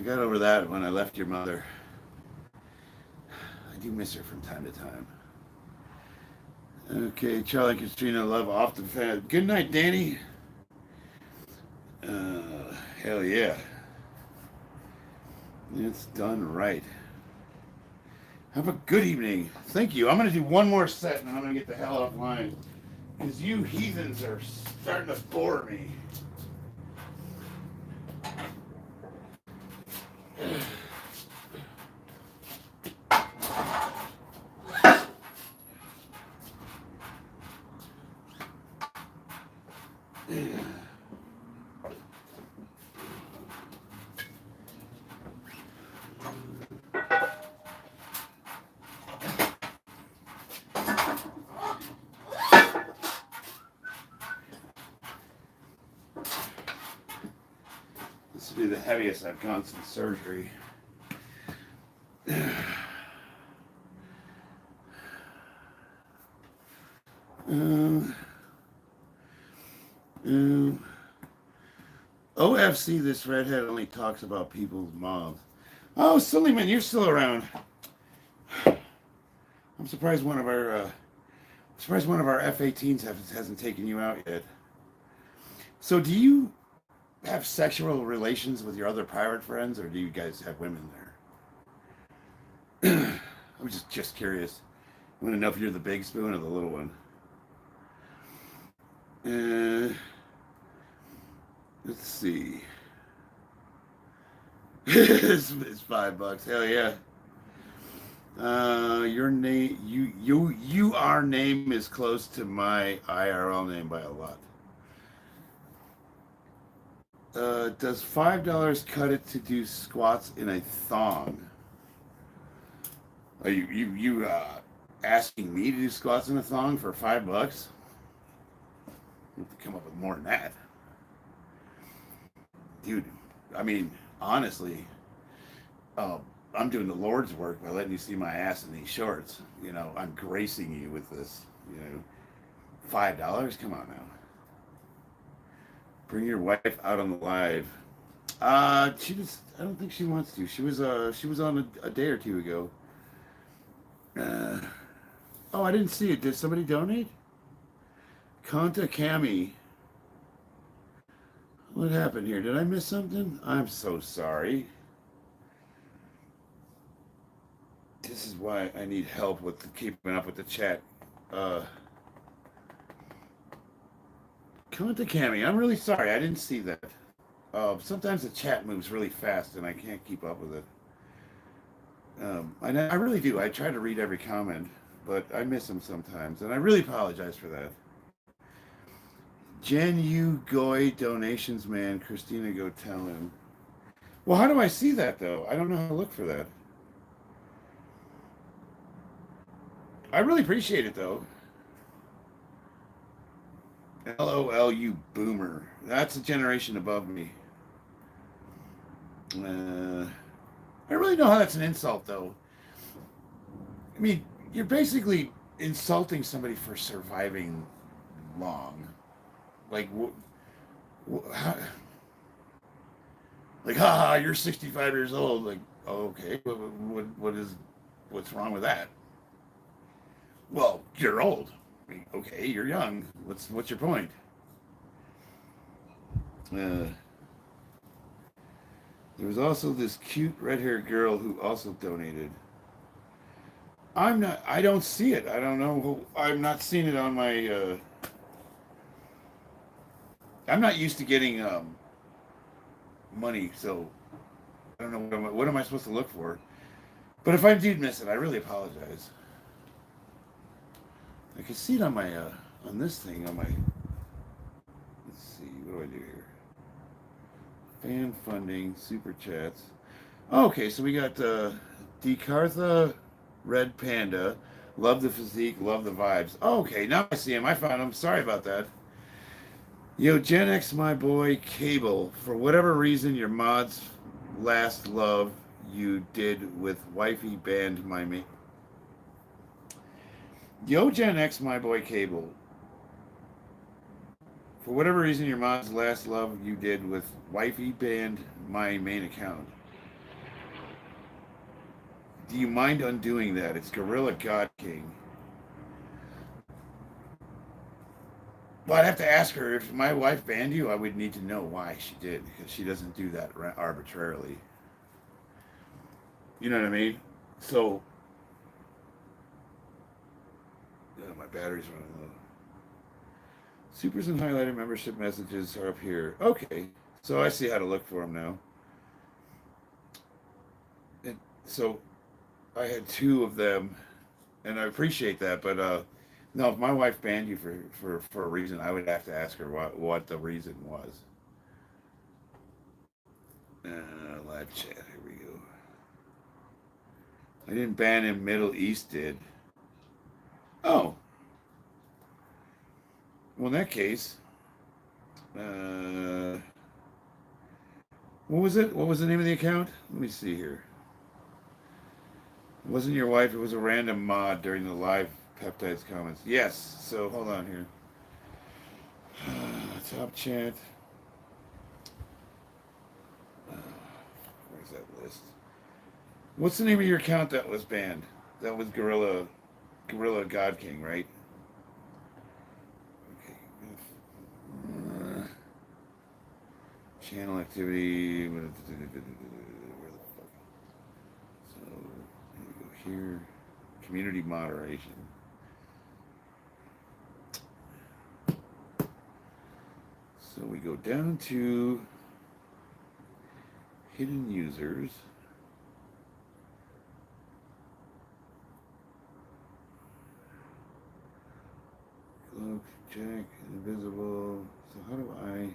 got over that when I left your mother. I do miss her from time to time. Okay, Charlie and Katrina love off the fan. Good night, Danny. Hell yeah. It's done right. Have a good evening. Thank you. I'm going to do one more set and I'm going to get the hell offline. Because you heathens are starting to bore me. to be the heaviest I've gone since surgery. OFC, this redhead only talks about people's moms. Oh, Suleiman, you're still around. I'm surprised one of our F-18s hasn't taken you out yet. So, do you have sexual relations with your other pirate friends, or do you guys have women there? I'm just curious. I want to know if you're the big spoon or the little one. Let's see. it's $5. Hell yeah. Your name, our name is close to my IRL name by a lot. Does $5 cut it to do squats in a thong? Are you asking me to do squats in a thong for $5? You have to come up with more than that, dude. I mean, honestly, I'm doing the Lord's work by letting you see my ass in these shorts. You know, I'm gracing you with this. You know, $5. Come on now. Bring your wife out on the live. She just, I don't think she wants to. She was on a day or two ago. Oh, I didn't see it. Did somebody donate? Conta Cami. What happened here? Did I miss something? I'm so sorry. This is why I need help with keeping up with the chat. Conta Cami, I'm really sorry. I didn't see that. Sometimes the chat moves really fast and I can't keep up with it. I really do. I try to read every comment, but I miss them sometimes, and I really apologize for that. Jen Yu Goy donations, man. Christina, go tell him. Well, how do I see that, though? I don't know how to look for that. I really appreciate it, though. LOL, you boomer. That's a generation above me. I really know how that's an insult, though. I mean, you're basically insulting somebody for surviving long. Like, haha, you're 65 years old. Like, okay, what's wrong with that? Well, you're old. I mean, okay, you're young. What's your point? There was also this cute red-haired girl who also donated. I don't see it. I don't know. I'm not seeing it on my, I'm not used to getting, money, so I don't know what am I supposed to look for. But if I did miss it, I really apologize. I can see it on my, on this thing, on my, let's see, what do I do here? Fan funding, super chats. Oh, okay, so we got Decartha, Red Panda, love the physique, love the vibes. Oh, okay, now I see him. I found him. Sorry about that. Yo, Gen X, my boy, Cable. For whatever reason, your mod's last love you did with wifey banned my mate. Yo, Gen X, my boy, Cable. For whatever reason, your mod's last love you did with wifey banned my main account. Do you mind undoing that? It's Gorilla God King. Well, I'd have to ask her. If my wife banned you, I would need to know why she did, because she doesn't do that arbitrarily. You know what I mean? So, my battery's running low. Supers and highlighted membership messages are up here. Okay, so I see how to look for them now. And so I had two of them, and I appreciate that, but no, if my wife banned you for a reason, I would have to ask her what the reason was. Live chat, here we go. I didn't ban him, Middle East did. Oh. Well, in that case, What was it? What was the name of the account? Let me see here. It wasn't your wife. It was a random mod during the live peptides comments. Yes. So hold on here. Top chat. Where's that list? What's the name of your account that was banned? That was Gorilla God King, right? Okay. Channel activity. Where the fuck? So go here. Community moderation. So we go down to hidden users. Cloak, check, invisible. So how do I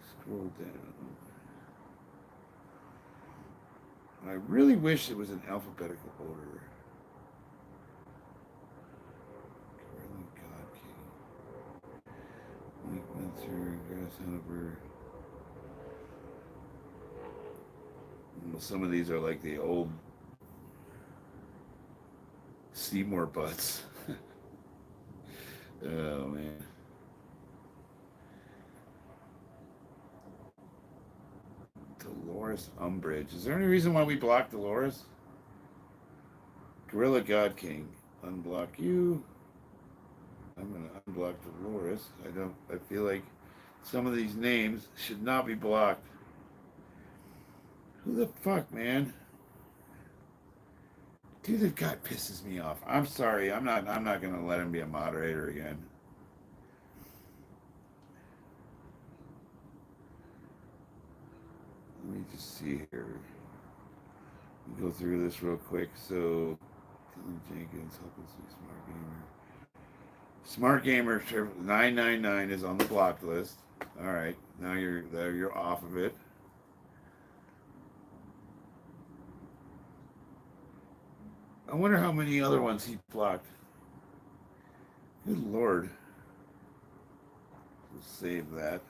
scroll down? I really wish it was in alphabetical order. Gorilla God King. Link Mentor, Grasshopper. Well, some of these are like the old Seymour butts. Oh man. Dolores Umbridge. Is there any reason why we blocked Dolores? Gorilla God King. Unblock you. I'm gonna unblock Dolores. I feel like some of these names should not be blocked. Who the fuck, man? Dude, that guy pisses me off. I'm sorry. I'm not gonna let him be a moderator again. Let me just see here. Go through this real quick. So, Dylan Jenkins, help us see Smart Gamer. Smart Gamer 999 is on the blocked list. All right, now you're off of it. I wonder how many other ones he blocked. Good Lord. We'll save that.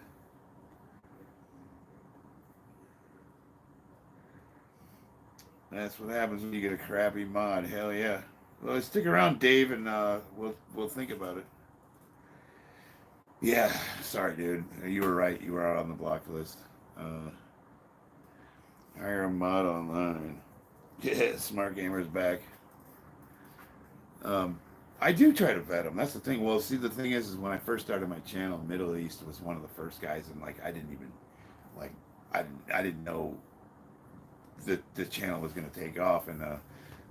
That's what happens when you get a crappy mod. Hell yeah. Well, stick around, Dave, and we'll think about it. Yeah, sorry, dude. You were right. You were out on the block list. Hire a mod online. Yeah, Smart Gamer's back. I do try to vet them. That's the thing. Well, see, the thing is when I first started my channel, Middle East was one of the first guys, and like I didn't even like I didn't know that the channel was going to take off. And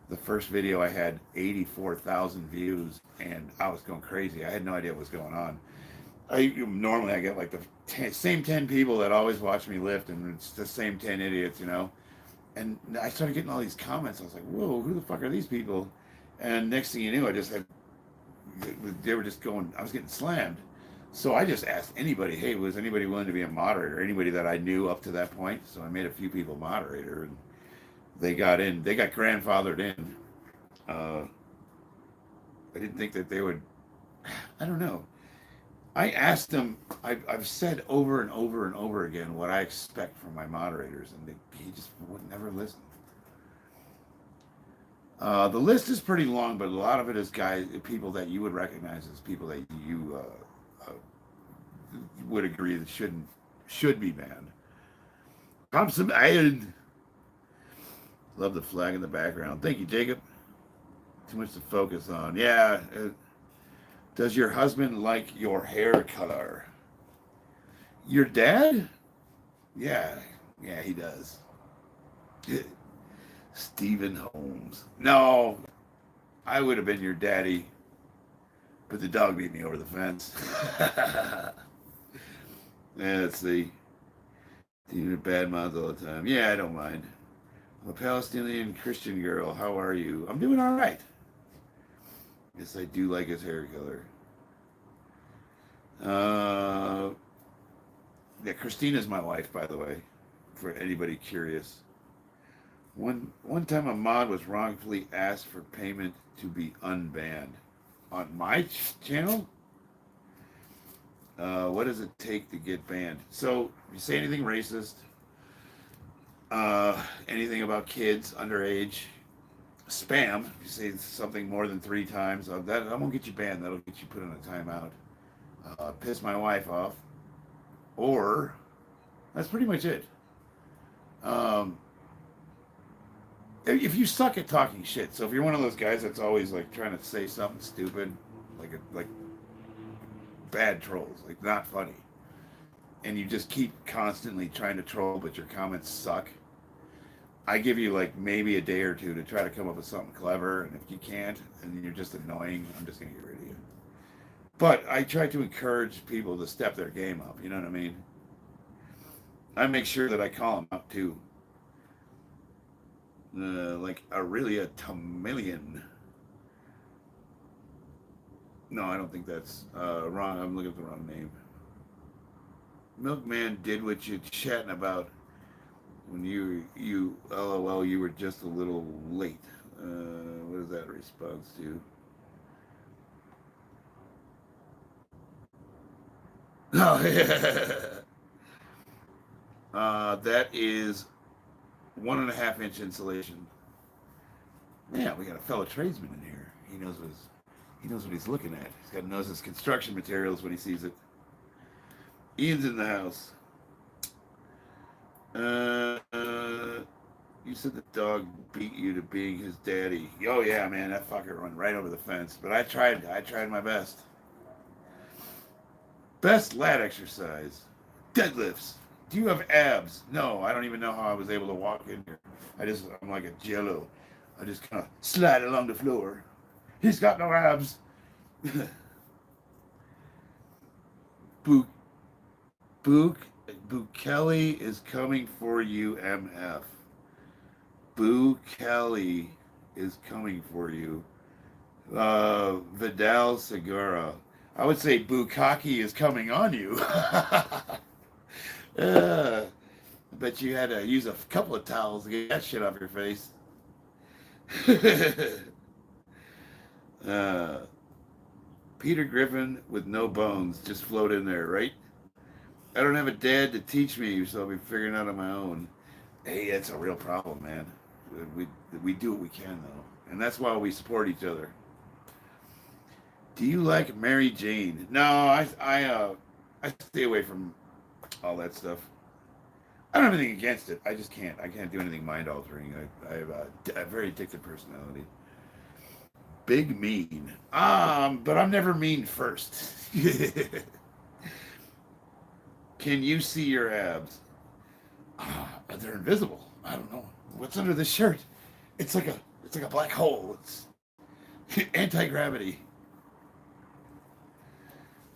the first video I had 84,000 views, and I was going crazy. I had no idea what was going on. Normally I get like the same 10 people that always watch me lift, and it's the same 10 idiots, you know. And I started getting all these comments. I was like, whoa, who the fuck are these people? And next thing you knew, they were just going, I was getting slammed. So I just asked anybody, hey, was anybody willing to be a moderator? Anybody that I knew up to that point. So I made a few people moderator, and they got in. They got grandfathered in. I didn't think that they would, I don't know. I asked them, I've said over and over and over again what I expect from my moderators, and he just would never listen. The list is pretty long, but a lot of it is people that you would recognize as people that you would agree that should be banned. Thompson, I love the flag in the background. Thank you, Jacob. Too much to focus on. Yeah. Does your husband like your hair color? Your dad? Yeah, he does. Stephen Holmes. No, I would have been your daddy, but the dog beat me over the fence. Yeah, let's see. Even bad moms all the time. Yeah, I don't mind. I'm a Palestinian Christian girl. How are you? I'm doing all right. Yes, I do like his hair color. Yeah, Christina's my wife, by the way, for anybody curious. One time a mod was wrongfully asked for payment to be unbanned. On my channel? What does it take to get banned? So, if you say anything racist, anything about kids underage, spam, if you say something more than 3 times, that won't get you banned. That'll get you put in a timeout. Piss my wife off, or that's pretty much it. Um, if you suck at talking shit, so if you're one of those guys that's always like trying to say something stupid, like bad trolls, like not funny, and you just keep constantly trying to troll, but your comments suck, I give you like maybe a day or two to try to come up with something clever, and if you can't, and you're just annoying, I'm just gonna get rid of you. But I try to encourage people to step their game up. You know what I mean? I make sure that I call them out too. Like Aurelia Tomillion. No, I don't think that's wrong. I'm looking at the wrong name. Milkman did what you chatting about when you LOL, you were just a little late. What is that a response to? Oh, yeah. That is 1.5 inch insulation. Yeah, we got a fellow tradesman in here. He knows what he's looking at. He's got to know his construction materials when he sees it. Ian's in the house. You said the dog beat you to being his daddy. Oh yeah, man, that fucker went right over the fence. But I tried my best. Best lat exercise. Deadlifts. Do you have abs? No, I don't even know how I was able to walk in here. I'm like a jello. I just kind of slide along the floor. He's got no abs. Book Kelly is coming for you, MF. Boo Kelly is coming for you. Vidal Segura. I would say Bukaki is coming on you. I bet you had to use a couple of towels to get that shit off your face. Peter Griffin with no bones just float in there, right? I don't have a dad to teach me, so I'll be figuring out on my own. Hey, that's a real problem, man. We do what we can, though. And that's why we support each other. Do you like Mary Jane? No, I stay away from all that stuff. I don't have anything against it. I just can't. I can't do anything mind altering. I have a very addictive personality. Big mean. But I'm never mean first. Can you see your abs? They're invisible. I don't know. What's under this shirt? It's like a black hole. It's anti-gravity.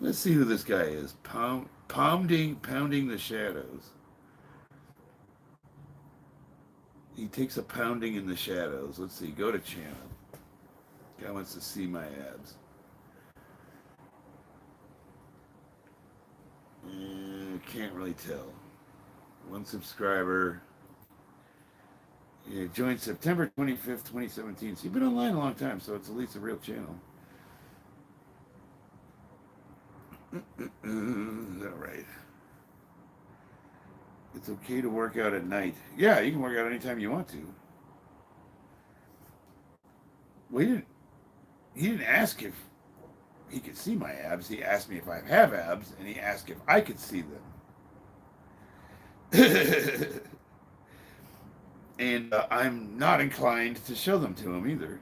Let's see who this guy is. Pounding the shadows. He takes a pounding in the shadows. Let's see. Go to channel. Guy wants to see my abs. Can't really tell. 1 subscriber. Yeah, joined September 25th, 2017. So you've been online a long time, so it's at least a real channel. All right. It's okay to work out at night. Yeah, you can work out anytime you want to. Well, he didn't ask if he could see my abs. He asked me if I have abs, and he asked if I could see them. And I'm not inclined to show them to him either.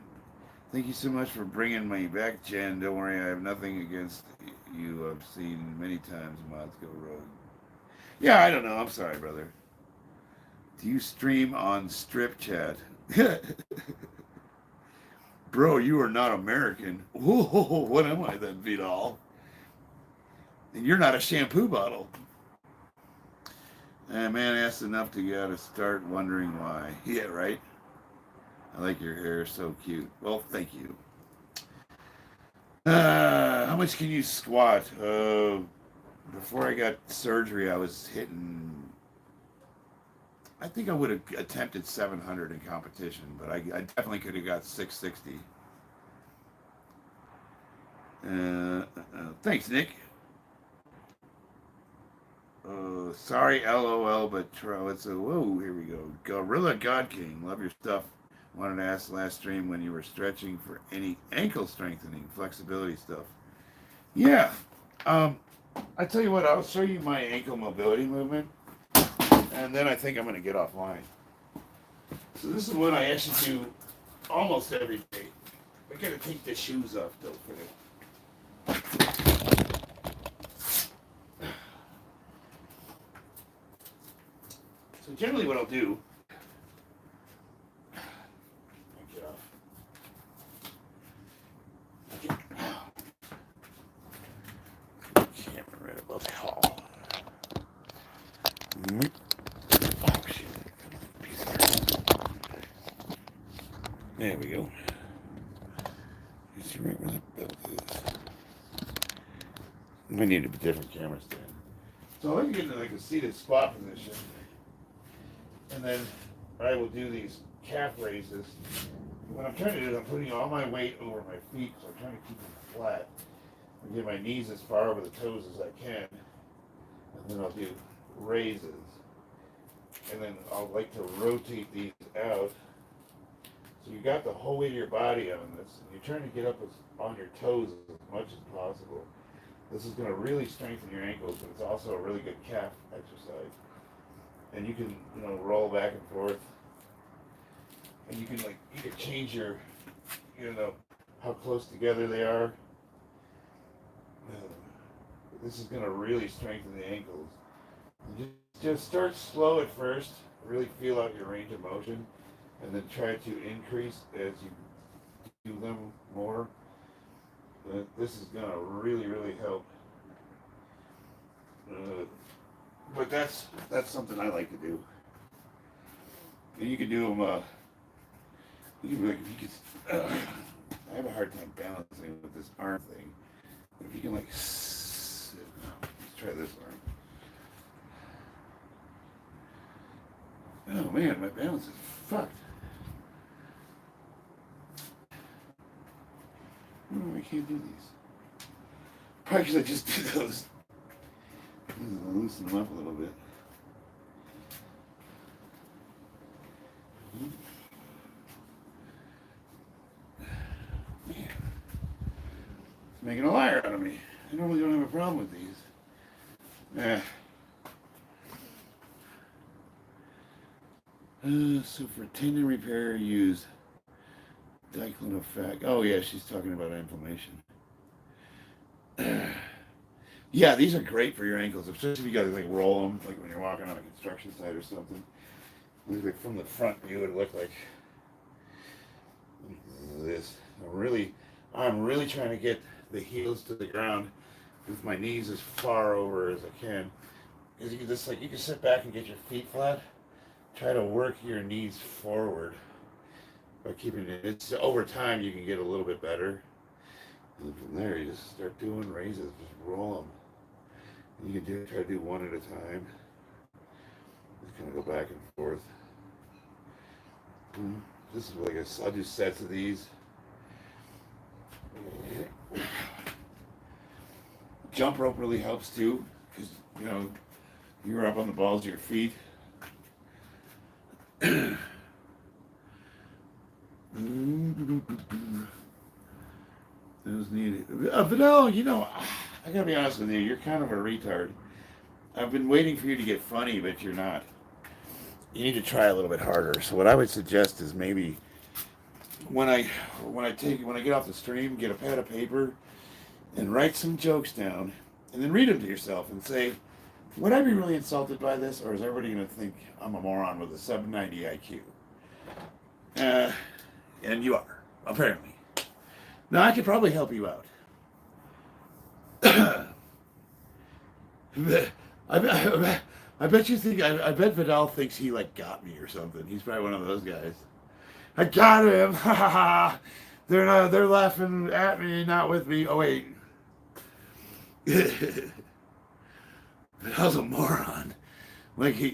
Thank you so much for bringing me back, Jen. Don't worry, I have nothing against you. I've seen many times mods go rogue. Yeah, I don't know. I'm sorry, brother. Do you stream on Strip Chat? Bro, you are not American. Whoa, what am I then, Vidal? And you're not a shampoo bottle. Man, that's enough to get us start wondering why. Yeah, right? I like your hair, so cute. Well, thank you. How much can you squat? Before I got surgery, I was hitting... I think I would have attempted 700 in competition, but I definitely could have got 660. Thanks, Nick. Sorry, LOL, but it's a whoa. Here we go. Gorilla God King, love your stuff. Wanted to ask last stream when you were stretching for any ankle strengthening, flexibility stuff. Yeah. I tell you what, I'll show you my ankle mobility movement, and then I think I'm going to get offline. So this is what I actually do almost every day. I got to take the shoes off though for this. So generally what I'll do, get off. Camera right above the hall. Oh shit. There we go. You see right where the belt is. We need a different camera stand. So I can get into like a seated squat position. And then I will do these calf raises. What I'm trying to do is I'm putting all my weight over my feet, so I'm trying to keep them flat. I get my knees as far over the toes as I can. And then I'll do raises. And then I'll like to rotate these out. So you got the whole weight of your body on this. And you're trying to get up on your toes as much as possible. This is going to really strengthen your ankles, but it's also a really good calf exercise. And you can, roll back and forth. And you can either change your, how close together they are. This is going to really strengthen the ankles. Just start slow at first. Really feel out your range of motion. And then try to increase as you do them more. This is going to really, really help. But that's something I like to do. And you can do them. I have a hard time balancing with this arm thing. But if you can let's try this arm. Oh man, my balance is fucked. Oh, I can't do these. Probably because I just did those. Loosen them up a little bit. Man, it's making a liar out of me. I normally don't have a problem with these. So for tendon repair, use diclofenac. Oh yeah, she's talking about inflammation. Yeah, these are great for your ankles, especially if you got to roll them, like when you're walking on a construction site or something. Like from the front view, it would look like this. I'm really trying to get the heels to the ground with my knees as far over as I can. Because you can just you can sit back and get your feet flat. Try to work your knees forward by keeping it. It's over time you can get a little bit better. And from there, you just start doing raises, just roll them. And you can try to do one at a time. Just kind of go back and forth. This is I'll do sets of these. Jump rope really helps too, because you're up on the balls of your feet. Those needed. Vidal, I gotta be honest with you, you're kind of a retard. I've been waiting for you to get funny, but you're not. You need to try a little bit harder. So what I would suggest is maybe when I get off the stream, get a pad of paper and write some jokes down, and then read them to yourself and say, would I be really insulted by this, or is everybody going to think I'm a moron with a 790 IQ? And you are, apparently. Now, I could probably help you out. I bet you think, I bet Vidal thinks he got me or something. He's probably one of those guys. I got him! Ha ha ha! They're laughing at me, not with me. Oh wait. Vidal's a moron.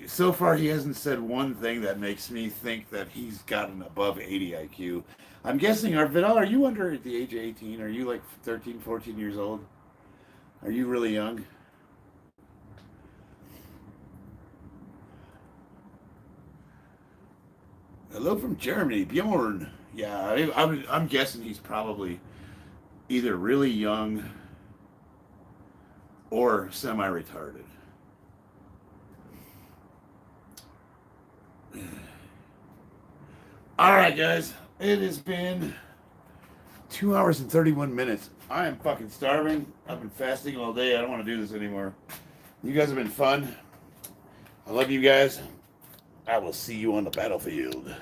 So far he hasn't said one thing that makes me think that he's got an above 80 IQ. I'm guessing, Vidal, are you under the age of 18? Are you 13, 14 years old? Are you really young? Hello from Germany, Bjorn. Yeah, I'm guessing he's probably either really young or semi-retarded. All right, guys. It has been 2 hours and 31 minutes. I am fucking starving. I've been fasting all day. I don't want to do this anymore. You guys have been fun. I love you guys. I will see you on the battlefield.